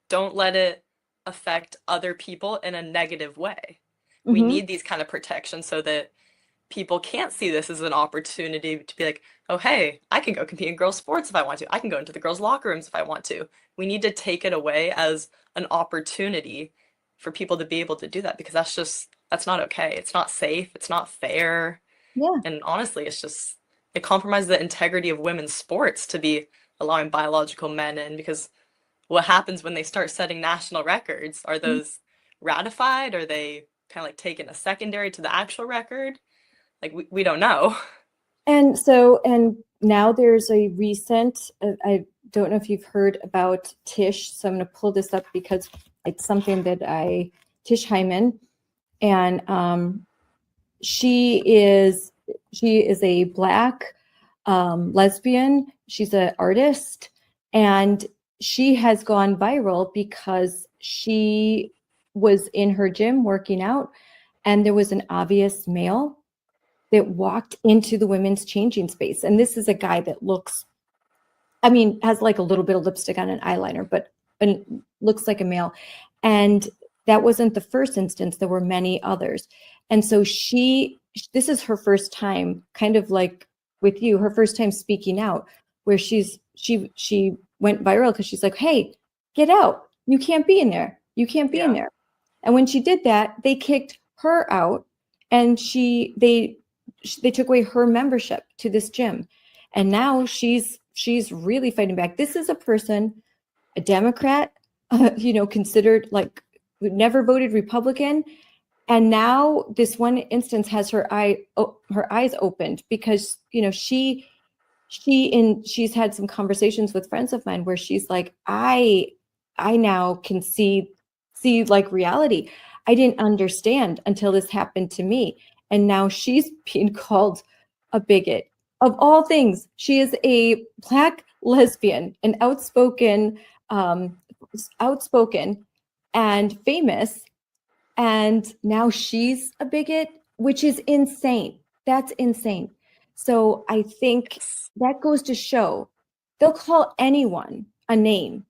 don't let it affect other people in a negative way. We need these kind of protections so that people can't see this as an opportunity to be like, oh, hey, I can go compete in girls' sports if I want to. I can go into the girls' locker rooms if I want to. We need to take it away as an opportunity for people to be able to do that because that's not okay. It's not safe. It's not fair.
Yeah.
And honestly, it compromises the integrity of women's sports to be allowing biological men in, because what happens when they start setting national records? Are those ratified? Are they kind of like taken a secondary to the actual record? Like we don't know.
And now there's a recent, I don't know if you've heard about Tish, so I'm going to pull this up because it's something that Tish Hyman, and she is a Black lesbian. She's an artist, and she has gone viral because she was in her gym working out, and there was an obvious male that walked into the women's changing space. And this is a guy that looks, I mean, has like a little bit of lipstick on an eyeliner, but looks like a male. And that wasn't the first instance. There were many others. And so this is her first time, kind of like with you, her first time speaking out, where she went viral because she's like, hey, get out. You can't be in there. You can't be in there. And when she did that, they kicked her out, and they took away her membership to this gym. And now she's really fighting back. This is a person, a Democrat, considered like never voted Republican. And now this one instance has her eyes opened because, she's had some conversations with friends of mine where she's like, I now can see like reality. I didn't understand until this happened to me. And now she's being called a bigot. Of all things, she is a Black lesbian, an outspoken and famous. And now she's a bigot, which is insane. That's insane. So I think that goes to show they'll call anyone a name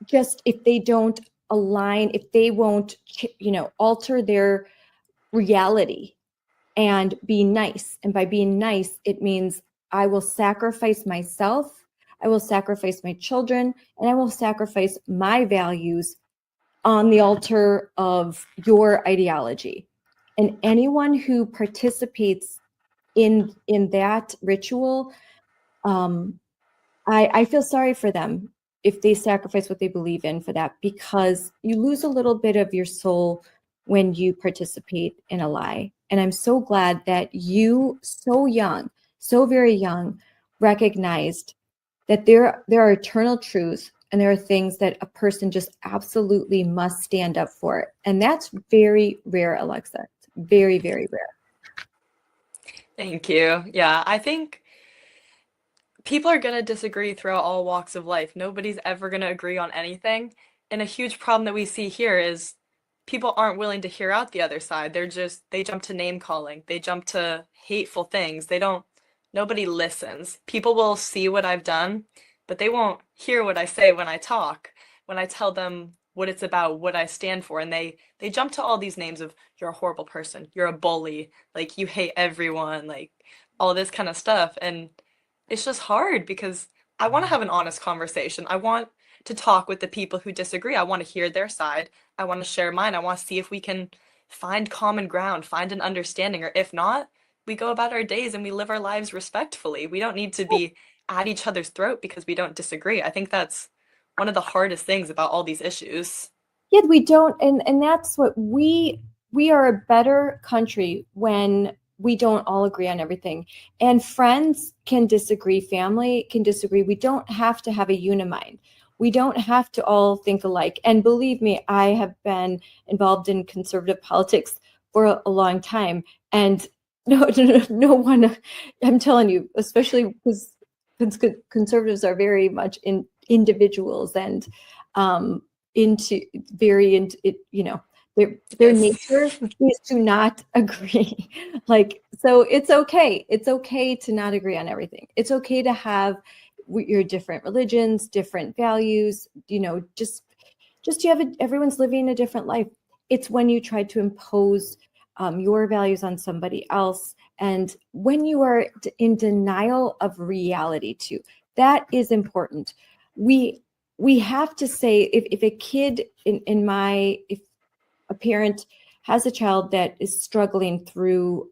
just if they don't align, if they won't, alter their reality and be nice. And by being nice, it means I will sacrifice myself, I will sacrifice my children, and I will sacrifice my values on the altar of your ideology. And anyone who participates in that ritual, I feel sorry for them if they sacrifice what they believe in for that, because you lose a little bit of your soul when you participate in a lie. And I'm so glad that you, so young, so very young, recognized that there are eternal truths and there are things that a person just absolutely must stand up for. And that's very rare, Alexa. It's very, very rare.
Thank you. Yeah, I think people are going to disagree throughout all walks of life. Nobody's ever going to agree on anything. And a huge problem that we see here is people aren't willing to hear out the other side. They jump to name calling. They jump to hateful things. Nobody listens. People will see what I've done, but they won't hear what I say when I talk, when I tell them what it's about, what I stand for. And they jump to all these names of, you're a horrible person, you're a bully, like you hate everyone, like all this kind of stuff. And it's just hard because I want to have an honest conversation. I want to talk with the people who disagree. I want to hear their side. I want to share mine. I want to see if we can find common ground, find an understanding, or if not, we go about our days and we live our lives respectfully. We don't need to be at each other's throat because we don't disagree. I think that's one of the hardest things about all these issues.
Yeah, we don't. And that's what we are a better country when we don't all agree on everything. And friends can disagree, family can disagree. We don't have to have a unimind. We don't have to all think alike. And believe me, I have been involved in conservative politics for a long time. And no one, I'm telling you, especially because conservatives are very much individuals and their nature is to not agree. So it's okay. It's okay to not agree on everything. It's okay to have your different religions, different values, just you have everyone's living a different life. It's when you try to impose your values on somebody else. And when you are in denial of reality too, that is important. We have to say, if a kid if a parent has a child that is struggling through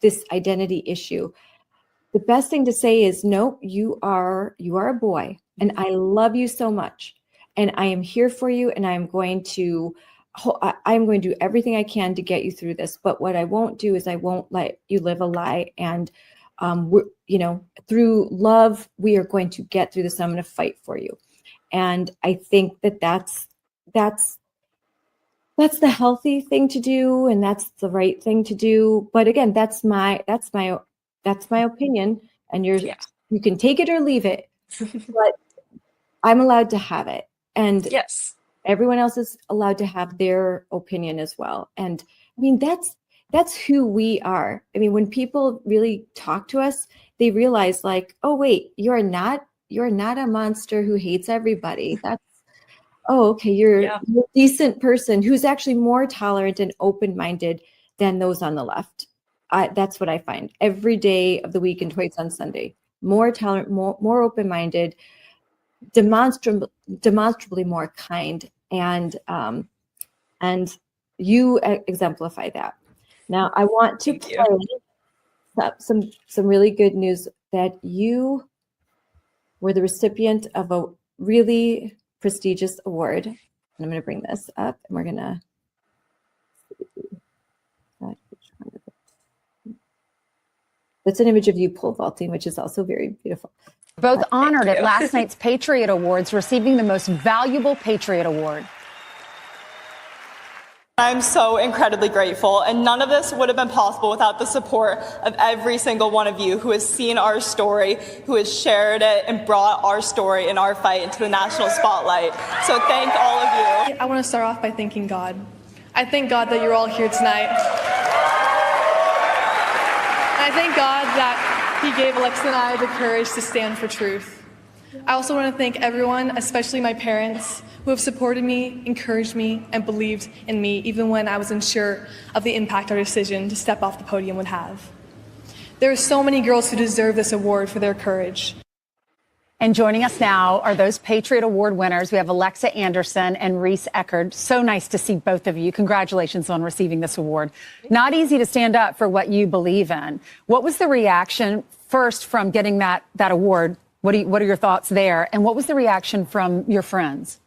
this identity issue, the best thing to say is, no, you are a boy, and I love you so much, and I am here for you, and I'm going to do everything I can to get you through this. But what I won't do is I won't let you live a lie. And through love, we are going to get through this. I'm going to fight for you. And I think that's the healthy thing to do, and that's the right thing to do. But again, that's my opinion, and you can take it or leave it, but I'm allowed to have it. And
yes.
Everyone else is allowed to have their opinion as well. And I mean, that's who we are. I mean, when people really talk to us, they realize like, oh wait, you're not a monster who hates everybody. That's, oh, okay, you're a decent person who's actually more tolerant and open-minded than those on the left. That's what I find every day of the week and twice on Sunday. More tolerant, more open-minded, demonstrably more kind, and you exemplify that. Now, I want to play some really good news that you were the recipient of a really prestigious award. And I'm going to bring this up, and we're going to. That's an image of you pole vaulting, which is also very beautiful.
Both honored at last night's Patriot Awards, receiving the Most Valuable Patriot Award.
I'm so incredibly grateful, and none of this would have been possible without the support of every single one of you who has seen our story, who has shared it and brought our story and our fight into the national spotlight. So thank all of you.
I want to start off by thanking God. I thank God that you're all here tonight. I thank God that He gave Alexa and I the courage to stand for truth. I also want to thank everyone, especially my parents, who have supported me, encouraged me, and believed in me, even when I was unsure of the impact our decision to step off the podium would have. There are so many girls who deserve this award for their courage.
And joining us now are those Patriot Award winners. We have Alexa Anderson and Reese Eckerd. So nice to see both of you. Congratulations on receiving this award. Not easy to stand up for what you believe in. What was the reaction first from getting that award? What are your thoughts there? And what was the reaction from your friends?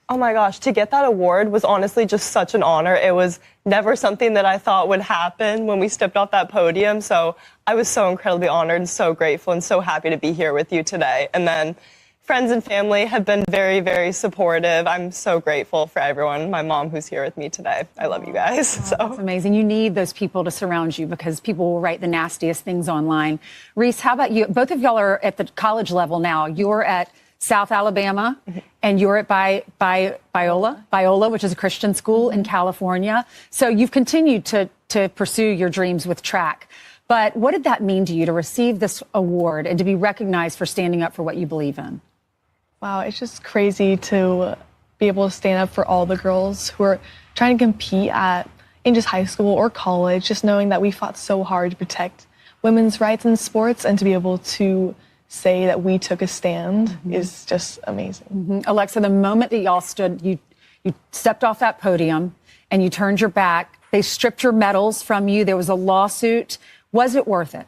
Oh my gosh, to get that award was honestly just such an honor. It was never something that I thought would happen when we stepped off that podium. So I was so incredibly honored and so grateful and so happy to be here with you today. And then friends and family have been very, very supportive. I'm so grateful for everyone. My mom who's here with me today. I love you guys. So
that's amazing. You need those people to surround you because people will write the nastiest things online. Reese, how about you? Both of y'all are at the college level now. You're at South Alabama, and you're at Biola, which is a Christian school in California. So you've continued to pursue your dreams with track. But what did that mean to you to receive this award and to be recognized for standing up for what you believe in?
Wow, it's just crazy to be able to stand up for all the girls who are trying to compete in just high school or college, just knowing that we fought so hard to protect women's rights in sports, and to be able to say that we took a stand is just amazing.
Alexa, the moment that y'all stood, you stepped off that podium and you turned your back, they stripped your medals from you. There was a lawsuit. Was it worth it?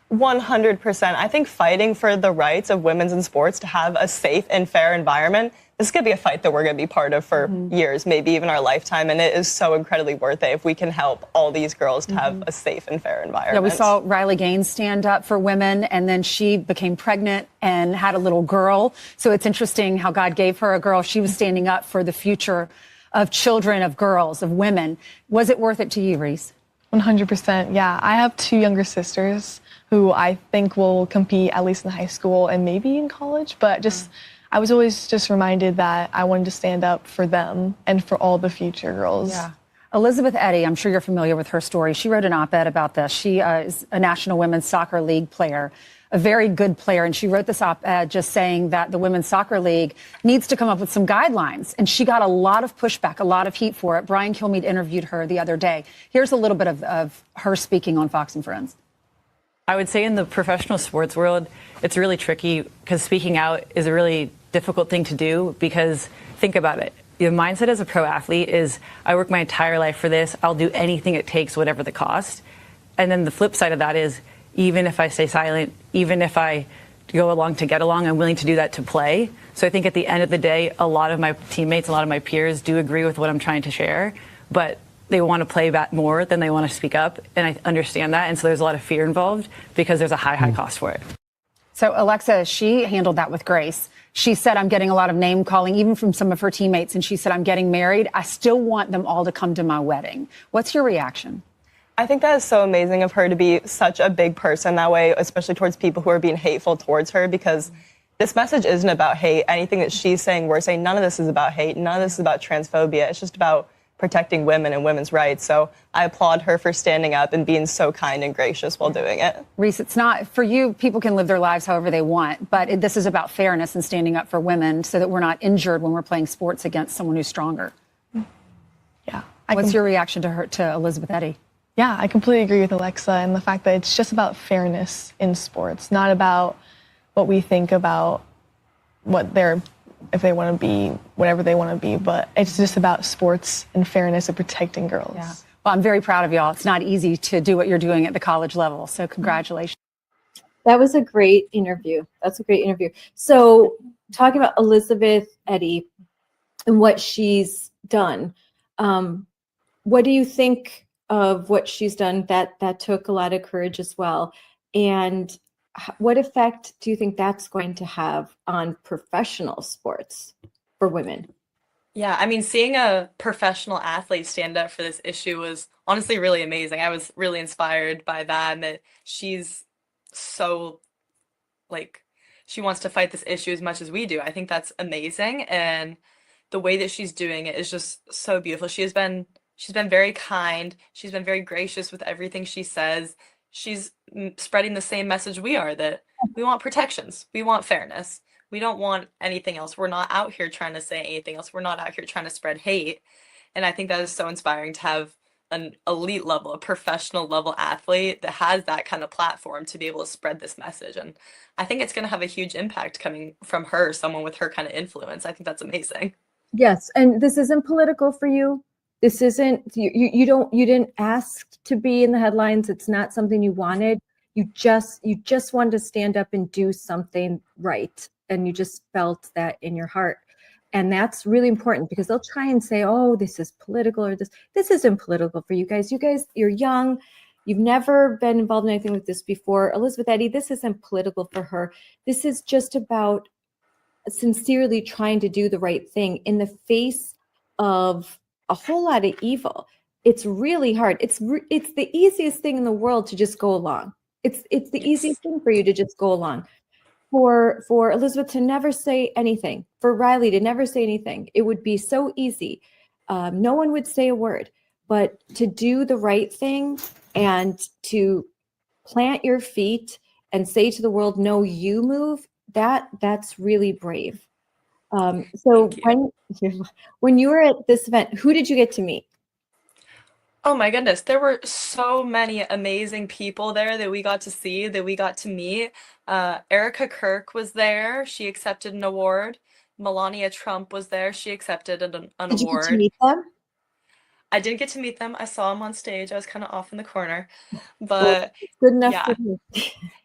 100%. I think fighting for the rights of women's in sports to have a safe and fair environment, this is going to be a fight that we're going to be part of for years, maybe even our lifetime. And it is so incredibly worth it if we can help all these girls to have a safe and fair environment.
Yeah, we saw Riley Gaines stand up for women, and then she became pregnant and had a little girl. So it's interesting how God gave her a girl. She was standing up for the future of children, of girls, of women. Was it worth it to you, Reese?
100%. Yeah, I have two younger sisters who I think will compete at least in high school and maybe in college, but I was always just reminded that I wanted to stand up for them and for all the future girls.
Yeah. Elizabeth Eddy, I'm sure you're familiar with her story. She wrote an op-ed about this. She is a National Women's Soccer League player, a very good player. And she wrote this op-ed just saying that the Women's Soccer League needs to come up with some guidelines. And she got a lot of pushback, a lot of heat for it. Brian Kilmeade interviewed her the other day. Here's a little bit of her speaking on Fox and Friends.
I would say in the professional sports world, it's really tricky because speaking out is a really difficult thing to do, because think about it. The mindset as a pro athlete is, I work my entire life for this. I'll do anything it takes, whatever the cost. And then the flip side of that is, even if I stay silent, even if I go along to get along, I'm willing to do that to play. So I think at the end of the day, a lot of my teammates, a lot of my peers do agree with what I'm trying to share, but they want to play back more than they want to speak up. And I understand that. And so there's a lot of fear involved because there's a high cost for it.
So Alexa, she handled that with grace. She said, I'm getting a lot of name calling, even from some of her teammates. And she said, I'm getting married. I still want them all to come to my wedding. What's your reaction?
I think that is so amazing of her to be such a big person that way, especially towards people who are being hateful towards her, because this message isn't about hate. Anything that she's saying, we're saying, none of this is about hate. None of this is about transphobia. It's just about protecting women and women's rights. So I applaud her for standing up and being so kind and gracious while doing it.
Reese, it's not for you. People can live their lives however they want, but this is about fairness and standing up for women so that we're not injured when we're playing sports against someone who's stronger.
Yeah.
What's your reaction to Elizabeth Eddy?
Yeah, I completely agree with Alexa and the fact that it's just about fairness in sports, not about what we think about if they want to be whatever they want to be, but it's just about sports and fairness and protecting girls.
Yeah. Well, I'm very proud of y'all. It's not easy to do what you're doing at the college level, so congratulations.
That was a great interview. That's a great interview. So talking about Elizabeth Eddy and what she's done, what do you think of what she's done? That took a lot of courage as well. And what effect do you think that's going to have on professional sports for women?
Yeah, I mean, seeing a professional athlete stand up for this issue was honestly really amazing. I was really inspired by that, and that she's so, like, she wants to fight this issue as much as we do. I think that's amazing, and the way that she's doing it is just so beautiful. She's been very kind. She's been very gracious with everything she says. She's spreading the same message we are, that we want protections. We want fairness. We don't want anything else. We're not out here trying to say anything else. We're not out here trying to spread hate. And I think that is so inspiring to have an elite level, a professional level athlete that has that kind of platform to be able to spread this message. And I think it's going to have a huge impact coming from her, someone with her kind of influence. I think that's amazing.
Yes, and this isn't political for you. This isn't you didn't ask to be in the headlines. It's not something you wanted. You just wanted to stand up and do something right, and you just felt that in your heart. And that's really important, because they'll try and say, oh, this is political, or this isn't political for you guys. You're young. You've never been involved in anything like this before. Elizabeth Eddy, this isn't political for her. This is just about sincerely trying to do the right thing in the face of a whole lot of evil. It's really hard. It's the easiest thing in the world to just go along. It's the easiest thing for you to just go along. For Elizabeth to never say anything, for Riley to never say anything, it would be so easy. No one would say a word, but to do the right thing and to plant your feet and say to the world, no, you move, that's really brave. So when you were at this event, who did you get to meet?
Oh my goodness, there were so many amazing people there that we got to see, that we got to meet. Erica Kirk was there. She accepted an award. Melania Trump was there. She accepted an
Did you
award.
get to meet them?
I didn't get to meet them. I saw them on stage. I was kind of off in the corner. But
Good enough
yeah,
for me.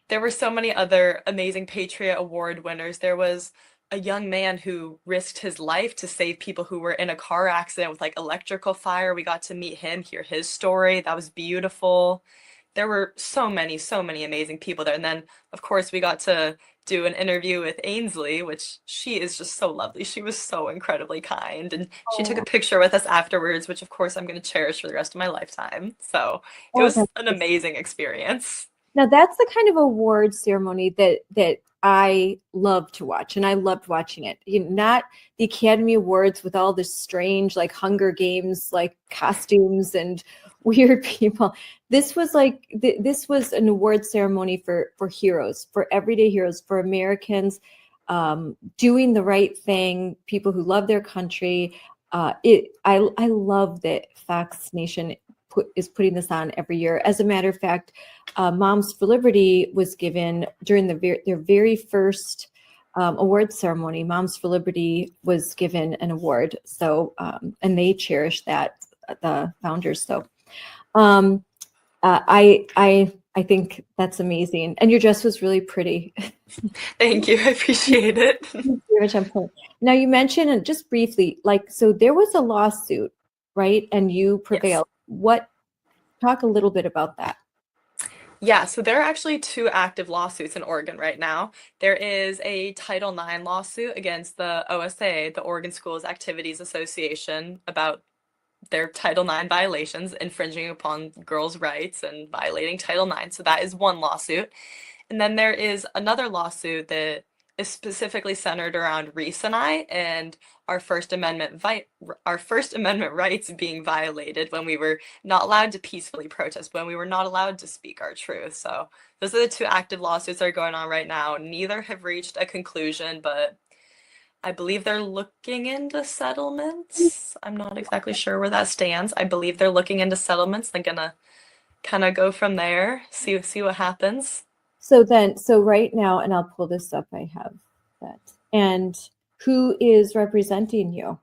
there were so many other amazing Patriot Award winners. There was a young man who risked his life to save people who were in a car accident with like electrical fire. We got to meet him, hear his story. That was beautiful. There were so many amazing people there. And then, of course, we got to do an interview with Ainsley, which she is just so lovely. She was so incredibly kind. And she took a picture with us afterwards, which, of course, I'm going to cherish for the rest of my lifetime. So it was an amazing experience.
Now that's the kind of award ceremony that I love to watch, and I loved watching it. Not the Academy Awards with all this strange, like Hunger Games, like costumes and weird people. This was this was an award ceremony for heroes, for everyday heroes, for Americans doing the right thing, people who love their country. I love that Fox Nation is putting this on every year. As a matter of fact, Moms for Liberty was given during their very first award ceremony. Moms for Liberty was given an award. So, and they cherish that, the founders. So, I think that's amazing. And your dress was really pretty.
Thank you. I appreciate it.
Now you mentioned, just briefly, so there was a lawsuit, right? And you prevailed. Yes. Talk a little bit about that.
Yeah, so there are actually 2 active lawsuits in Oregon right now. There is a Title IX lawsuit against the OSA, the Oregon Schools Activities Association, about their Title IX violations, infringing upon girls' rights and violating Title IX. So that is one lawsuit. And then there is another lawsuit that is specifically centered around Reese and I and our our First Amendment rights being violated when we were not allowed to peacefully protest, when we were not allowed to speak our truth. So those are the two active lawsuits that are going on right now. Neither have reached a conclusion, but I believe they're looking into settlements. I'm not exactly sure where that stands. I believe they're looking into settlements. They're gonna kind of go from there, see what happens.
So right now, and I'll pull this up, I have that. And who is representing you?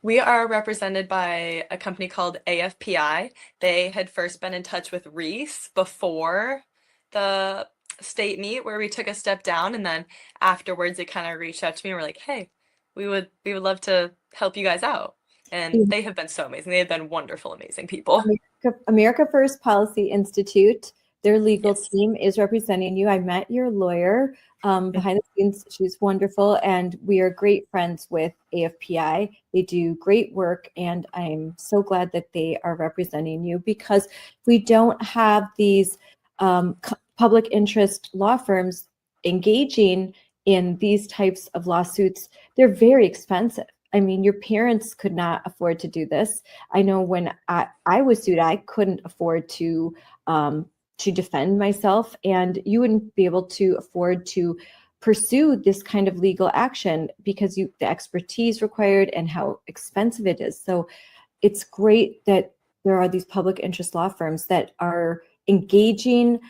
We are represented by a company called AFPI. They had first been in touch with Reese before the state meet where we took a step down, and then afterwards they kind of reached out to me and were like, hey, we would love to help you guys out. And they have been so amazing. They have been wonderful, amazing people.
America First Policy Institute, their legal team is representing you. I met your lawyer behind the scenes. She's wonderful, and we are great friends with AFPI. They do great work, and I'm so glad that they are representing you, because we don't have these public interest law firms engaging in these types of lawsuits. They're very expensive. I mean, your parents could not afford to do this. I know when I was sued, I couldn't afford to defend myself, and you wouldn't be able to afford to pursue this kind of legal action because the expertise required and how expensive it is. So it's great that there are these public interest law firms that are engaging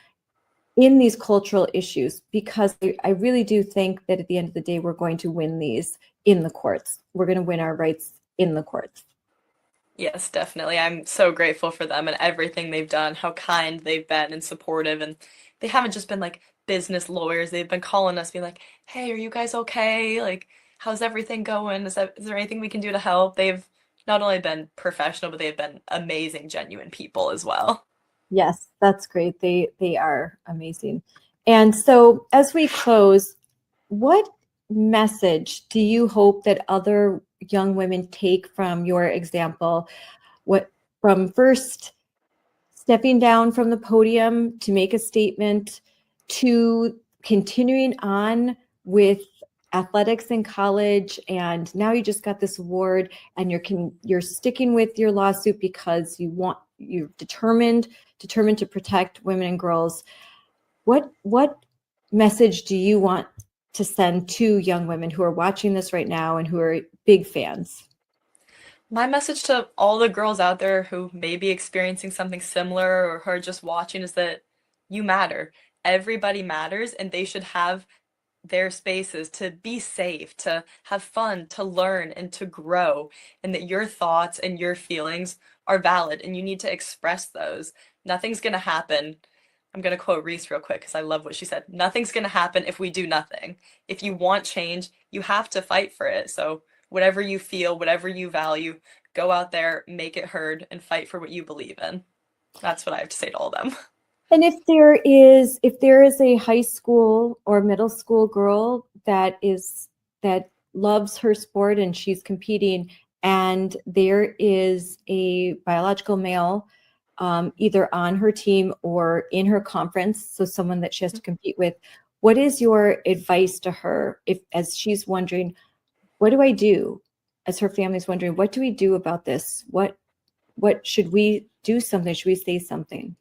in these cultural issues, because I really do think that at the end of the day, we're going to win these in the courts. We're going to win our rights in the courts.
Yes, definitely. I'm so grateful for them and everything they've done, how kind they've been and supportive. And they haven't just been like business lawyers. They've been calling us, being like, hey, are you guys okay? Like, how's everything going? Is there anything we can do to help? They've not only been professional, but they've been amazing, genuine people as well.
Yes, that's great. They are amazing. And so as we close, what message do you hope that other young women take from your example? From first stepping down from the podium to make a statement, to continuing on with athletics in college, and now you just got this award, and you're sticking with your lawsuit because you're determined to protect women and girls. What message do you want to send to young women who are watching this right now and who are big fans?
My message to all the girls out there who may be experiencing something similar or who are just watching is that you matter. Everybody matters, and they should have their spaces to be safe, to have fun, to learn, and to grow, and that your thoughts and your feelings are valid, and you need to express those. Nothing's going to happen. I'm going to quote Reese real quick because I love what she said. Nothing's going to happen if we do nothing. If you want change, you have to fight for it. So whatever you feel, whatever you value, go out there, make it heard, and fight for what you believe in. That's what I have to say to all of them.
And if there is a high school or middle school girl that loves her sport and she's competing, and there is a biological male either on her team or in her conference, so someone that she has to compete with, what is your advice to her as she's wondering, what do I do? As her family's wondering, what do we do about this? What should we do something? Should we say something?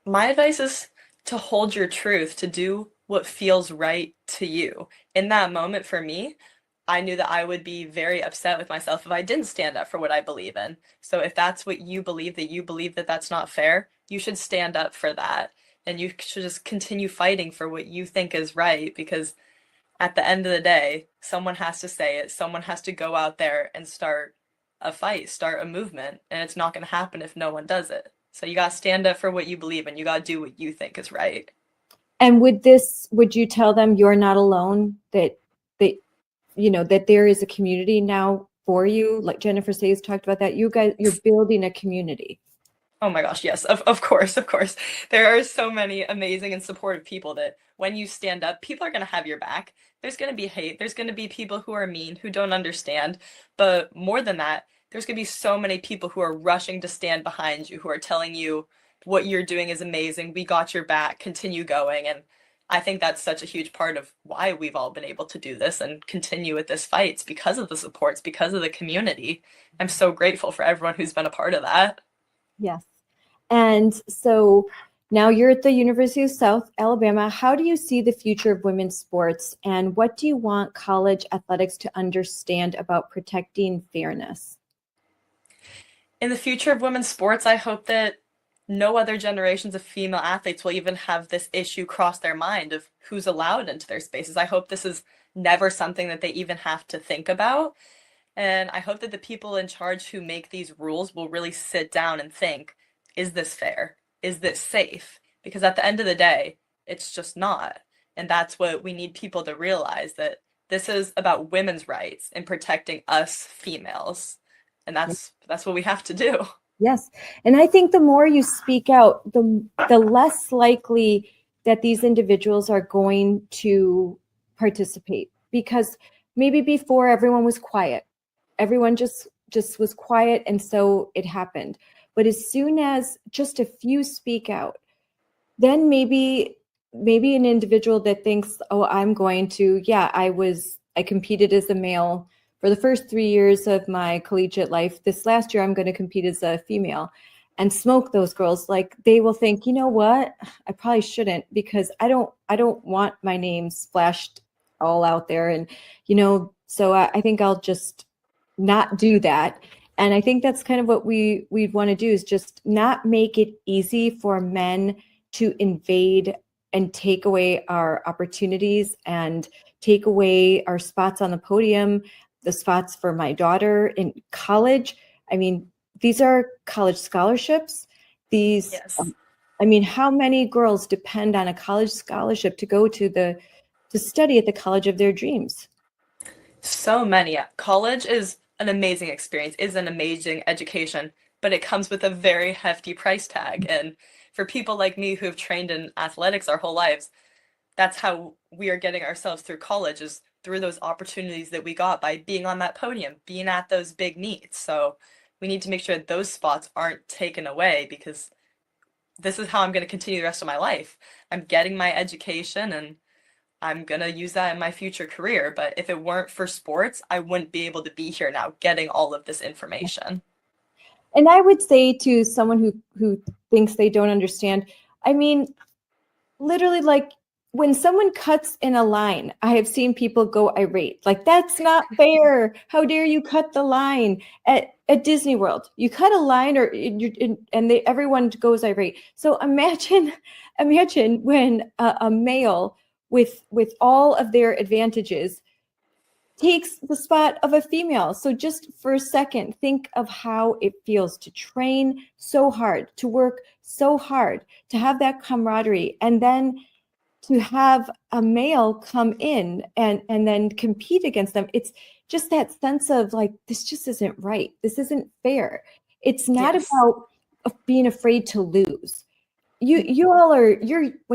My advice is to hold your truth, to do what feels right to you. In that moment for me, I knew that I would be very upset with myself if I didn't stand up for what I believe in. So if that's what you believe that that's not fair, you should stand up for that. And you should just continue fighting for what you think is right, because at the end of the day, someone has to say it. Someone has to go out there and start a fight, start a movement. And it's not going to happen if no one does it. So you got to stand up for what you believe in. You got to do what you think is right.
And would you tell them you're not alone, that there is a community now for you? Like Jennifer Sayes talked about that. You're building a community.
Oh my gosh, yes, of course. There are so many amazing and supportive people that when you stand up, people are going to have your back. There's going to be hate. There's going to be people who are mean, who don't understand. But more than that, there's going to be so many people who are rushing to stand behind you, who are telling you what you're doing is amazing. We got your back. Continue going. And I think that's such a huge part of why we've all been able to do this and continue with this fight. It's because of the supports, because of the community. I'm so grateful for everyone who's been a part of that.
Yes. And so now you're at the University of South Alabama. How do you see the future of women's sports, and what do you want college athletics to understand about protecting fairness?
In the future of women's sports, I hope that no other generations of female athletes will even have this issue cross their mind of who's allowed into their spaces. I hope this is never something that they even have to think about. And I hope that the people in charge who make these rules will really sit down and think, is this fair? Is this safe? Because at the end of the day, it's just not. And that's what we need people to realize, that this is about women's rights and protecting us females. And that's what we have to do.
Yes. And I think the more you speak out, the less likely that these individuals are going to participate, because maybe before everyone was quiet. Everyone just was quiet, and so it happened. But as soon as just a few speak out, then maybe an individual that thinks, oh, I'm going to, I competed as a male for the first 3 years of my collegiate life. This last year, I'm going to compete as a female and smoke those girls. Like, they will think, you know what, I probably shouldn't, because I don't want my name splashed all out there. And, so I think I'll just not do that. And I think that's kind of what we'd want to do, is just not make it easy for men to invade and take away our opportunities and take away our spots on the podium, the spots for my daughter in college. I mean, these are college scholarships.
Yes.
How many girls depend on a college scholarship to go to study at the college of their dreams?
So many. College is an amazing experience, is an amazing education, but it comes with a very hefty price tag. And for people like me who have trained in athletics our whole lives, that's how we are getting ourselves through college, is through those opportunities that we got by being on that podium, being at those big meets. So we need to make sure that those spots aren't taken away, because this is how I'm going to continue the rest of my life. I'm getting my education and I'm going to use that in my future career. But if it weren't for sports, I wouldn't be able to be here now getting all of this information.
And I would say to someone who thinks they don't understand, literally, like, when someone cuts in a line, I have seen people go irate. Like, that's not fair. How dare you cut the line at Disney World? You cut a line, everyone goes irate. So imagine when a male with all of their advantages takes the spot of a female. So just for a second, think of how it feels to train so hard, to work so hard, to have that camaraderie, and then to have a male come in and then compete against them. It's just that sense of, like, this just isn't right. This isn't fair. It's not about being afraid to lose. When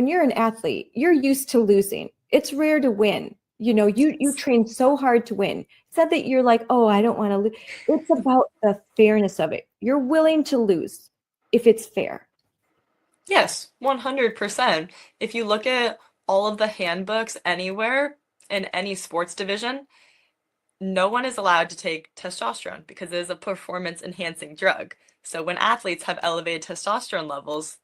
you're an athlete, you're used to losing. It's rare to win. You train so hard to win. It's not that you're like, oh, I don't want to lose. It's about the fairness of it. You're willing to lose if it's fair.
Yes, 100%. If you look at all of the handbooks anywhere in any sports division, no one is allowed to take testosterone because it is a performance enhancing drug. So when athletes have elevated testosterone levels,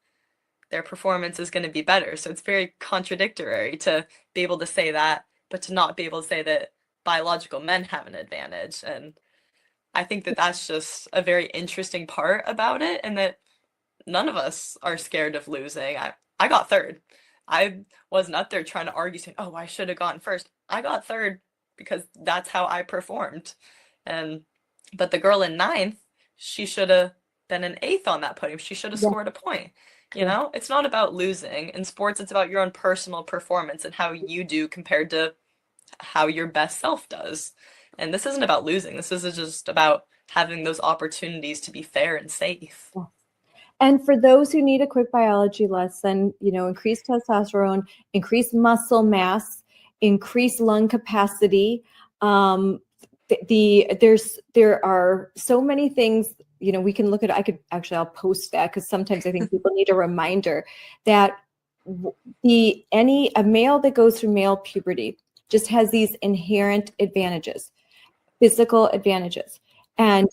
their performance is going to be better. So it's very contradictory to be able to say that, but to not be able to say that biological men have an advantage. And I think that that's just a very interesting part about it, and that none of us are scared of losing. I got third. I wasn't up there trying to argue saying, oh, I should have gotten first. I got third because that's how I performed. But the girl in ninth, she should have been an eighth on that podium. She should have scored a point. It's not about losing. In sports, it's about your own personal performance and how you do compared to how your best self does. And this isn't about losing. This is just about having those opportunities to be fair and safe.
Yeah. And for those who need a quick biology lesson, increase testosterone, increase muscle mass, increase lung capacity. There are so many things, we can look at. I'll post that, because sometimes I think people need a reminder that a male that goes through male puberty just has these inherent advantages, physical advantages. And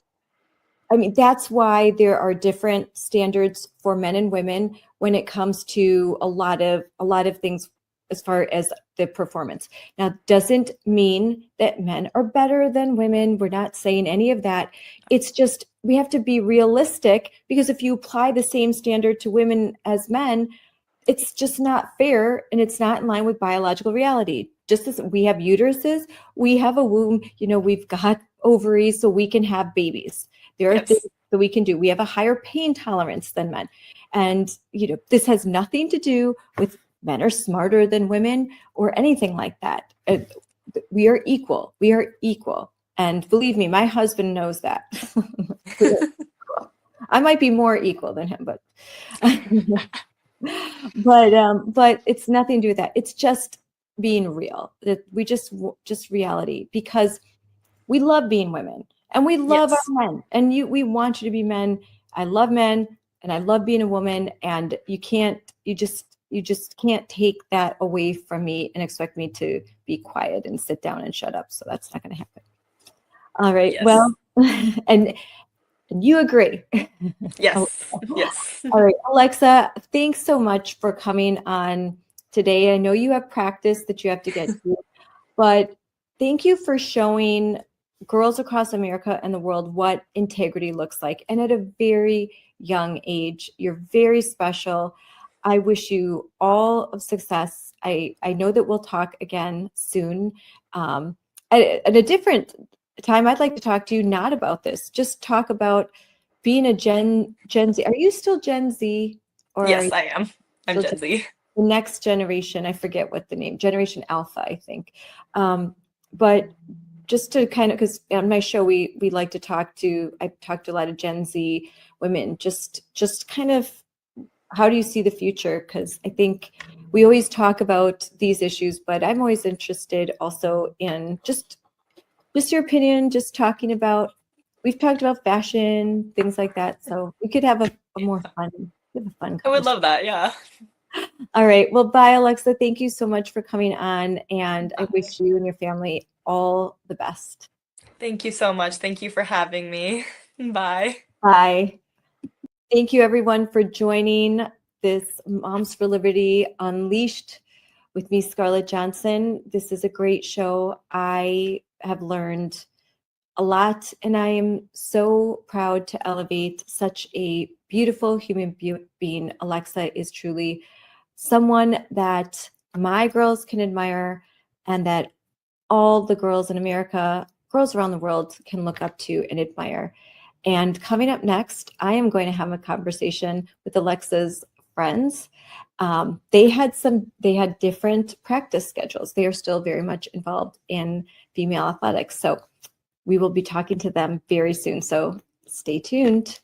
I mean, that's why there are different standards for men and women when it comes to a lot of things as far as the performance. Now, doesn't mean that men are better than women. We're not saying any of that. It's just we have to be realistic, because if you apply the same standard to women as men, it's just not fair, and it's not in line with biological reality. Just as we have uteruses, we have a womb, we've got ovaries so we can have babies. There are things that we can do. We have a higher pain tolerance than men. And, this has nothing to do with men are smarter than women or anything like that. We are equal. We are equal. And believe me, my husband knows that. I might be more equal than him, but but it's nothing to do with that. It's just being real. That we just reality, because we love being women and we love our men, and we want you to be men. I love men and I love being a woman, and you just can't take that away from me and expect me to be quiet and sit down and shut up. So that's not going to happen. All right.
Yes.
Well, and you agree.
Yes. Yes.
All right, Alexa, thanks so much for coming on today. I know you have practice that you have to get to, but thank you for showing girls across America and the world what integrity looks like. And at a very young age, you're very special. I wish you all of success. I know that we'll talk again soon. At a different time, I'd like to talk to you not about this, just talk about being a Gen Z. Are you still Gen Z? Or
Yes, I am. I'm
still
Gen Z.
The next generation, I forget what the name, Generation Alpha, I think. But just to kind of, because on my show, we like to I talk to a lot of Gen Z women, just kind of, how do you see the future? Because I think we always talk about these issues, but I'm always interested also in just your opinion, just talking about, we've talked about fashion, things like that. So we could have a more fun,
I would love that. Yeah.
All right. Well, bye, Alexa. Thank you so much for coming on. And I wish you and your family all the best.
Thank you so much. Thank you for having me. Bye.
Bye. Thank you, everyone, for joining this Moms for Liberty Unleashed with me, Scarlett Johnson. This is a great show. I have learned a lot, and I am so proud to elevate such a beautiful human being. Alexa is truly someone that my girls can admire, and that all the girls in America, girls around the world, can look up to and admire. And coming up next, I am going to have a conversation with Alexa's friends. They had different practice schedules. They are still very much involved in female athletics. So we will be talking to them very soon. So stay tuned.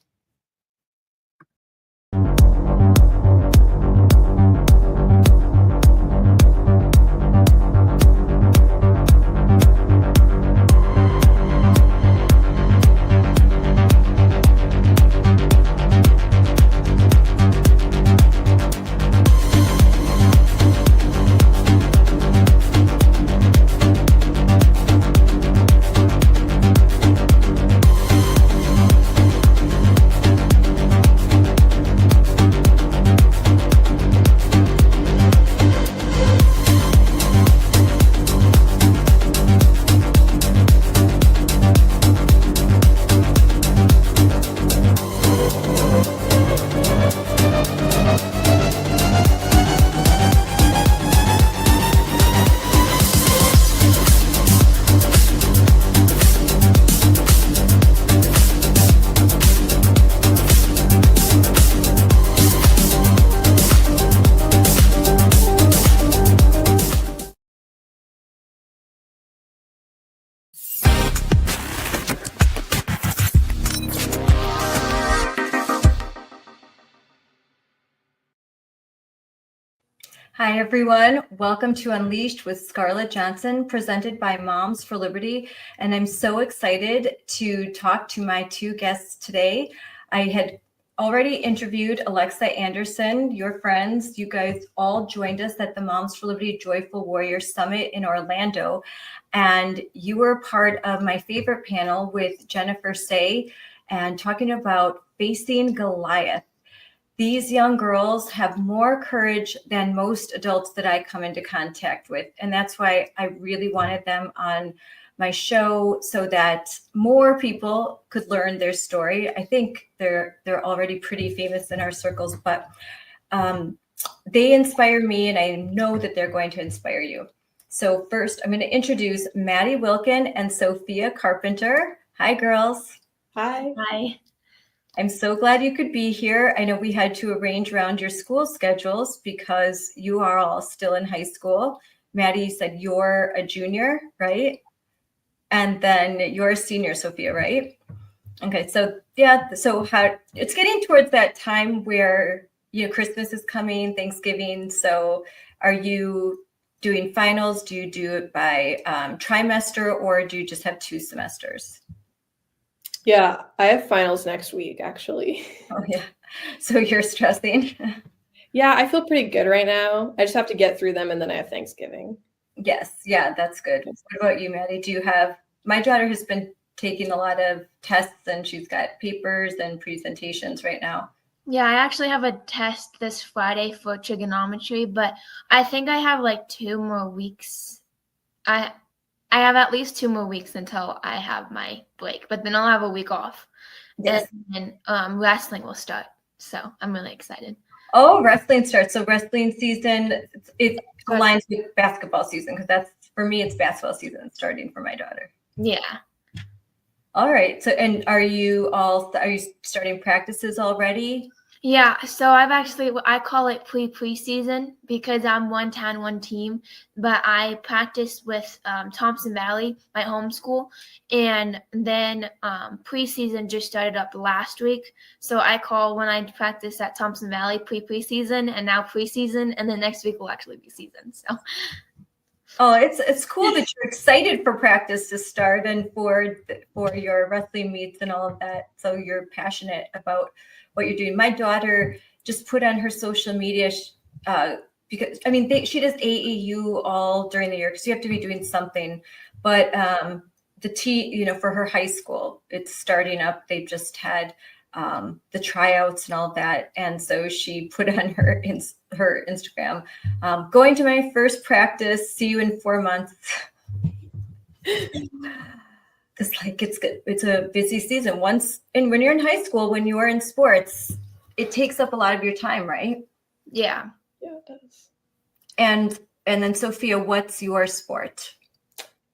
Hi, everyone. Welcome to Unleashed with Scarlett Johnson, presented by Moms for Liberty. And I'm so excited to talk to my two guests today. I had already interviewed Alexa Anderson, your friends. You guys all joined us at the Moms for Liberty Joyful Warrior Summit in Orlando. And you were part of my favorite panel with Jennifer Say and talking about facing Goliath. These young girls have more courage than most adults that I come into contact with. And that's why I really wanted them on my show so that more people could learn their story. I think they're already pretty famous in our circles, but they inspire me, and I know that they're going to inspire you. So first, I'm going to introduce Maddie Wilkin and Sophia Carpenter. Hi, girls.
Hi.
Hi.
I'm so glad you could be here. I know we had to arrange around your school schedules because you are all still in high school. Maddie, you said you're a junior, right? And then you're a senior, Sophia, right? Okay, so yeah, so how it's getting towards that time where, you know, Christmas is coming, Thanksgiving. So are you doing finals? Do you do it by trimester, or do you just have 2 semesters?
Yeah, I have finals next week, actually.
Oh yeah, so you're stressing.
Yeah, I feel pretty good right now. I just have to get through them, and then I have Thanksgiving.
Yes, yeah, that's good. What about you, Maddie? Do you have, my daughter has been taking a lot of tests and she's got papers and presentations right now.
Yeah, I actually have a test this Friday for trigonometry, but I think I have like 2 more weeks. I have at least 2 more weeks until I have my break, but then I'll have a week off.
Yes.
And wrestling will start. So I'm really excited.
Oh, wrestling starts. So wrestling season, it aligns with basketball season, because that's, for me, it's basketball season starting for my daughter.
Yeah.
All right. So, and are you starting practices already?
Yeah, so I call it preseason because I'm one town, one team, but I practice with Thompson Valley, my home school, and then preseason just started up last week. So I call when I practice at Thompson Valley preseason, and now preseason, and then next week will actually be season. So.
Oh, it's cool that you're excited for practice to start and for your wrestling meets and all of that. So you're passionate about what you're doing. My daughter just put on her social media because I mean she does AAU all during the year because you have to be doing something. But for her high school, it's starting up. They just had the tryouts and all that, and so she put on her Instagram, going to my first practice. See you in 4 months. It's like it's a busy season. And when you're in high school, when you are in sports, it takes up a lot of your time, right?
Yeah.
Yeah, it does.
And then Sophia, what's your sport?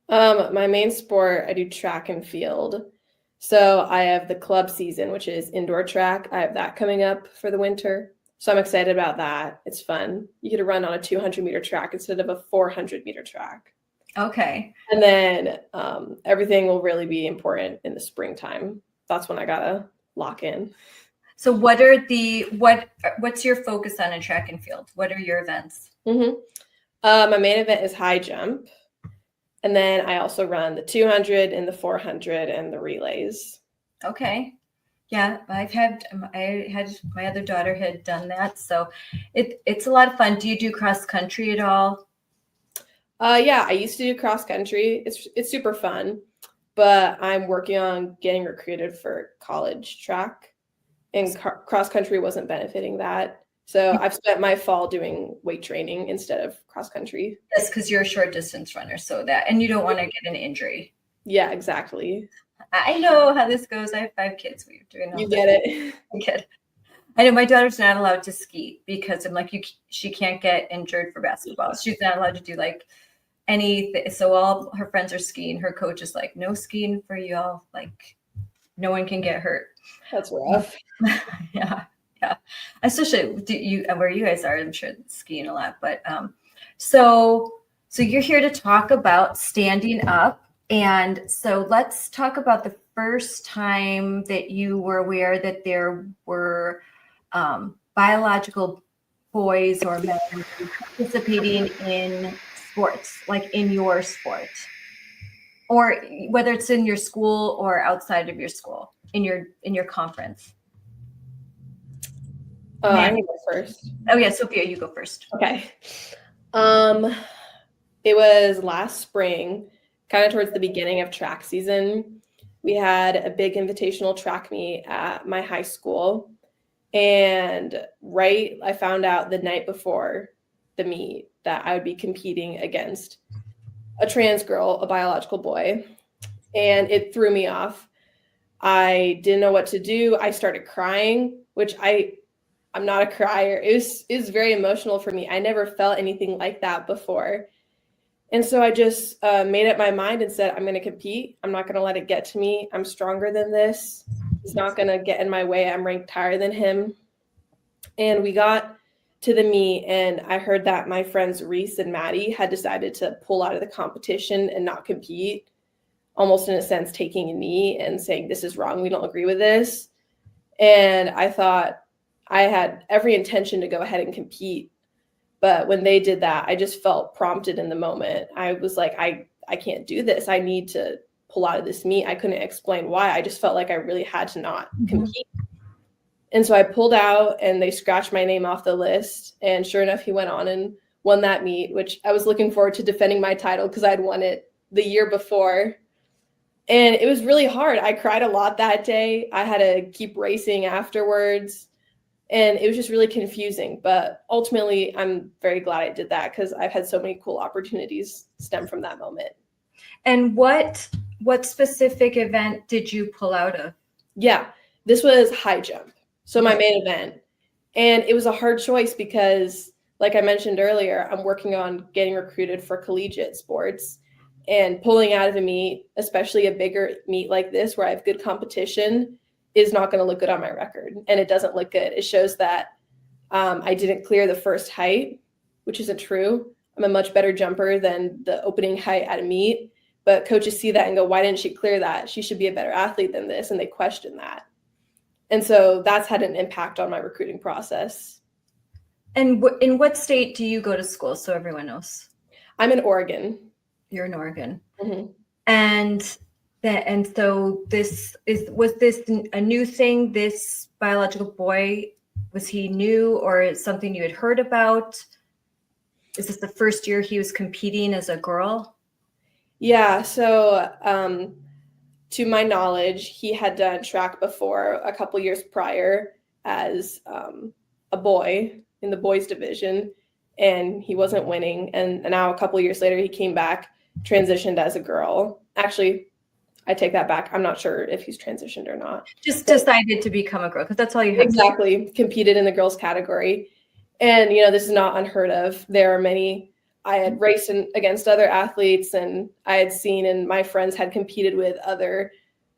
My main sport, I do track and field. So I have the club season, which is indoor track. I have that coming up for the winter. So I'm excited about that. It's fun. You get to run on a 200-meter track instead of a 400-meter track.
Okay.
And then everything will really be important in the springtime. That's when I gotta lock in.
So what's your focus on in track and field? What are your events?
Mm-hmm. My main event is high jump. And then I also run the 200 and the 400 and the relays.
Okay. Yeah, my other daughter had done that. So it's a lot of fun. Do you do cross country at all?
Yeah, I used to do cross country. It's super fun, but I'm working on getting recruited for college track, and cross country wasn't benefiting that. So I've spent my fall doing weight training instead of cross country.
Yes, because you're a short distance runner, and you don't want to get an injury.
Yeah, exactly.
I know how this goes. I have 5 kids. We're doing all
You get it.
I get it. I know my daughter's not allowed to ski because I'm like, she can't get injured for basketball. She's not allowed to do like anything. So all her friends are skiing. Her coach is like, no skiing for y'all. Like, no one can get hurt.
That's rough.
Yeah. Especially where you guys are, I'm sure skiing a lot. But so you're here to talk about standing up. And so let's talk about the first time that you were aware that there were biological boys or men participating in sports, like in your sport, or whether it's in your school or outside of your school, in your conference.
I can go first.
Oh yeah, Sophia, you go first.
Okay. It was last spring, kind of towards the beginning of track season. We had a big invitational track meet at my high school. And I found out the night before the meet that I would be competing against a trans girl, a biological boy. And it threw me off. I didn't know what to do. I started crying, which I'm not a crier. It was very emotional for me. I never felt anything like that before. And so I just made up my mind and said, I'm going to compete. I'm not going to let it get to me. I'm stronger than this. He's not going to get in my way. I'm ranked higher than him. And we got to the meet, and I heard that my friends Reese and Maddie had decided to pull out of the competition and not compete, almost in a sense taking a knee and saying, this is wrong. We don't agree with this. And I thought I had every intention to go ahead and compete. But when they did that, I just felt prompted in the moment. I was like, I can't do this. I need to pull out of this meet. I couldn't explain why. I just felt like I really had to not compete. And so I pulled out, and they scratched my name off the list. And sure enough, he went on and won that meet, which I was looking forward to defending my title because I'd won it the year before. And it was really hard. I cried a lot that day. I had to keep racing afterwards. And it was just really confusing. But ultimately, I'm very glad I did that because I've had so many cool opportunities stem from that moment.
And what specific event did you pull out of?
Yeah, this was high jump. So my main event. And it was a hard choice because, like I mentioned earlier, I'm working on getting recruited for collegiate sports. And pulling out of a meet, especially a bigger meet like this where I have good competition, is not going to look good on my record. And it doesn't look good. It shows that I didn't clear the first height, which isn't true. I'm a much better jumper than the opening height at a meet. But coaches see that and go, why didn't she clear that? She should be a better athlete than this. And they question that. And so that's had an impact on my recruiting process.
And in what state do you go to school, so everyone knows?
I'm in Oregon.
You're in Oregon.
Mm-hmm.
And so was this a new thing? This biological boy, was he new or something you had heard about? Is this the first year he was competing as a girl?
Yeah. So to my knowledge, he had done track before a couple years prior as a boy in the boys division, and he wasn't winning. And now a couple years later, he came back, transitioned as a girl. Actually, I take that back. I'm not sure if he's transitioned or not.
Just decided to become a girl because that's all you have.
Exactly. Competed in the girls category. And, this is not unheard of. There are many. I had raced against other athletes, and I had seen, and my friends had competed with other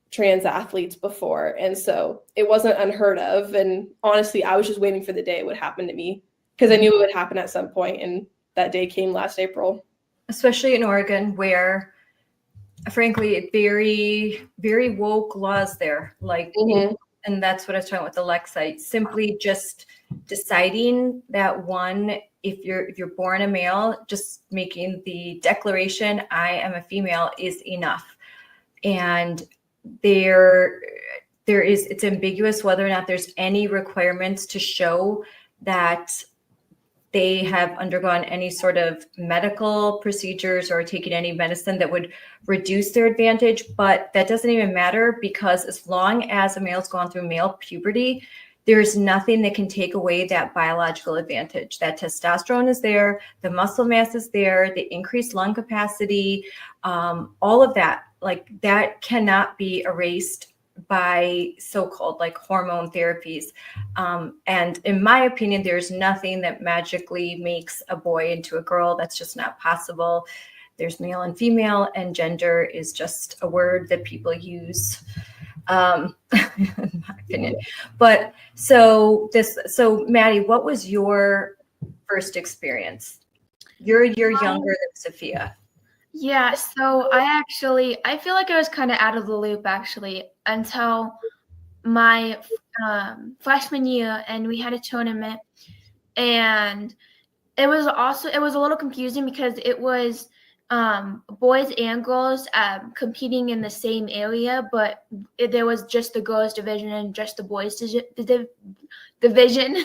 trans athletes before. And so it wasn't unheard of. And honestly, I was just waiting for the day it would happen to me because I knew it would happen at some point. And that day came last April.
Especially in Oregon, where frankly, very, very woke laws there. Like, and that's what I was talking about with the Lexite. Simply just deciding that if you're born a male, just making the declaration, I am a female, is enough. And it's ambiguous whether or not there's any requirements to show that they have undergone any sort of medical procedures or taken any medicine that would reduce their advantage. But that doesn't even matter because as long as a male's gone through male puberty, there's nothing that can take away that biological advantage. That testosterone is there, the muscle mass is there, the increased lung capacity, all of that, like that cannot be erased by so-called like hormone therapies. And in my opinion, there's nothing that magically makes a boy into a girl. That's just not possible. There's male and female, and gender is just a word that people use, in my opinion. But so Maddie, what was your first experience? You're a year younger than Sophia.
Yeah, so I feel like I was kind of out of the loop actually until my freshman year, and we had a tournament, and it was a little confusing because it was boys and girls competing in the same area, but there was just the girls division and just the boys division.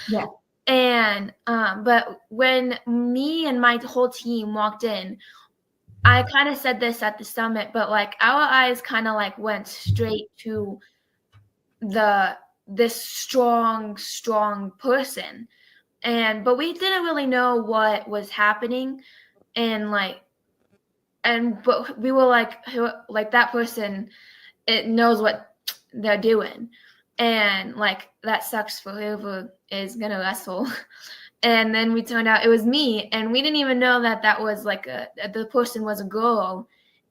Yeah.
And but when me and my whole team walked in, I kind of said this at the summit, but like our eyes kind of like went straight to this strong person, but we didn't really know what was happening, but we were like that person, it knows what they're doing, and like that sucks for whoever is gonna wrestle. And then we turned out it was me, and we didn't even know that was like the person was a girl,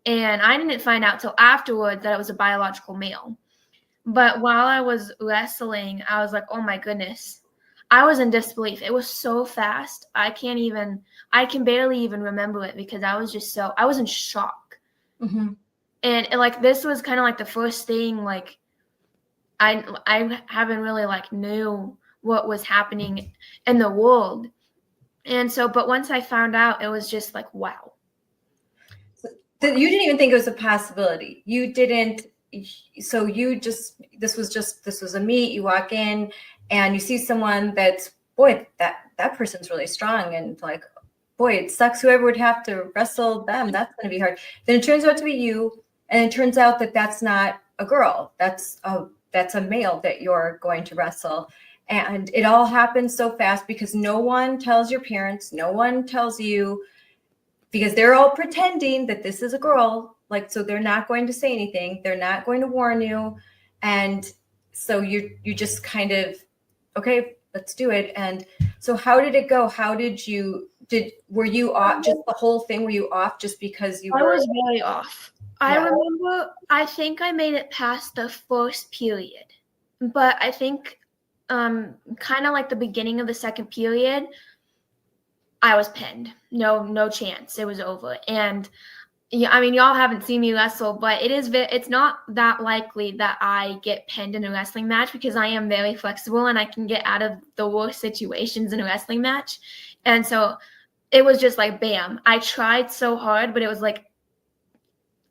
and I didn't find out till afterwards that it was a biological male. But while I was wrestling, I was like, oh my goodness, I was in disbelief. It was so fast. I can barely even remember it because I was in shock.
Mm-hmm.
And like this was kind of like the first thing, like I haven't really like knew what was happening in the world. And so, but once I found out, it was just like, wow.
So you didn't even think it was a possibility. You didn't. So this was a meet. You walk in and you see someone that's, boy, that person's really strong, and like, boy, it sucks whoever would have to wrestle them. That's going to be hard. Then it turns out to be you, and it turns out that that's not a girl. That's a male that you're going to wrestle. And it all happens so fast because no one tells your parents, no one tells you, because they're all pretending that this is a girl. Like, so they're not going to say anything. They're not going to warn you. And so you just kind of, okay, let's do it. And so how did it go? Were you off just the whole thing? Were you off just because you were?
I was very off.
Yeah.
I remember, I think I made it past the first period, but I think kind of like the beginning of the second period, I was pinned. No chance. It was over. And yeah, I mean, y'all haven't seen me wrestle, but it's not that likely that I get pinned in a wrestling match because I am very flexible and I can get out of the worst situations in a wrestling match. And so it was just like, bam. I tried so hard, but it was like,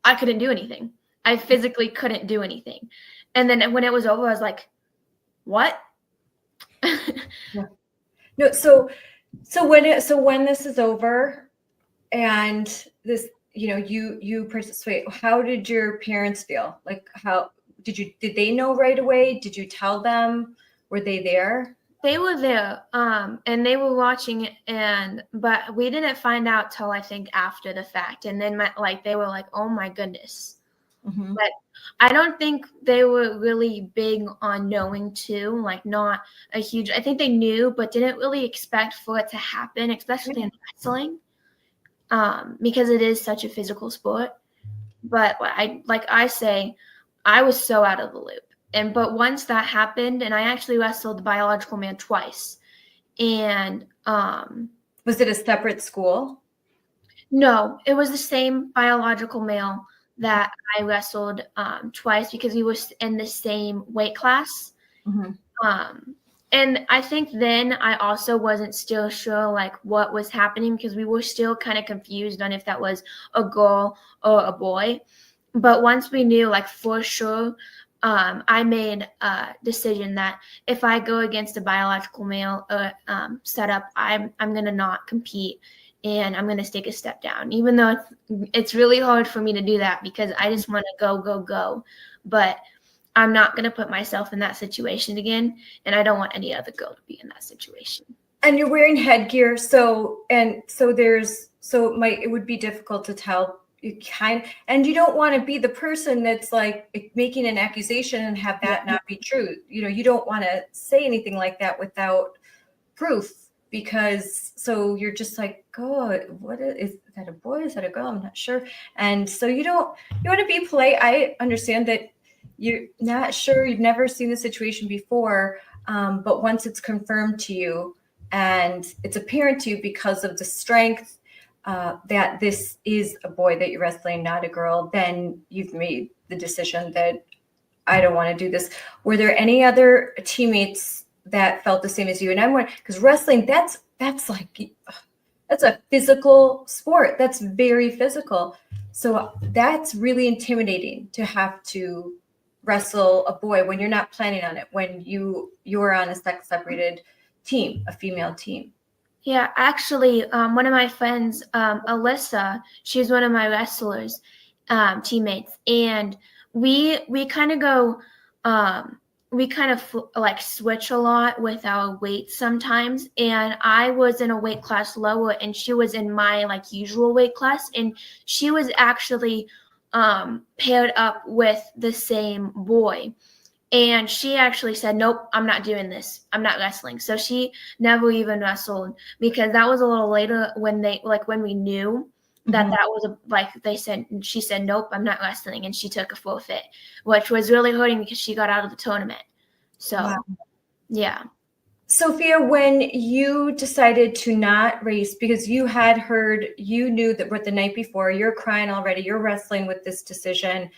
I couldn't do anything. I physically couldn't do anything. And then when it was over, I was like, what?
Yeah. No, so when this is over and this, you participate, how did your parents feel? Like, how did they know right away? Did you tell them? Were they there?
They were there, and they were watching it, but we didn't find out till I think after the fact. And then they were like, "Oh my goodness!"
Mm-hmm.
But I don't think they were really big on knowing too. Like, not a huge. I think they knew, but didn't really expect for it to happen, especially in wrestling, because it is such a physical sport. But I say, I was so out of the loop. But once that happened, and I actually wrestled the biological man twice. And
was it a separate school?
No, it was the same biological male that I wrestled twice because he was in the same weight class.
Mm-hmm.
And I think then I also wasn't still sure like what was happening because we were still kind of confused on if that was a girl or a boy. But once we knew like for sure, I made a decision that if I go against a biological male setup, I'm going to not compete and I'm going to take a step down, even though it's really hard for me to do that because I just want to go. But I'm not going to put myself in that situation again. And I don't want any other girl to be in that situation.
And you're wearing headgear. It would be difficult to tell. And you don't want to be the person that's like making an accusation and have that not be true. You don't want to say anything like that without proof because so you're just like, oh, what is that, a boy? Is that a girl? I'm not sure. And so you want to be polite. I understand that you're not sure. You've never seen the situation before. But once it's confirmed to you and it's apparent to you because of the strength, that this is a boy that you're wrestling, not a girl, then you've made the decision that I don't want to do this. Were there any other teammates that felt the same as you? And I'm wondering, because wrestling, that's That's a physical sport. That's very physical. So that's really intimidating to have to wrestle a boy when you're not planning on it, when you're on a sex separated team, a female team.
Yeah, actually, one of my friends, Alyssa, she's one of my wrestlers, teammates, and we kind of go, we kind of like switch a lot with our weights sometimes. And I was in a weight class lower, and she was in my like usual weight class, and she was actually paired up with the same boy. And she actually said, nope, I'm not doing this. I'm not wrestling. So she never even wrestled, because that was a little later when we knew that that was she said, nope, I'm not wrestling. And she took a forfeit, which was really hurting because she got out of the tournament. So, wow. Yeah.
Sophia, when you decided to not race, because you knew that the night before, you're crying already, you're wrestling with this decision.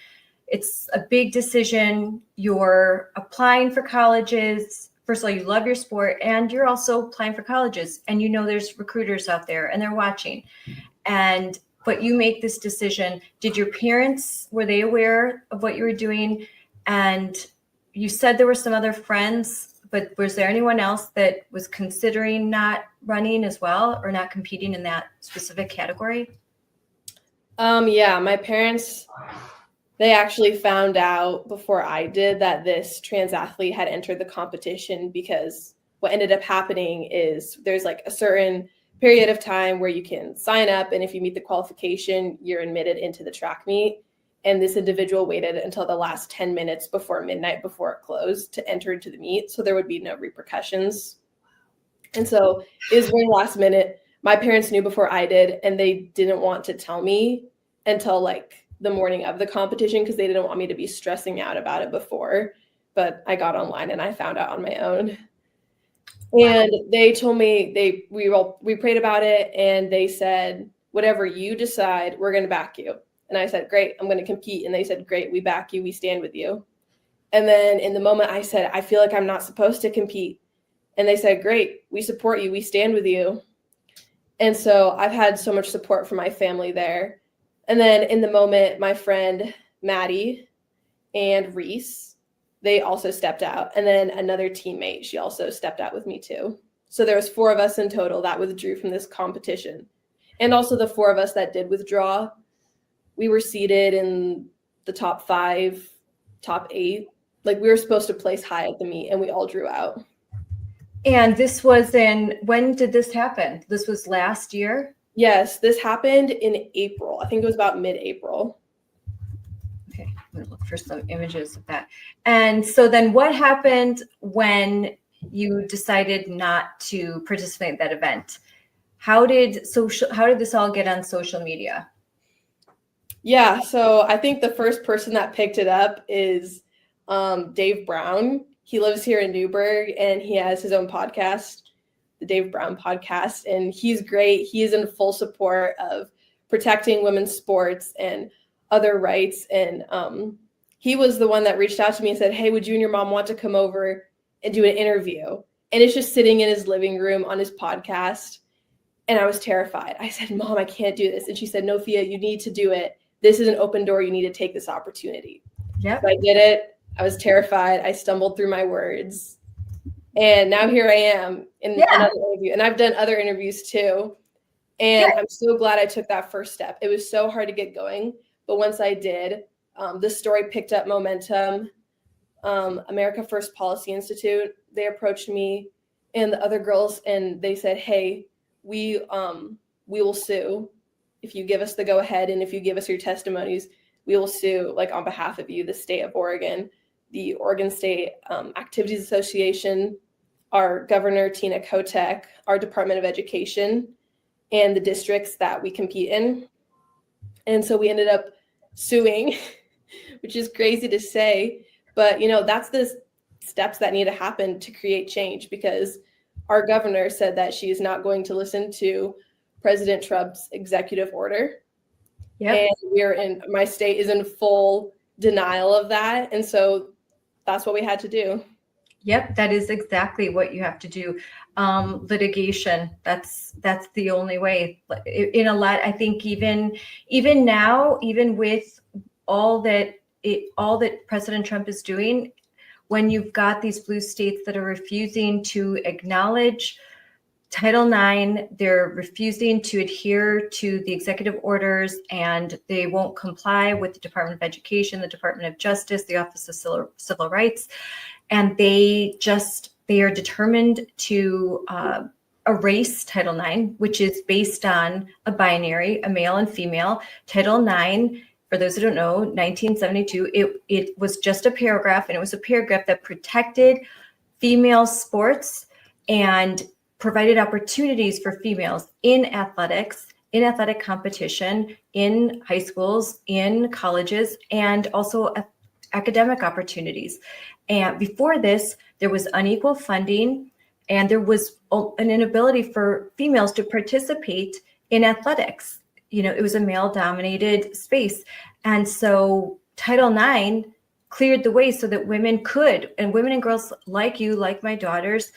It's a big decision. You're applying for colleges. First of all, you love your sport, and you're also applying for colleges, and you know there's recruiters out there and they're watching. But you make this decision. Did your parents, were they aware of what you were doing? And you said there were some other friends, but was there anyone else that was considering not running as well, or not competing in that specific category?
Yeah, my parents, they actually found out before I did that this trans athlete had entered the competition, because what ended up happening is there's like a certain period of time where you can sign up, and if you meet the qualification, you're admitted into the track meet. And this individual waited until the last 10 minutes before midnight, before it closed, to enter into the meet, so there would be no repercussions. And so it was very last minute. My parents knew before I did, and they didn't want to tell me until like the morning of the competition, because they didn't want me to be stressing out about it before. But I got online and I found out on my own. And they told me, we prayed about it, and they said, whatever you decide, we're going to back you. And I said, great, I'm going to compete. And they said, great, we back you, we stand with you. And then in the moment I said, I feel like I'm not supposed to compete. And they said, great, we support you, we stand with you. And so I've had so much support from my family there. And then in the moment, my friend Maddie and Reese, they also stepped out. And then another teammate, she also stepped out with me too. So there was 4 of us in total that withdrew from this competition. And also the 4 of us that did withdraw, we were seated in the top 5, top 8. Like, we were supposed to place high at the meet, and we all drew out.
And this was when did this happen? This was last year?
Yes, this happened in April. I think it was about mid-April.
Okay, I'm going to look for some images of that. And so then what happened when you decided not to participate in that event? How did this all get on social media?
Yeah, so I think the first person that picked it up is Dave Brown. He lives here in Newburgh, and he has his own podcast, the Dave Brown Podcast, and he's great. He is in full support of protecting women's sports and other rights. And he was the one that reached out to me and said, hey, would you and your mom want to come over and do an interview? And it's just sitting in his living room on his podcast. And I was terrified. I said, Mom, I can't do this. And she said, no, Fia, you need to do it. This is an open door. You need to take this opportunity.
Yep.
So I did it. I was terrified. I stumbled through my words. And now here I am in another interview. And I've done other interviews too. And I'm so glad I took that first step. It was so hard to get going. But once I did, the story picked up momentum. America First Policy Institute, they approached me and the other girls, and they said, hey, we will sue. If you give us the go ahead, and if you give us your testimonies, we will sue, like, on behalf of you, the state of Oregon, the Oregon State Activities Association, our governor, Tina Kotek, our Department of Education, and the districts that we compete in. And so we ended up suing, which is crazy to say, but, you know, that's the steps that need to happen to create change, because our governor said that she is not going to listen to President Trump's executive order. Yep. And my state is in full denial of that. And so that's what we had to do.
Yep, that is exactly what you have to do. litigation. That's the only way. In a lot, I think even now, even with all that President Trump is doing, when you've got these blue states that are refusing to acknowledge Title IX, they're refusing to adhere to the executive orders, and they won't comply with the Department of Education, the Department of Justice, the Office of Civil Rights, and they are determined to erase Title IX, which is based on a binary, a male and female. Title IX, for those who don't know, 1972, it was just a paragraph, and it was a paragraph that protected female sports and provided opportunities for females in athletics, in athletic competition, in high schools, in colleges, and also academic opportunities. And before this, there was unequal funding, and there was an inability for females to participate in athletics. It was a male-dominated space. And so Title IX cleared the way so that women could, and women and girls like you, like my daughters,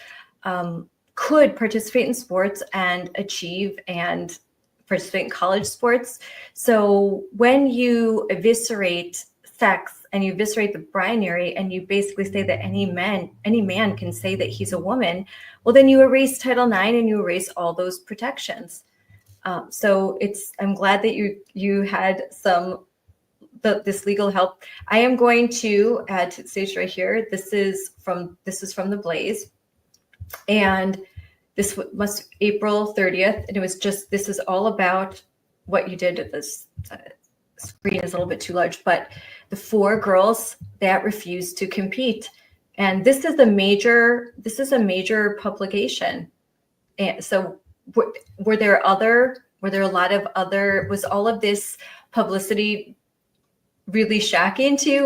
could participate in sports and achieve and participate in college sports. So when you eviscerate sex and you eviscerate the binary, and you basically say that any man can say that he's a woman, well, then you erase Title IX and you erase all those protections. So I'm glad that you had this legal help. I am going to add to the stage right here. This is from the Blaze, and this was April 30th, and this is all about what you did. This screen is a little bit too large, but the 4 girls that refused to compete, and this is a major publication. And so was all of this publicity really shocking to you?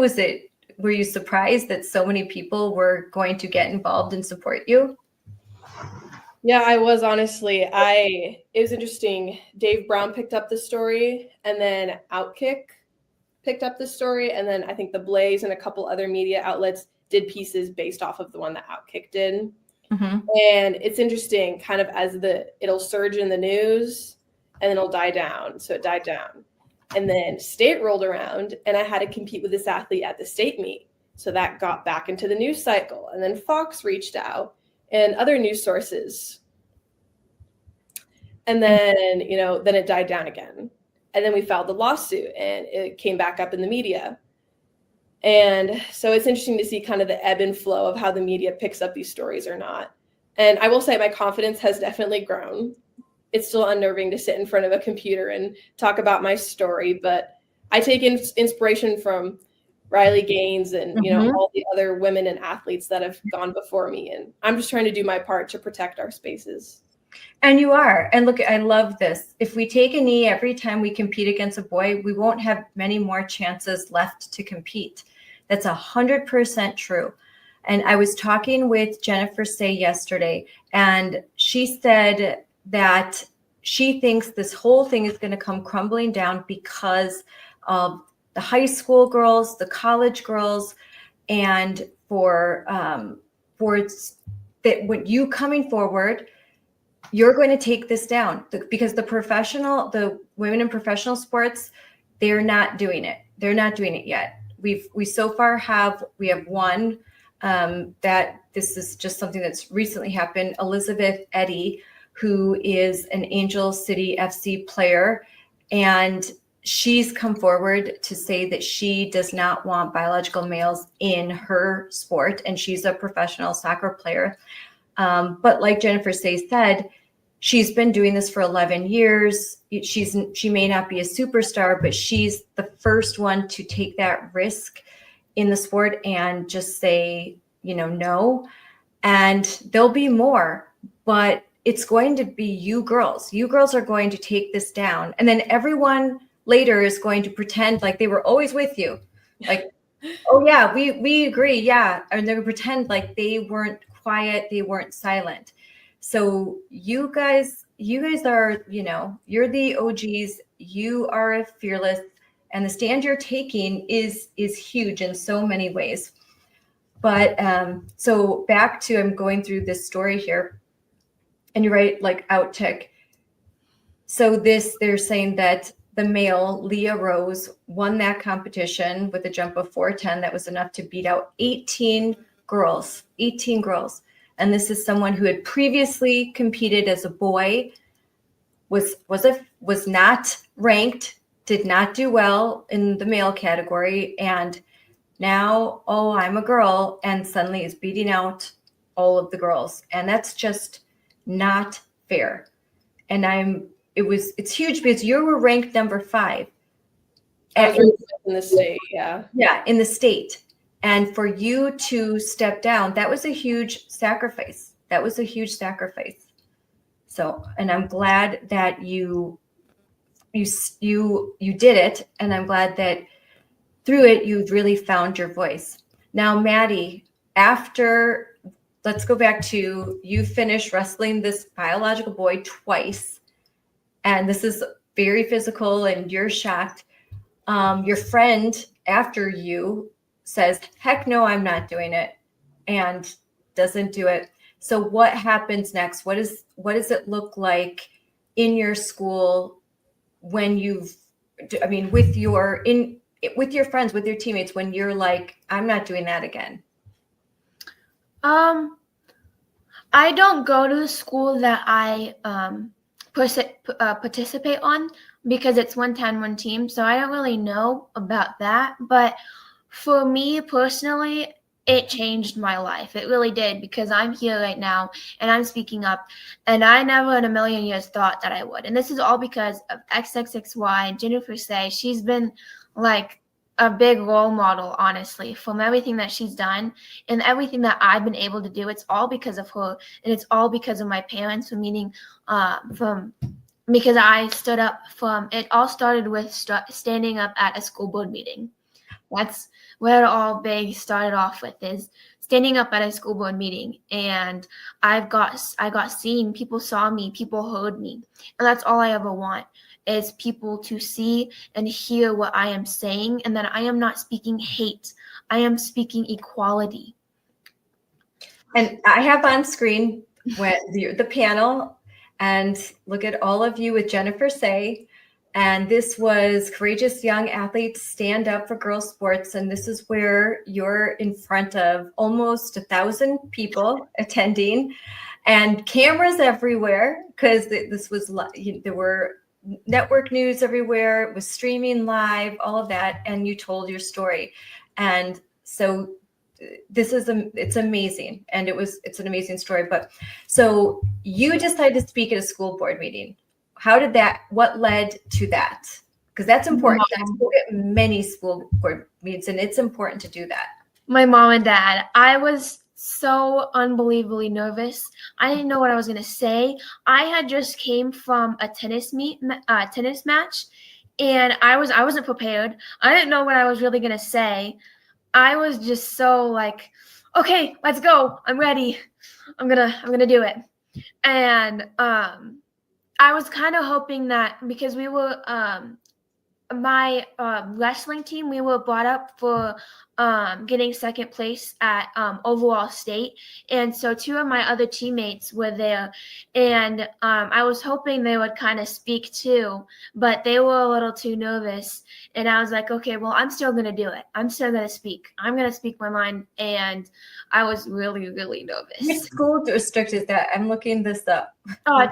Were you surprised that so many people were going to get involved and support you?
Yeah, I was, honestly. It was interesting. Dave Brown picked up the story, and then Outkick picked up the story, and then I think the Blaze and a couple other media outlets did pieces based off of the one that Outkick did. Mm-hmm. And it's interesting, kind of as it'll surge in the news and then it'll die down. So it died down. And then state rolled around, and I had to compete with this athlete at the state meet. So that got back into the news cycle. And then Fox reached out and other news sources. And then, then it died down again. And then we filed the lawsuit, and it came back up in the media. And so it's interesting to see kind of the ebb and flow of how the media picks up these stories or not. And I will say my confidence has definitely grown. It's still unnerving to sit in front of a computer and talk about my story, but I take inspiration from Riley Gaines and, all the other women and athletes that have gone before me. And I'm just trying to do my part to protect our spaces.
And you are. And look, I love this. If we take a knee every time we compete against a boy, we won't have many more chances left to compete. That's 100% true. And I was talking with Jennifer Say yesterday, and she said that she thinks this whole thing is going to come crumbling down because of the high school girls, the college girls, and for that when you coming forward, you're going to take this down because the women in professional sports, they're not doing it. They're not doing it yet. We so far have one that this is just something that's recently happened. Elizabeth Eddy, who is an Angel City FC player, and she's come forward to say that she does not want biological males in her sport, and she's a professional soccer player. But like Jennifer Say said, she's been doing this for 11 years. She may not be a superstar, but she's the first one to take that risk in the sport and just say, no. And there'll be more, but it's going to be you girls. You girls are going to take this down. And then everyone later is going to pretend like they were always with you. Like, oh yeah, we agree. Yeah. And they're going to pretend like they weren't quiet. They weren't silent. So you guys are, you're the OGs. You are fearless, and the stand you're taking is huge in so many ways. But so back to, I'm going through this story here. and you're right, like out tick. So they're saying that the male, Leah Rose, won that competition with a jump of 410. That was enough to beat out 18 girls. And this is someone who had previously competed as a boy, was not ranked, did not do well in the male category, and now, oh, I'm a girl, and suddenly is beating out all of the girls. And that's just not fair. And it's huge because you were ranked number 5.
In the state, yeah.
Yeah, in the state. And for you to step down, that was a huge sacrifice. So, and I'm glad that you did it. And I'm glad that through it, you've really found your voice. Now, Maddie, let's go back to you finished wrestling this biological boy twice. And this is very physical and you're shocked. Your friend after you says, heck no, I'm not doing it, and doesn't do it. So what happens next? What does it look like in your school when with your friends, with your teammates, when you're like, I'm not doing that again?
I don't go to the school that I participate on because it's 1 team, so I don't really know about that. But for me personally, it changed my life. It really did, because I'm here right now and I'm speaking up, and I never in a million years thought that I would. And this is all because of XXXY, Jennifer Say. She's been like a big role model, honestly, from everything that she's done and everything that I've been able to do. It's all because of her, and it's all because of my parents, because I stood up from, it all started with standing up at a school board meeting. That's where it all big started off with, is standing up at a school board meeting. And I got seen, people saw me, people heard me. And that's all I ever want, is people to see and hear what I am saying, and that I am not speaking hate. I am speaking equality.
And I have on screen the panel, and look at all of you with Jennifer Say. And this was Courageous Young Athletes Stand Up for Girls Sports. And this is where you're in front of almost 1,000 people attending, and cameras everywhere, because there were network news everywhere. It was streaming live, all of that. And you told your story. And so it's amazing. And it's an amazing story. But so you decided to speak at a school board meeting. What led to that? Because that's important. I spoke at many school board meetings, and it's important to do that.
My mom and dad. I was so unbelievably nervous. I didn't know what I was going to say. I had just came from a tennis match, and I wasn't prepared. I didn't know what I was really going to say. I was just so like, okay, let's go. I'm ready. I'm going to do it. And I was kind of hoping that, because we were my wrestling team, we were brought up for getting second place at overall state, and so 2 of my other teammates were there, and I was hoping they would kind of speak too, but they were a little too nervous, and I was like, okay, well, I'm still gonna do it. I'm still gonna speak. I'm gonna speak my mind, and I was really, really nervous.
Which school district is that? I'm looking this up.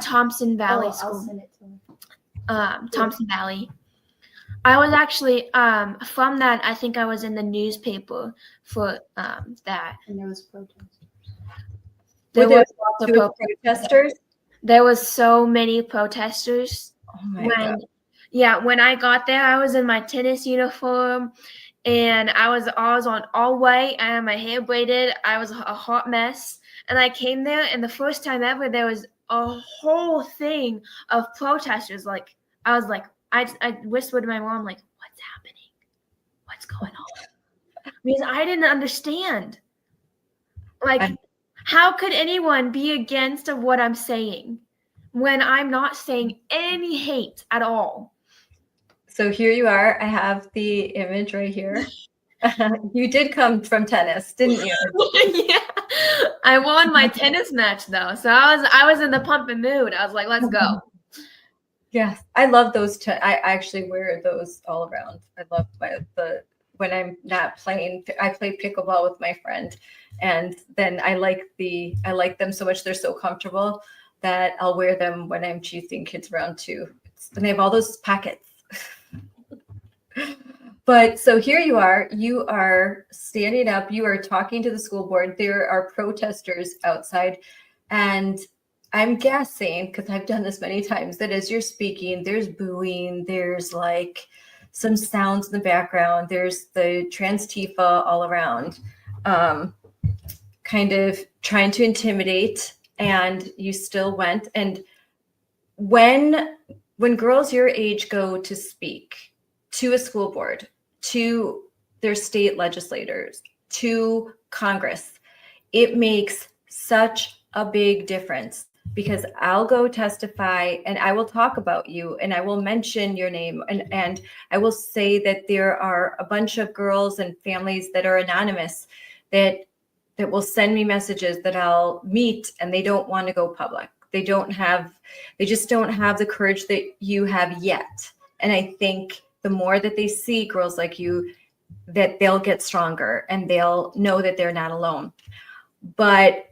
Thompson Valley School.
I'll send it to me.
Thompson Valley. I was actually from that. I think I was in the newspaper for that.
And there was protesters.
There was lots of
protesters.
There was so many protesters.
Oh my God.
Yeah, when I got there, I was in my tennis uniform, and I was on all white. I had my hair braided. I was a hot mess, and I came there, and the first time ever, there was a whole thing of protesters. Like, I was like, I whispered to my mom, like, what's happening? What's going on? Because I didn't understand. Like, how could anyone be against of what I'm saying when I'm not saying any hate at all?
So here you are. I have the image right here. You did come from tennis, didn't you?
Yeah, I won my tennis match though, so I was in the pumping mood. I was like, let's go.
Yes, I love those. I actually wear those all around. I love when I'm not playing. I play pickleball with my friend, and then I like them so much. They're so comfortable that I'll wear them when I'm chasing kids around too. And they have all those pockets. But so here you are standing up, you are talking to the school board. There are protesters outside, and I'm guessing, because I've done this many times, that as you're speaking, there's booing, there's like some sounds in the background, there's the trans Tifa all around, kind of trying to intimidate, and you still went. And when girls your age go to speak to a school board, to their state legislators, to Congress, it makes such a big difference, because I'll go testify and I will talk about you and I will mention your name, and I will say that there are a bunch of girls and families that are anonymous that will send me messages that I'll meet, and they don't want to go public. They just don't have the courage that you have yet. And I think the more that they see girls like you, that they'll get stronger and they'll know that they're not alone. But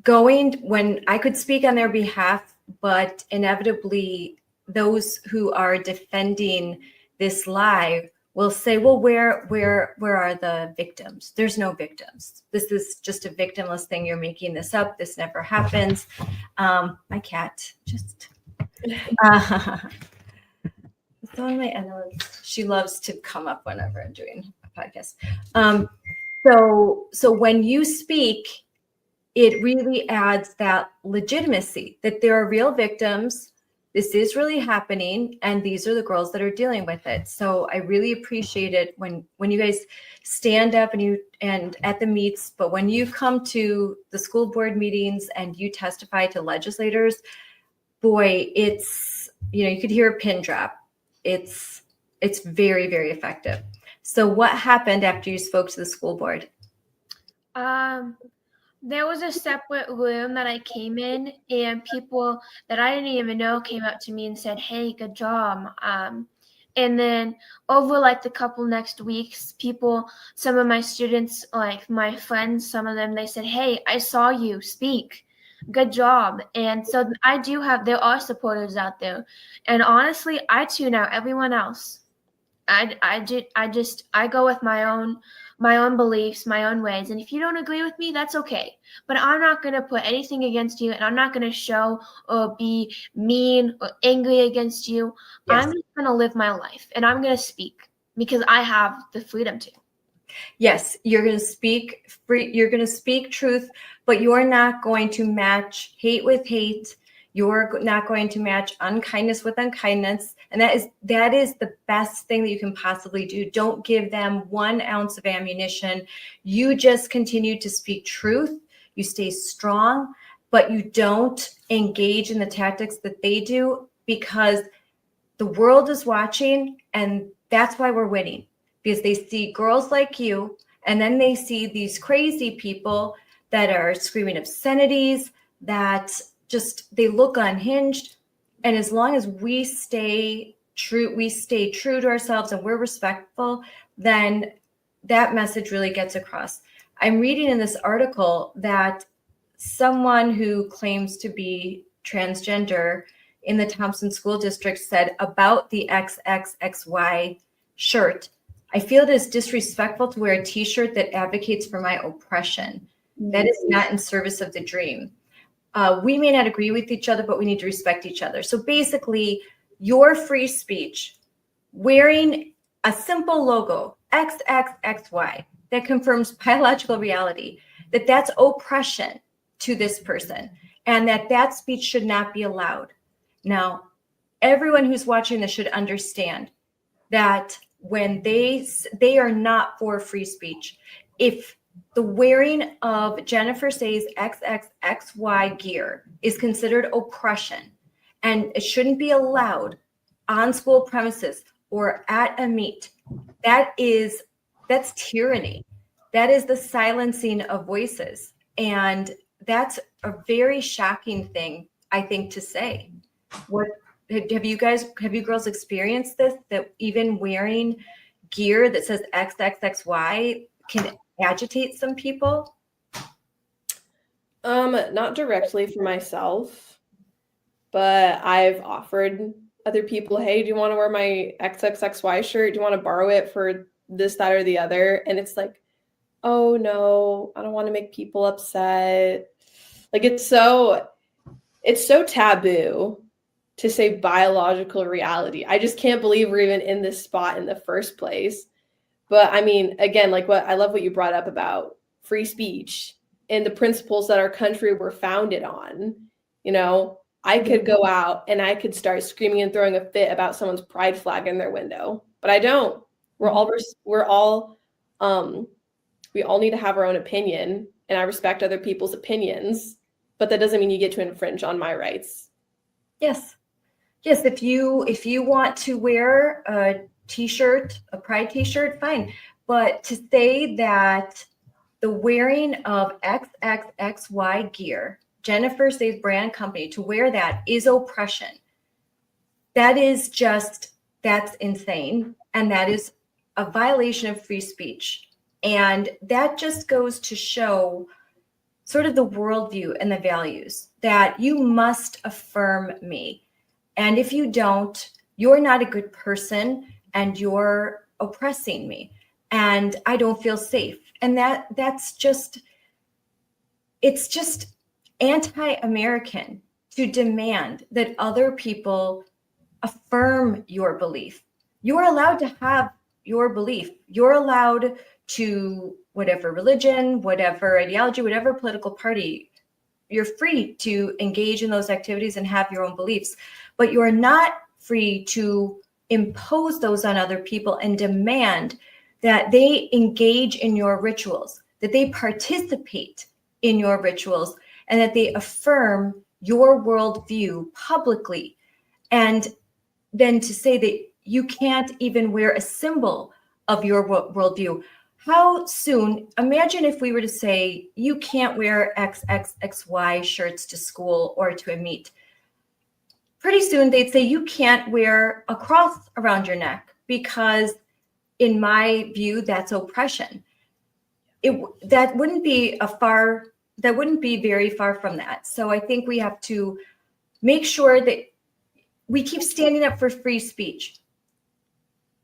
when I could speak on their behalf, but inevitably those who are defending this lie will say, well, where are the victims? There's no victims. This is just a victimless thing. You're making this up. This never happens. My cat just, it's on my endless. She loves to come up whenever I'm doing a podcast. So when you speak, it really adds that legitimacy that there are real victims. This is really happening, and these are the girls that are dealing with it. So I really appreciate it when you guys stand up and at the meets, but when you come to the school board meetings and you testify to legislators, boy, it's, you could hear a pin drop. It's very, very effective. So what happened after you spoke to the school board?
There was a separate room that I came in, and people that I didn't even know came up to me and said, hey, good job. And then over like the couple next weeks, some of my students, like my friends, some of them, they said, hey, I saw you speak. Good job. And so there are supporters out there. And honestly, I tune out everyone else. I go with my own beliefs, my own ways. And if you don't agree with me, that's okay. But I'm not going to put anything against you, and I'm not going to show or be mean or angry against you. Yes. I'm just going to live my life, and I'm going to speak because I have the freedom to.
Yes, you're going to speak free. You're going to speak truth, but you're not going to match hate with hate. You're not going to match unkindness with unkindness. And that is the best thing that you can possibly do. Don't give them 1 ounce of ammunition. You just continue to speak truth. You stay strong, but you don't engage in the tactics that they do, because the world is watching, and that's why we're winning, because they see girls like you, and then they see these crazy people that are screaming obscenities, that they look unhinged. And as long as we stay true to ourselves and we're respectful, then that message really gets across. I'm reading in this article that someone who claims to be transgender in the Thompson School District said about the XXXY shirt, I feel it is disrespectful to wear a t-shirt that advocates for my oppression. That is not in service of the dream. We may not agree with each other, but we need to respect each other. So basically, your free speech, wearing a simple logo, XXXY, that confirms biological reality, that's oppression to this person, and that speech should not be allowed. Now, everyone who's watching this should understand that when they are not for free speech. If the wearing of Jennifer Say's XXXY gear is considered oppression, and it shouldn't be allowed on school premises or at a meet, that's tyranny. That is the silencing of voices. And that's a very shocking thing, I think, to say. What have you girls experienced this, that even wearing gear that says XXXY can agitate some people?
Not directly for myself, but I've offered other people, hey, do you want to wear my XXXY shirt? Do you want to borrow it for this, that, or the other? And it's like, oh no, I don't want to make people upset. Like it's so taboo to say biological reality. I just can't believe we're even in this spot in the first place. But I mean, again, like I love what you brought up about free speech and the principles that our country were founded on. You know, I could go out and I could start screaming and throwing a fit about someone's pride flag in their window, but I don't. We all need to have our own opinion, and I respect other people's opinions, but that doesn't mean you get to infringe on my rights.
Yes. If you want to wear a t-shirt, a pride t-shirt, fine. But to say that the wearing of XXXY gear, Jennifer Says brand company, to wear that is oppression. That's insane. And that is a violation of free speech. And that just goes to show sort of the worldview and the values that you must affirm me. And if you don't, you're not a good person and you're oppressing me and I don't feel safe. And it's just anti-American to demand that other people affirm your belief. You're allowed to have your belief. You're allowed to whatever religion, whatever ideology, whatever political party, you're free to engage in those activities and have your own beliefs, but you're not free to impose those on other people and demand that they engage in your rituals, that they participate in your rituals, and that they affirm your worldview publicly. And then to say that you can't even wear a symbol of your worldview. How soon, imagine if we were to say, you can't wear XXXY shirts to school or to a meet. Pretty soon they'd say you can't wear a cross around your neck because in my view, that's oppression. That wouldn't be very far from that. So I think we have to make sure that we keep standing up for free speech.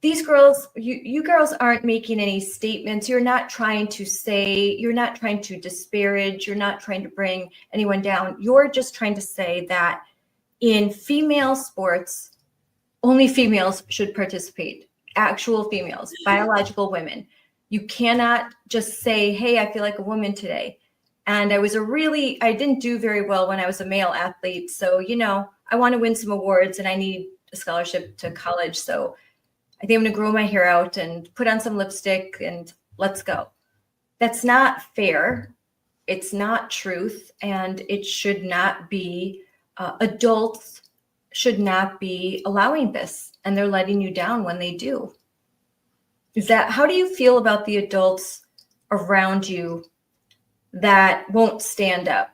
These girls, you girls aren't making any statements. You're not trying to disparage. You're not trying to bring anyone down. You're just trying to say that in female sports, only females should participate. Actual females, biological women. You cannot just say, hey, I feel like a woman today. And I didn't do very well when I was a male athlete. So, I want to win some awards and I need a scholarship to college. So I think I'm going to grow my hair out and put on some lipstick and let's go. That's not fair. It's not truth. And it should not be, adults should not be allowing this. And they're letting you down when they do. How do you feel about the adults around you that won't stand up,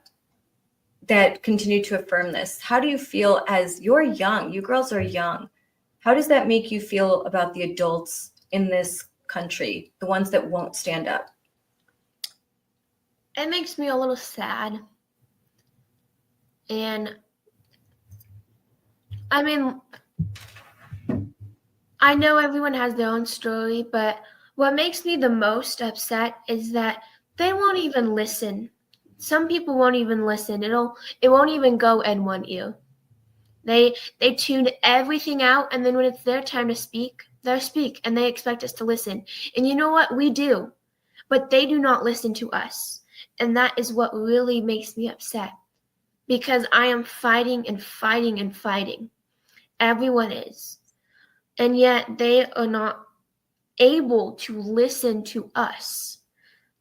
that continue to affirm this? How do you feel as you're young? You girls are young. How does that make you feel about the adults in this country, the ones that won't stand up?
It makes me a little sad. And I mean, I know everyone has their own story, but what makes me the most upset is that they won't even listen. Some people won't even listen. It won't even go in one ear. They tune everything out, and then when it's their time to speak, they'll speak, and they expect us to listen. And you know what? We do, but they do not listen to us. And that is what really makes me upset, because I am fighting and fighting and fighting. Everyone is. And yet they are not able to listen to us.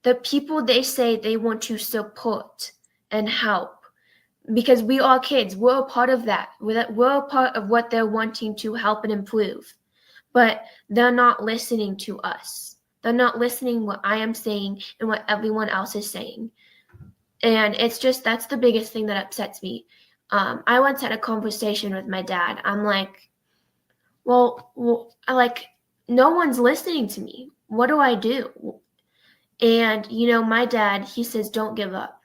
The people they say they want to support and help. Because we are kids. We're a part of that. We're a part of what they're wanting to help and improve. But they're not listening to us. They're not listening what I am saying and what everyone else is saying. And it's just, that's the biggest thing that upsets me. I once had a conversation with my dad. I'm like, well, no one's listening to me. What do I do? And, my dad, he says, don't give up.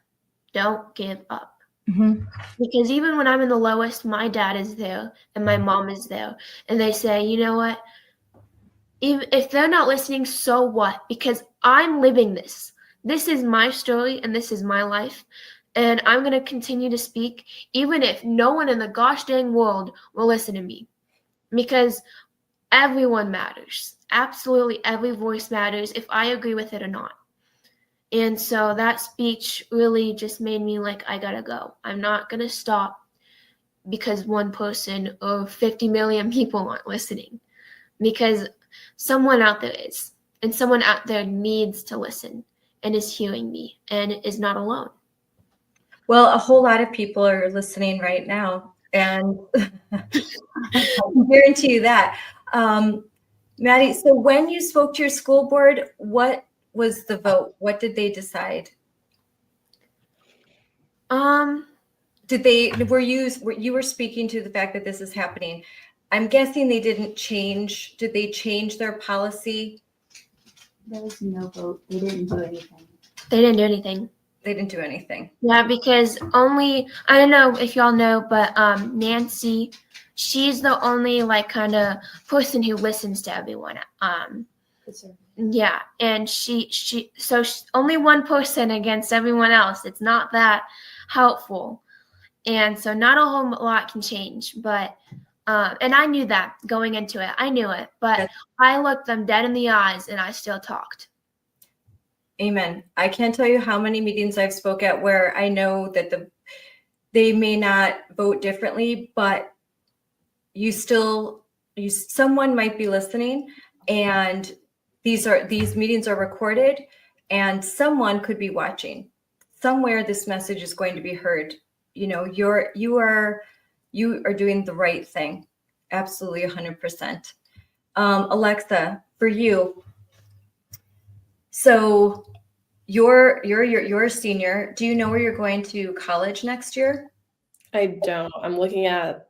Don't give up.
Mm-hmm.
Because even when I'm in the lowest, my dad is there and my mom is there. And they say, you know what? Even if they're not listening, so what? Because I'm living this. This is my story and this is my life. And I'm going to continue to speak, even if no one in the gosh dang world will listen to me. Because everyone matters. Absolutely every voice matters, if I agree with it or not. And so that speech really just made me like, I gotta go. I'm not gonna stop because one person or 50 million people aren't listening. Because someone out there is. And someone out there needs to listen and is hearing me and is not alone.
Well, a whole lot of people are listening right now. And I can guarantee you that. Maddie, so when you spoke to your school board, what was the vote? What did they decide? You were speaking to the fact that this is happening. I'm guessing they didn't change. Did they change their policy?
There was no vote. They didn't do anything.
They didn't do anything.
They didn't do anything.
Yeah, because I don't know if y'all know, but Nancy, she's the only kind of person who listens to everyone. Yeah, and so only one person against everyone else. It's not that helpful, and so not a whole lot can change. But and I knew that going into it. I knew it, but I looked them dead in the eyes, and I still talked.
Amen. I can't tell you how many meetings I've spoke at where I know that they may not vote differently, but someone might be listening, and these meetings are recorded, and someone could be watching. Somewhere this message is going to be heard. You are doing the right thing. Absolutely 100%. Alexa, for you. So you're a senior. Do you know where you're going to college next year?
I don't. I'm looking at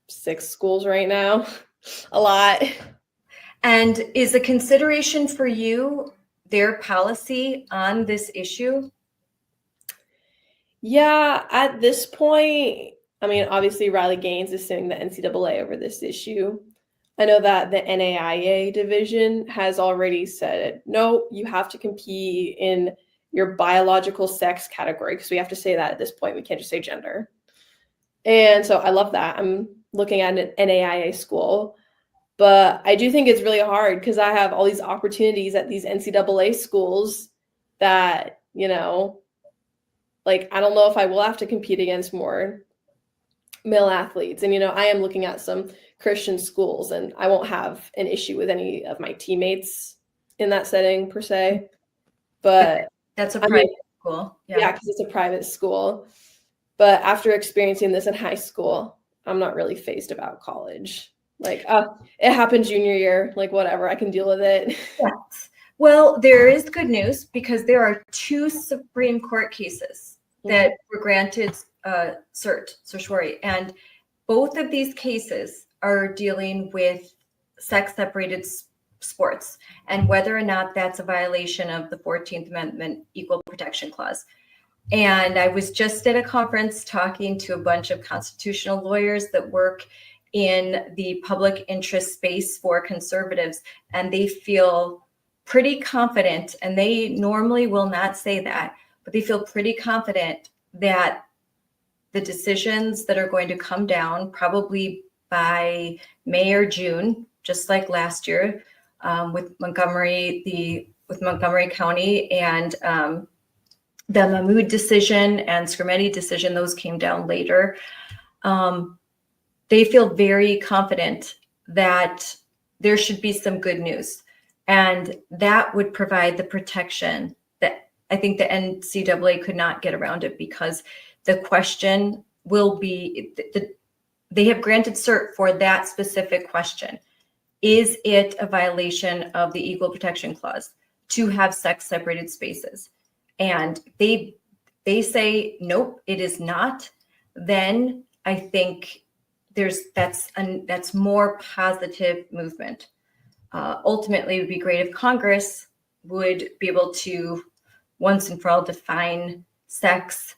6 schools right now. A lot.
And is a consideration for you their policy on this issue?
Yeah, at this point, obviously Riley Gaines is suing the NCAA over this issue. I know that the NAIA division has already said, no, you have to compete in your biological sex category, because we have to say that at this point. We can't just say gender. And so I love that. I'm looking at an NAIA school. But I do think it's really hard because I have all these opportunities at these NCAA schools that, I don't know if I will have to compete against more male athletes. And, I am looking at some Christian schools, and I won't have an issue with any of my teammates in that setting per se. But
that's a private school.
Yeah, because it's a private school. But after experiencing this in high school, I'm not really fazed about college. It happened junior year, whatever, I can deal with it.
Yes. Well, there is good news because there are 2 Supreme Court cases that were granted certiorari, and both of these cases are dealing with sex-separated sports and whether or not that's a violation of the 14th Amendment Equal Protection Clause. And I was just at a conference talking to a bunch of constitutional lawyers that work in the public interest space for conservatives, and they feel pretty confident, and they normally will not say that, but they feel pretty confident that the decisions that are going to come down probably by May or June, just like last year with Montgomery County and the Mahmoud decision and Skrmetti decision, those came down later. They feel very confident that there should be some good news, and that would provide the protection that I think the NCAA could not get around it, because the question will be, they have granted cert for that specific question. Is it a violation of the Equal Protection Clause to have sex-separated spaces? and they say, nope, it is not, then I think that's more positive movement. Ultimately, it would be great if Congress would be able to once and for all define sex.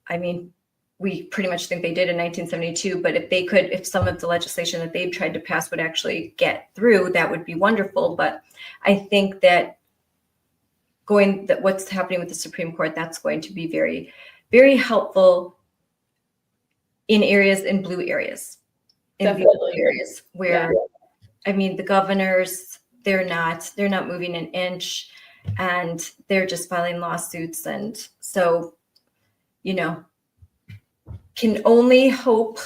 I mean, we pretty much think they did in 1972, but if some of the legislation that they've tried to pass would actually get through, that would be wonderful. But I think that what's happening with the Supreme Court, that's going to be very, very helpful in blue areas, where, I mean, the governors, they're not moving an inch, and they're just filing lawsuits. And so, can only hope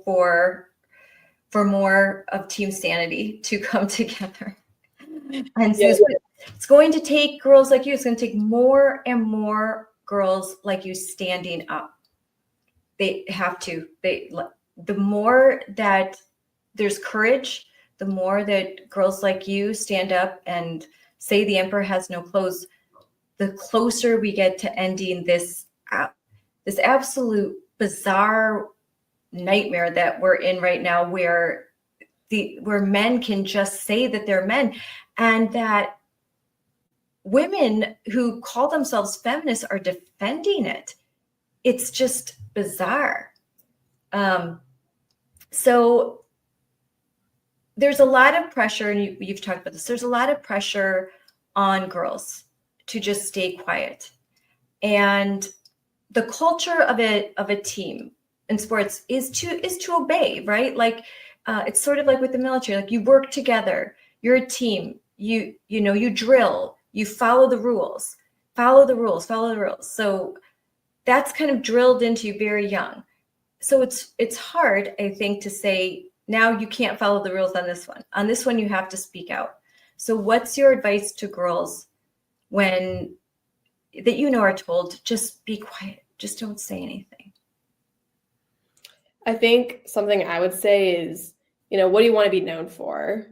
for more of Team Sanity to come together. And so it's going to take girls like you. It's going to take more and more girls like you standing up. They have to. The more that there's courage, the more that girls like you stand up and say the emperor has no clothes, the closer we get to ending this absolute bizarre nightmare that we're in right now, where men can just say that they're men, and that women who call themselves feminists are defending it. It's just bizarre. So there's a lot of pressure, and you've talked about this. There's a lot of pressure on girls to just stay quiet, and the culture of a team in sports is to obey, right? Like it's sort of like with the military. Like, you work together, you're a team. You drill, you follow the rules. So that's kind of drilled into you very young. So it's hard, I think, to say, now you can't follow the rules on this one. On this one, you have to speak out. So what's your advice to girls when are told, just be quiet, just don't say anything?
I think something I would say is, what do you want to be known for?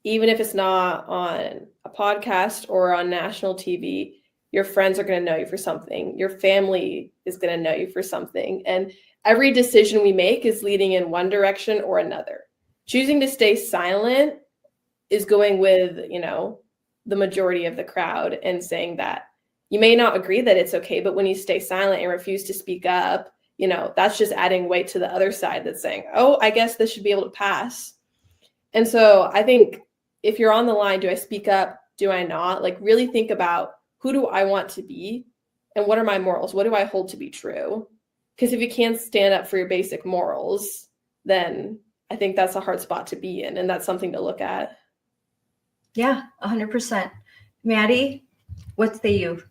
Even if it's not on a podcast or on national TV, your friends are going to know you for something. Your family is going to know you for something. And every decision we make is leading in one direction or another. Choosing to stay silent is going with, the majority of the crowd and saying that you may not agree that it's okay, but when you stay silent and refuse to speak up, that's just adding weight to the other side that's saying, oh, I guess this should be able to pass. And so I think if you're on the line, do I speak up? Do I not? Like, really think about, who do I want to be? And what are my morals? What do I hold to be true? Because if you can't stand up for your basic morals, then I think that's a hard spot to be in. And that's something to look at.
Yeah, 100%. Maddie, what say you?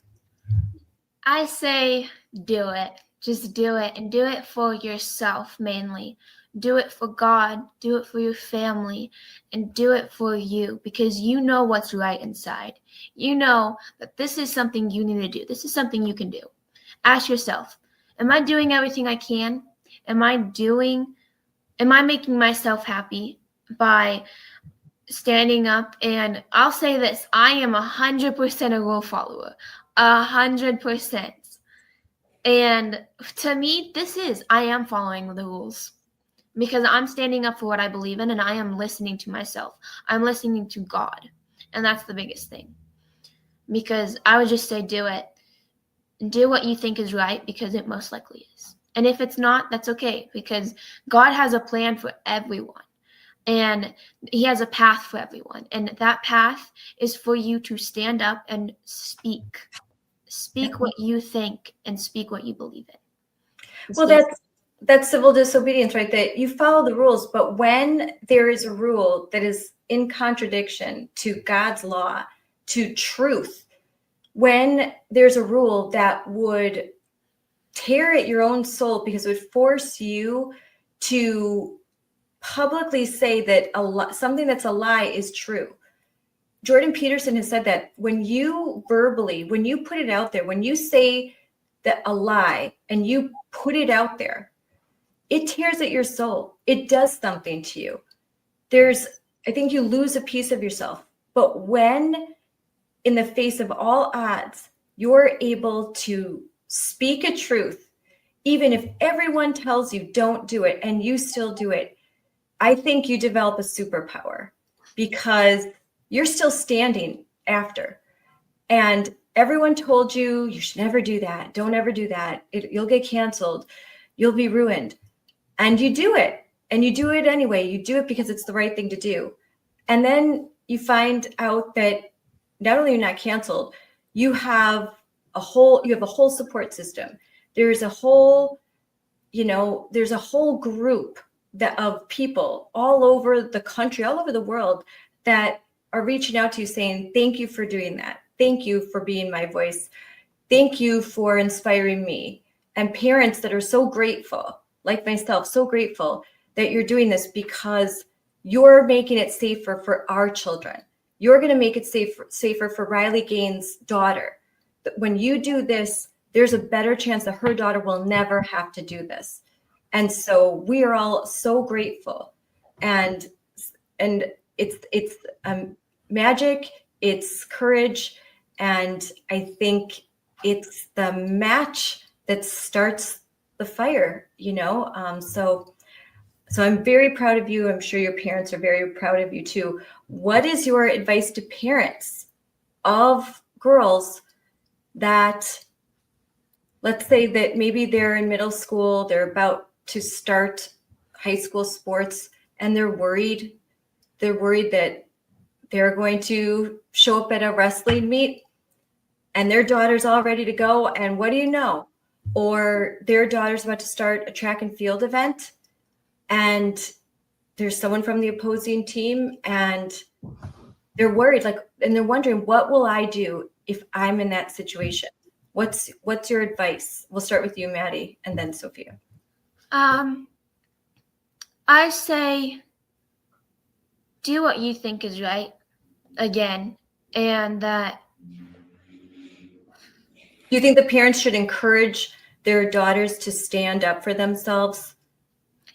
I say do it. Just do it, and do it for yourself mainly. Do it for God, do it for your family, and do it for you, because you know what's right inside. You know that this is something you need to do. This is something you can do. Ask yourself, am I doing everything I can? Am I making myself happy by standing up? And I'll say this, I am 100% a rule follower, 100%. And to me, I am following the rules, because I'm standing up for what I believe in, and I am listening to myself. I'm listening to God. And that's the biggest thing, because I would just say, do it. Do what you think is right, because it most likely is. And if it's not, that's okay, because God has a plan for everyone, and he has a path for everyone. And that path is for you to stand up and speak what you think and speak what you believe in.
Well, that's civil disobedience, right? That you follow the rules, but when there is a rule that is in contradiction to God's law, to truth, when there's a rule that would tear at your own soul because it would force you to publicly say that something that's a lie is true. Jordan Peterson has said that when you put it out there, when you say that a lie and you put it out there, it tears at your soul. It does something to you. I think you lose a piece of yourself. But when in the face of all odds, you're able to speak a truth, even if everyone tells you don't do it and you still do it, I think you develop a superpower because you're still standing after. And everyone told you, you should never do that. Don't ever do that. You'll get canceled. You'll be ruined. And you do it. And you do it anyway. You do it because it's the right thing to do. And then you find out that not only are you not canceled, you have a whole support system. There's a whole, there's a whole group of people all over the country, all over the world that are reaching out to you saying, thank you for doing that. Thank you for being my voice. Thank you for inspiring me. And parents that are so grateful, like myself, so grateful that you're doing this because you're making it safer for our children. You're going to make it safer for Riley Gaines' daughter. When you do this, there's a better chance that her daughter will never have to do this. And so we are all so grateful. And it's magic, it's courage, and I think it's the match that starts the fire, So I'm very proud of you. I'm sure your parents are very proud of you too. What is your advice to parents of girls that, let's say that maybe they're in middle school, they're about to start high school sports, and they're worried that they're going to show up at a wrestling meet and their daughter's all ready to go, and what do you know? Or their daughter's about to start a track and field event, and there's someone from the opposing team, and they're worried, and they're wondering, what will I do if I'm in that situation? What's your advice? We'll start with you, Maddie, and then Sophia.
I say, do what you think is right, again, and that.
Do you think the parents should encourage their daughters to stand up for themselves?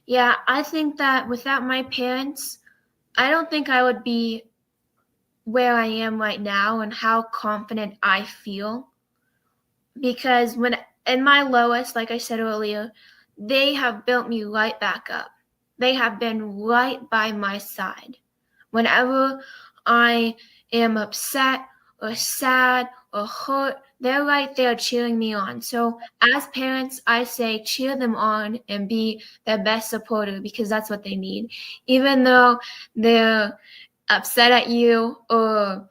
Yeah, I think that without my parents, I don't think I would be where I am right now and how confident I feel. Because when in my lowest, like I said earlier, they have built me right back up. They have been right by my side. Whenever I am upset or sad or hurt, they're right there cheering me on. So as parents, I say cheer them on and be their best supporter because that's what they need. Even though they're upset at you or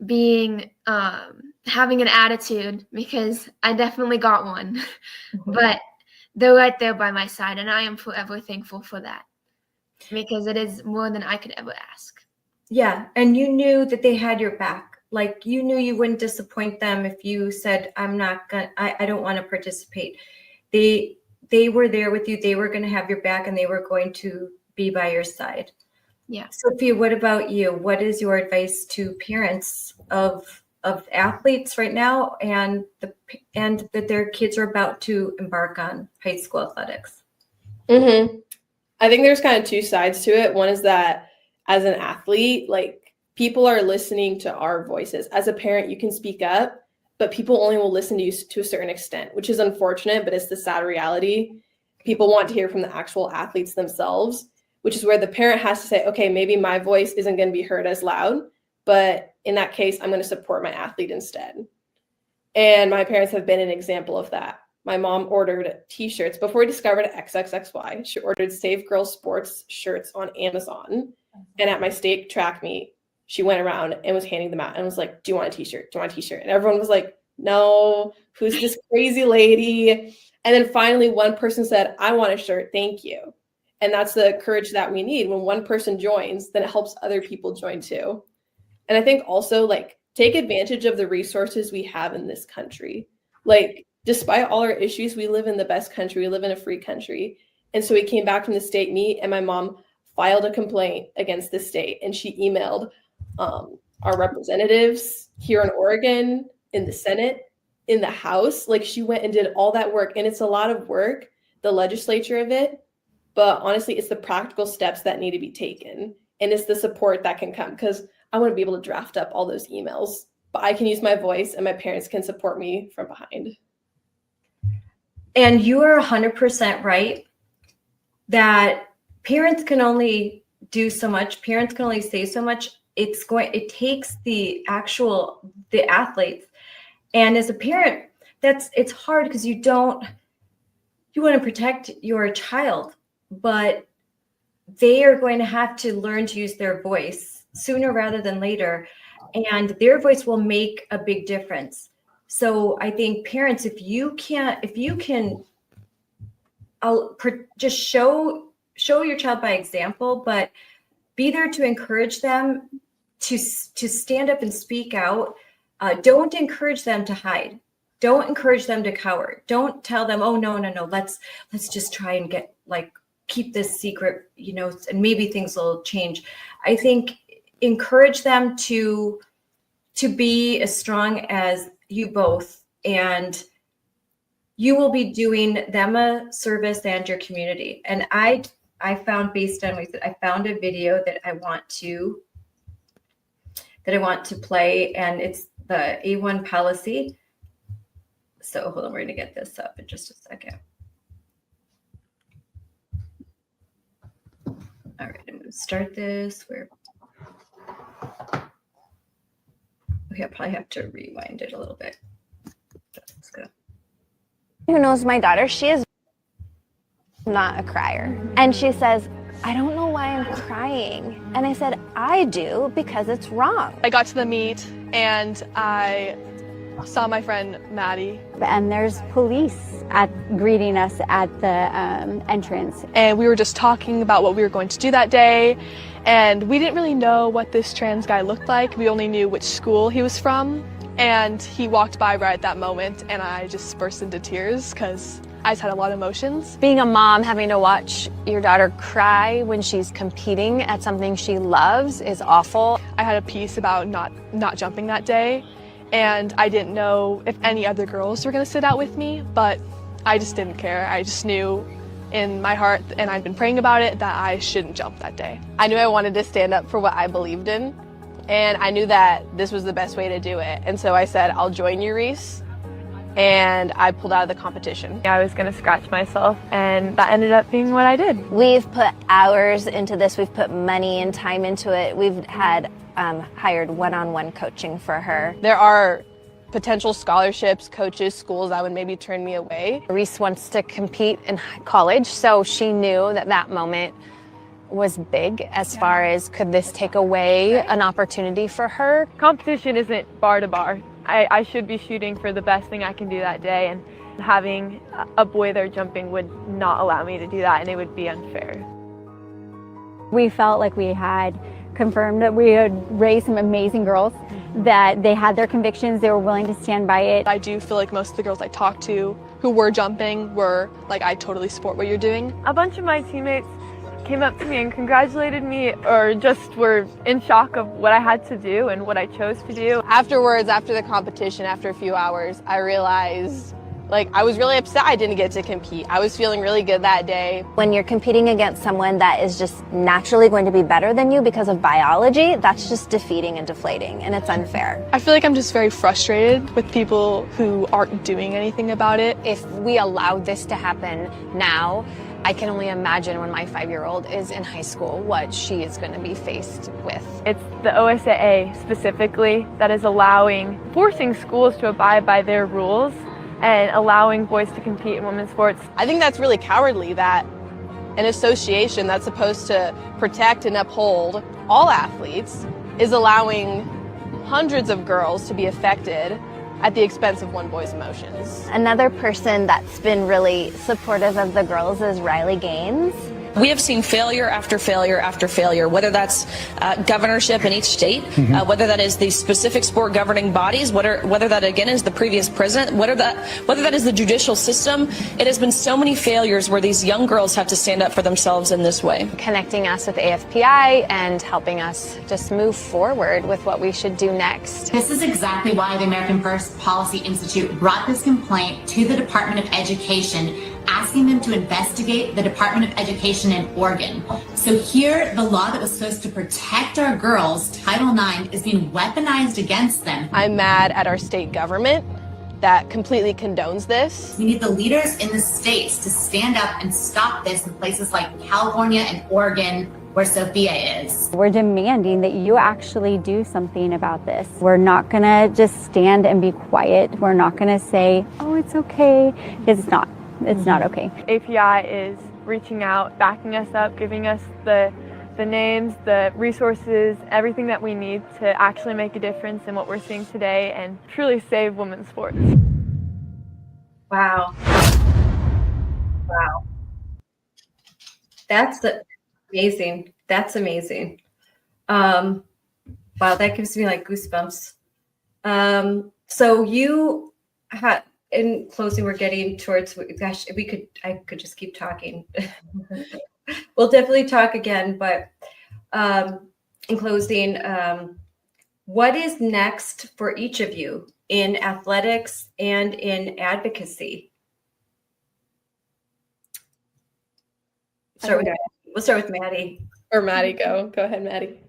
being having an attitude, because I definitely got one. But they're right there by my side, and I am forever thankful for that because it is more than I could ever ask.
Yeah, and you knew that they had your back. Like, you knew you wouldn't disappoint them if you said, I don't want to participate. They were there with you. They were going to have your back, and they were going to be by your side.
Yeah.
Sophia, what about you? What is your advice to parents of athletes right now and that their kids are about to embark on high school athletics?
Mm-hmm. I think there's kind of two sides to it. One is that as an athlete, people are listening to our voices. As a parent, you can speak up, but people only will listen to you to a certain extent, which is unfortunate, but it's the sad reality. People want to hear from the actual athletes themselves, which is where the parent has to say, okay, maybe my voice isn't going to be heard as loud, but in that case, I'm going to support my athlete instead. And my parents have been an example of that. My mom ordered t-shirts before we discovered XXXY. She ordered Save Girls Sports shirts on Amazon. And at my state track meet, she went around and was handing them out and was like, do you want a t-shirt? Do you want a t-shirt? And everyone was like, no, who's this crazy lady? And then finally one person said, I want a shirt. Thank you. And that's the courage that we need. When one person joins, then it helps other people join too. And I think also take advantage of the resources we have in this country. Despite all our issues, we live in the best country. We live in a free country. And so we came back from the state meet and my mom filed a complaint against the state. And she emailed our representatives here in Oregon, in the Senate, in the House. She went and did all that work. And it's a lot of work, the legislature of it. But honestly, it's the practical steps that need to be taken. And it's the support that can come, because I want to be able to draft up all those emails but I can use my voice and my parents can support me from behind.
And you are 100% right that parents can only do so much. Parents can only say so much. It takes the athletes. And as a parent, it's hard because you want to protect your child, but they are going to have to learn to use their voice sooner rather than later. And their voice will make a big difference. So I think parents, if you can just show your child by example, but be there to encourage them to stand up and speak out. Don't encourage them to hide. Don't encourage them to cower. Don't tell them, oh, no, let's just try and keep this secret, and maybe things will change. I think encourage them to be as strong as you both, and you will be doing them a service and your community. And I found, based on what I found a video that I want to play, and it's the A1 policy. So hold on, we're going to get this up in just a second. All right, I'm going to start this. Okay, I'll probably have to rewind it a little bit. Let's go.
Who knows my daughter? She is not a crier. And she says, I don't know why I'm crying. And I said, I do because it's wrong.
I got to the meet and I saw my friend Maddie.
And there's police greeting us at the entrance.
And we were just talking about what we were going to do that day. And we didn't really know what this trans guy looked like. We only knew which school he was from. And he walked by right at that moment and I just burst into tears because I just had a lot of emotions.
Being a mom, having to watch your daughter cry when she's competing at something she loves is awful.
I had a piece about not jumping that day. And I didn't know if any other girls were going to sit out with me, but I just didn't care. I just knew in my heart, and I'd been praying about it, that I shouldn't jump that day.
I knew I wanted to stand up for what I believed in, and I knew that this was the best way to do it. And so I said, I'll join you, Reese, and I pulled out of the competition.
I was going to scratch myself, and that ended up being what I did.
We've put hours into this. We've put money and time into it. We've had hired one-on-one coaching for her.
There are potential scholarships, coaches, schools that would maybe turn me away.
Reese wants to compete in college, so she knew that moment was big as far as could this take away an opportunity for her.
Competition isn't bar to bar. I should be shooting for the best thing I can do that day, and having a boy there jumping would not allow me to do that, and it would be unfair.
We felt like we had confirmed that we had raised some amazing girls, that they had their convictions, they were willing to stand by it.
I do feel like most of the girls I talked to who were jumping were like, I totally support what you're doing.
A bunch of my teammates came up to me and congratulated me, or just were in shock of what I had to do and what I chose to do.
Afterwards, after the competition, after a few hours, I realized I was really upset I didn't get to compete. I was feeling really good that day.
When you're competing against someone that is just naturally going to be better than you because of biology, that's just defeating and deflating, and it's unfair.
I feel like I'm just very frustrated with people who aren't doing anything about it.
If we allowed this to happen now, I can only imagine when my 5-year-old is in high school what she is going to be faced with.
It's the OSAA specifically that is forcing schools to abide by their rules and allowing boys to compete in women's sports.
I think that's really cowardly that an association that's supposed to protect and uphold all athletes is allowing hundreds of girls to be affected at the expense of one boy's emotions.
Another person that's been really supportive of the girls is Riley Gaines.
We have seen failure after failure after failure, whether that's governorship in each state, whether that is the specific sport governing bodies, whether that again is the previous president, whether that is the judicial system. It has been so many failures where these young girls have to stand up for themselves in this way.
Connecting us with AFPI and helping us just move forward with what we should do next.
This is exactly why the American First Policy Institute brought this complaint to the Department of Education asking them to investigate the Department of Education in Oregon. So here, the law that was supposed to protect our girls, Title IX, is being weaponized against them.
I'm mad at our state government that completely condones this.
We need the leaders in the states to stand up and stop this in places like California and Oregon, where Sophia is.
We're demanding that you actually do something about this. We're not gonna just stand and be quiet. We're not gonna say, oh, it's okay. It's not. It's not okay.
API is reaching out, backing us up, giving us the names, the resources, everything that we need to actually make a difference in what we're seeing today and truly save women's sports.
Wow. Wow. That's amazing. That's amazing. Wow, that gives me like goosebumps. So you had, in closing, we're getting towards, gosh, I could just keep talking. We'll definitely talk again, but in closing, what is next for each of you in athletics and in advocacy? We'll start with Maddie.
Or Maddie, go ahead, Maddie.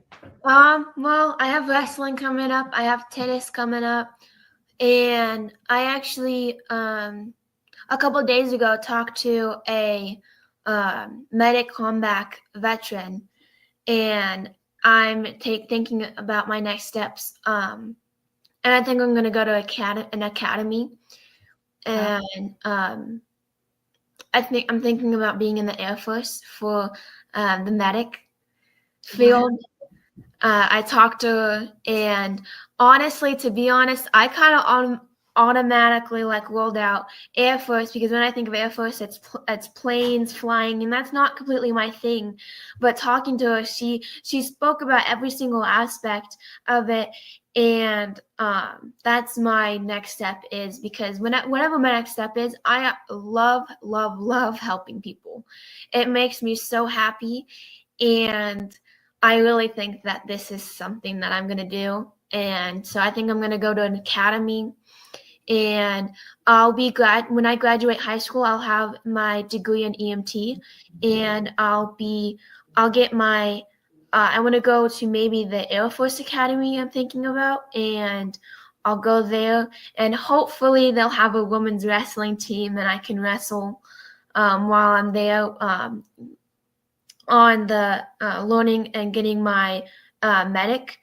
Well, I have wrestling coming up. I have tennis coming up. And I actually, a couple of days ago, talked to a medic combat veteran, and I'm thinking about my next steps. And I think I'm going to go to an academy. And I'm thinking about being in the Air Force for the medic field. I talked to her, and honestly, to be honest, I kind of automatically like rolled out Air Force, because when I think of Air Force, it's planes flying, and that's not completely my thing. But talking to her, she spoke about every single aspect of it, and that's my next step, is because whatever my next step is, I love helping people. It makes me so happy, and I really think that this is something that I'm going to do. And so I think I'm going to go to an academy, and I'll be glad when I graduate high school. I'll have my degree in EMT, and I'll get my I want to go to maybe the Air Force Academy I'm thinking about, and I'll go there, and hopefully they'll have a women's wrestling team and I can wrestle while I'm there on the learning and getting my medic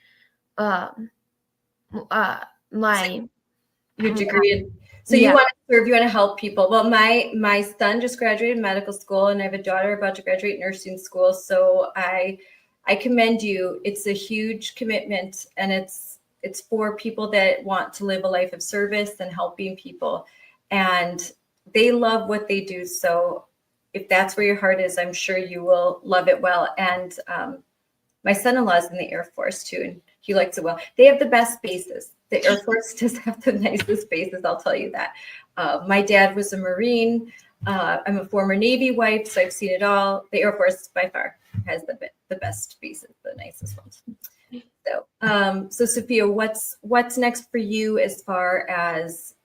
your degree. So you want to serve, you want to help people. Well, my son just graduated medical school, and I have a daughter about to graduate nursing school. So I commend you. It's a huge commitment, and it's for people that want to live a life of service and helping people, and they love what they do. So if that's where your heart is, I'm sure you will love it well. And my son-in-law is in the Air Force too, and he likes it well. They have the best bases. The Air Force does have the nicest bases, I'll tell you that. My dad was a Marine. I'm a former Navy wife, so I've seen it all. The Air Force by far has the best bases, the nicest ones. So Sophia, what's next for you as far as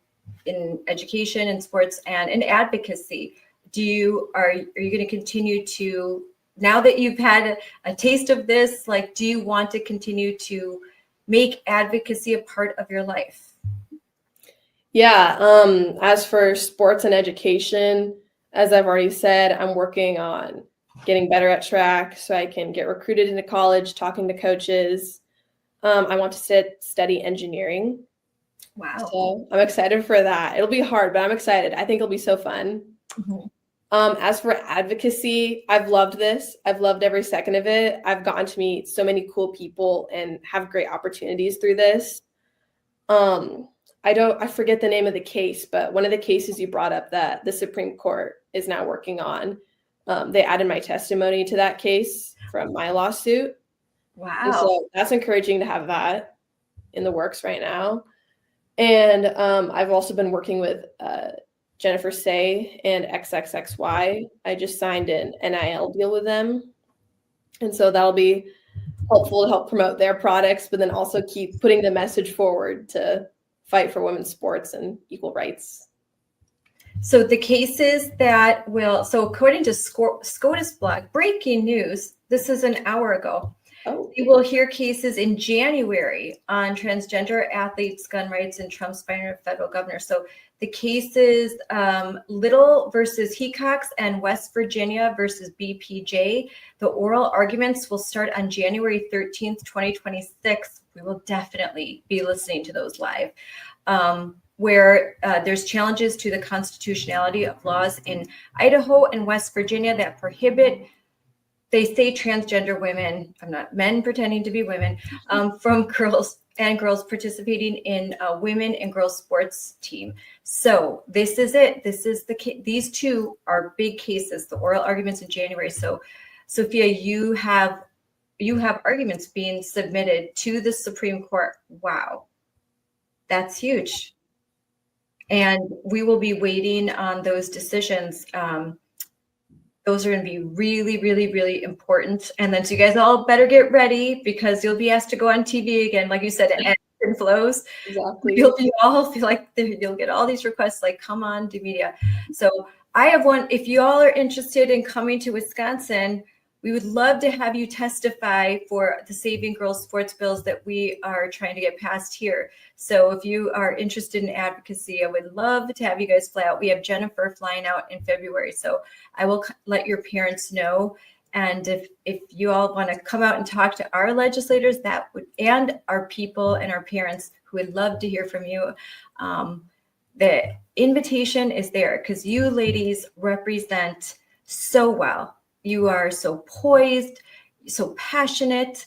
in education and sports and in advocacy? Are you going to continue to, now that you've had a taste of this, like, do you want to continue to make advocacy a part of your life?
Yeah. As for sports and education, as I've already said, I'm working on getting better at track so I can get recruited into college, talking to coaches. I want to study engineering.
Wow.
So I'm excited for that. It'll be hard, but I'm excited. I think it'll be so fun.
Mm-hmm.
As for advocacy, I've loved this. I've loved every second of it. I've gotten to meet so many cool people and have great opportunities through this. I forget the name of the case, but one of the cases you brought up that the Supreme Court is now working on, they added my testimony to that case from my lawsuit.
Wow.
And so that's encouraging to have that in the works right now. And I've also been working with Jennifer Say and XXXY. I just signed an NIL deal with them. And so that'll be helpful to help promote their products, but then also keep putting the message forward to fight for women's sports and equal rights.
So the cases that will, so according to SCOTUS blog, breaking news, this is an hour ago.
Oh.
You will hear cases in January on transgender athletes, gun rights, and Trump's federal governor. So the cases, Little versus Hecox and West Virginia versus BPJ, the oral arguments will start on January 13th, 2026. We will definitely be listening to those live. Where there's challenges to the constitutionality of laws in Idaho and West Virginia that prohibit, they say, transgender women, I'm not men pretending to be women, from girls participating in a women and girls sports team. So this is it. This is these two are big cases, the oral arguments in January. So Sophia, you have arguments being submitted to the Supreme Court. Wow. That's huge. And we will be waiting on those decisions. Those are going to be really, really, really important. And then so you guys all better get ready because you'll be asked to go on TV again, like you said, and ebbs flows.
Exactly.
You'll all feel like you'll get all these requests like, come on to media. So I have one. If you all are interested in coming to Wisconsin, we would love to have you testify for the Saving Girls sports bills that we are trying to get passed here. So if you are interested in advocacy, I would love to have you guys fly out. We have Jennifer flying out in February. So I will let your parents know. And if you all want to come out and talk to our legislators, that would, and our people and our parents who would love to hear from you, the invitation is there because you ladies represent so well. You are so poised, so passionate.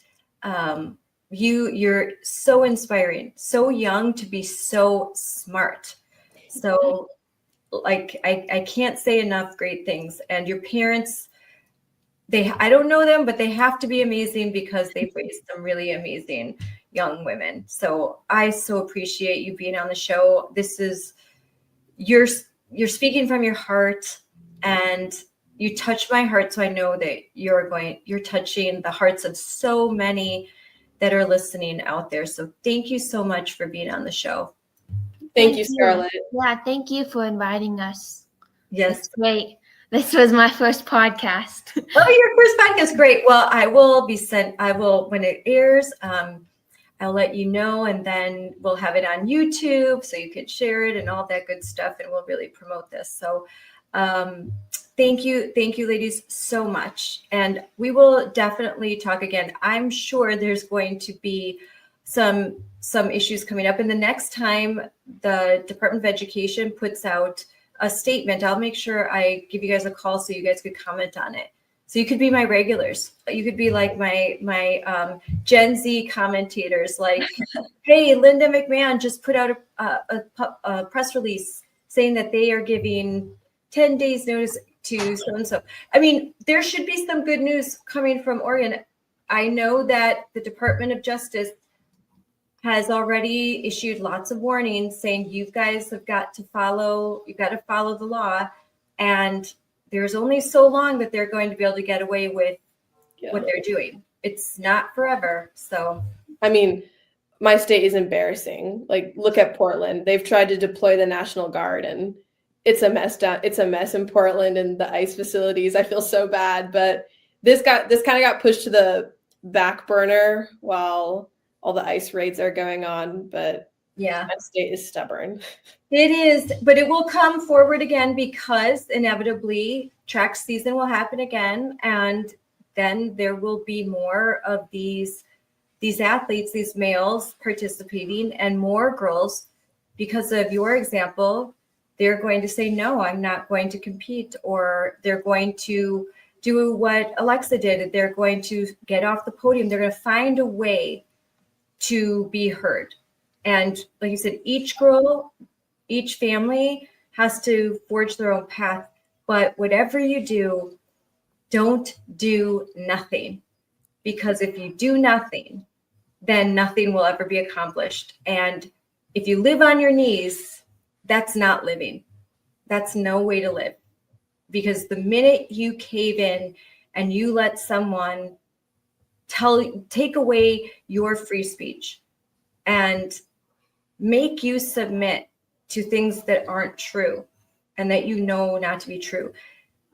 You're so inspiring, so young to be so smart. So like, I can't say enough great things. And your parents, I don't know them, but they have to be amazing because they've raised some really amazing young women. So I so appreciate you being on the show. This is, you're speaking from your heart, and you touch my heart. So I know that you're touching the hearts of so many that are listening out there. So thank you so much for being on the show.
Thank you, Scarlett.
Yeah, thank you for inviting us.
Yes.
It's great. This was my first podcast.
Oh, your first podcast. Great. Well, when it airs, I'll let you know, and then we'll have it on YouTube so you can share it and all that good stuff, and we'll really promote this. So thank you, ladies, so much. And we will definitely talk again. I'm sure there's going to be some issues coming up. And the next time the Department of Education puts out a statement, I'll make sure I give you guys a call so you guys could comment on it. So you could be my regulars. You could be like my Gen Z commentators, like, hey, Linda McMahon just put out a press release saying that they are giving 10 days notice to so-and-so. I mean, there should be some good news coming from Oregon. I know that the Department of Justice has already issued lots of warnings saying you guys have got to follow the law, and there's only so long that they're going to be able to get away with what they're doing. It's not forever. So,
I mean, my state is embarrassing. Like, look at Portland. They've tried to deploy the National Guard, and it's a mess It's a mess in Portland and the ICE facilities. I feel so bad, but this kind of got pushed to the back burner while all the ICE raids are going on. But
yeah,
my state is stubborn.
It is, but it will come forward again because inevitably track season will happen again, and then there will be more of these athletes, these males participating, and more girls. Because of your example, they're going to say, no, I'm not going to compete, or they're going to do what Alexa did. They're going to get off the podium. They're going to find a way to be heard. And like you said, each girl, each family has to forge their own path. But whatever you do, don't do nothing. Because if you do nothing, then nothing will ever be accomplished. And if you live on your knees, that's not living. That's no way to live. Because the minute you cave in and you let someone take away your free speech and make you submit to things that aren't true, and that you know not to be true,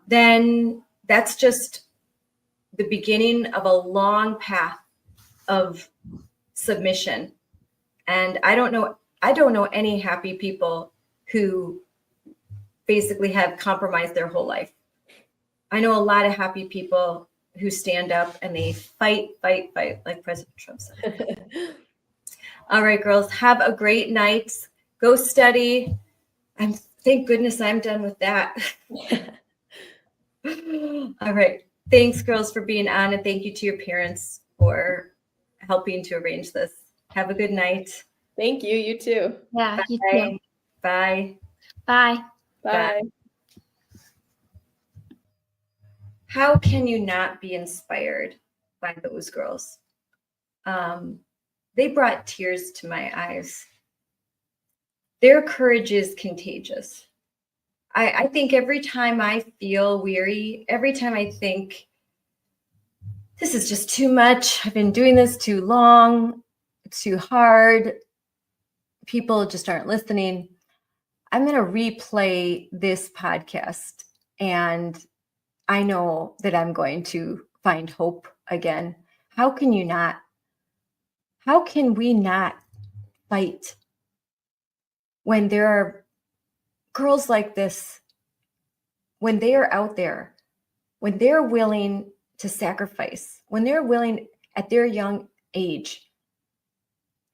then that's just the beginning of a long path of submission. And I don't know any happy people who basically have compromised their whole life. I know a lot of happy people who stand up and they fight, like President Trump said. All right, girls, have a great night. Go study. Thank goodness I'm done with that. All right. Thanks, girls, for being on, and thank you to your parents for helping to arrange this. Have a good night.
Thank you. You too.
Yeah,
Bye.
you too.
Bye.
Bye.
Bye.
How can you not be inspired by those girls? They brought tears to my eyes. Their courage is contagious. I think every time I feel weary, every time I think this is just too much, I've been doing this too long, it's too hard, people just aren't listening, I'm going to replay this podcast, and I know that I'm going to find hope again. How can you not? How can we not fight when there are girls like this, when they are out there, when they're willing to sacrifice, when they're willing at their young age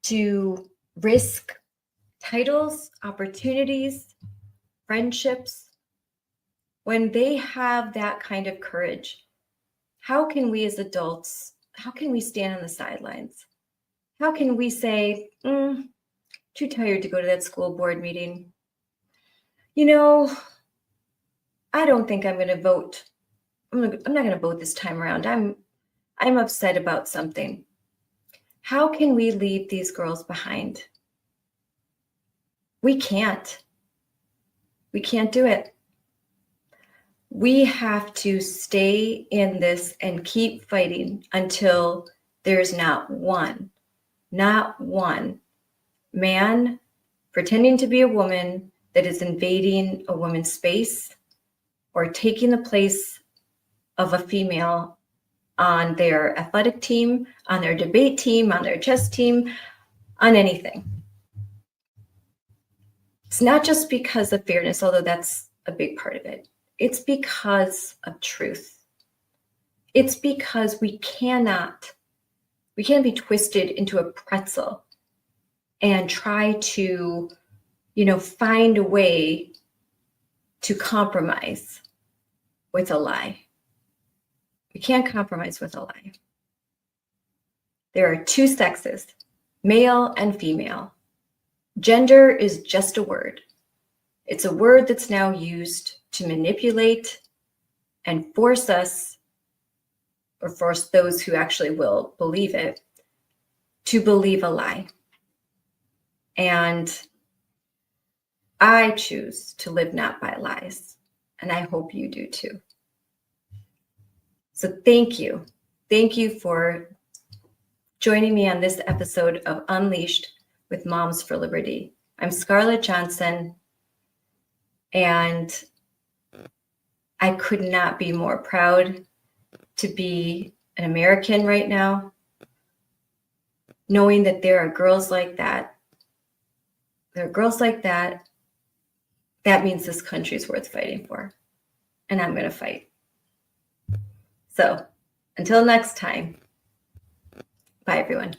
to risk titles, opportunities, friendships, when they have that kind of courage? How can we as adults, how can we stand on the sidelines? How can we say, too tired to go to that school board meeting? You know, I don't think I'm going to vote. I'm not going to vote this time around. I'm upset about something. How can we leave these girls behind? We can't. We can't do it. We have to stay in this and keep fighting until there's not one man pretending to be a woman that is invading a woman's space or taking the place of a female on their athletic team, on their debate team, on their chess team, on anything. It's not just because of fairness, although that's a big part of it. It's because of truth. It's because we can't be twisted into a pretzel and try to, find a way to compromise with a lie. We can't compromise with a lie. There are two sexes, male and female. Gender is just a word. It's a word that's now used to manipulate and force us, or force those who actually will believe it, to believe a lie. And I choose to live not by lies, and I hope you do too. So thank you. Thank you for joining me on this episode of Unleashed with Moms for Liberty. I'm Scarlett Johnson, and I could not be more proud to be an American right now, knowing that there are girls like that. There are girls like that. That means this country is worth fighting for, and I'm going to fight. So until next time, bye everyone.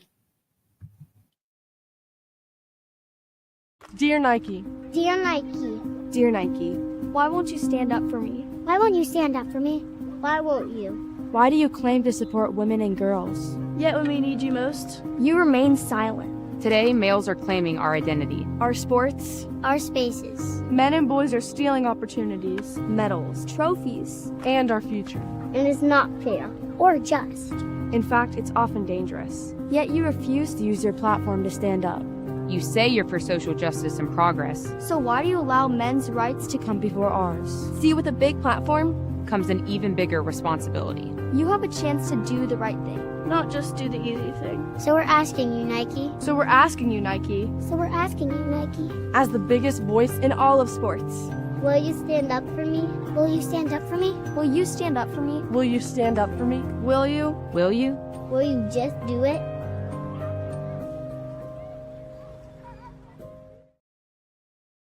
Dear Nike.
Dear Nike.
Dear Nike.
Why won't you stand up for me? Why won't you stand up for me? Why won't you?
Why do you claim to support women and girls?
Yet when we need you most,
you remain silent.
Today, males are claiming our identity,
our sports,
our spaces.
Men and boys are stealing opportunities, medals,
trophies,
and our future.
It is not fair or just.
In fact, it's often dangerous. Yet you refuse to use your platform to stand up.
You say you're for social justice and progress.
So why do you allow men's rights to come before ours? See, with a big platform
comes an even bigger responsibility.
You have a chance to do the right thing.
Not just do the easy thing.
So we're asking you, Nike.
So we're asking you, Nike.
So we're asking you, Nike.
As the biggest voice in all of sports.
Will you stand up for me? Will you stand up for me?
Will you stand up for me?
Will you stand up for me?
Will you?
Will you?
Will you just do it?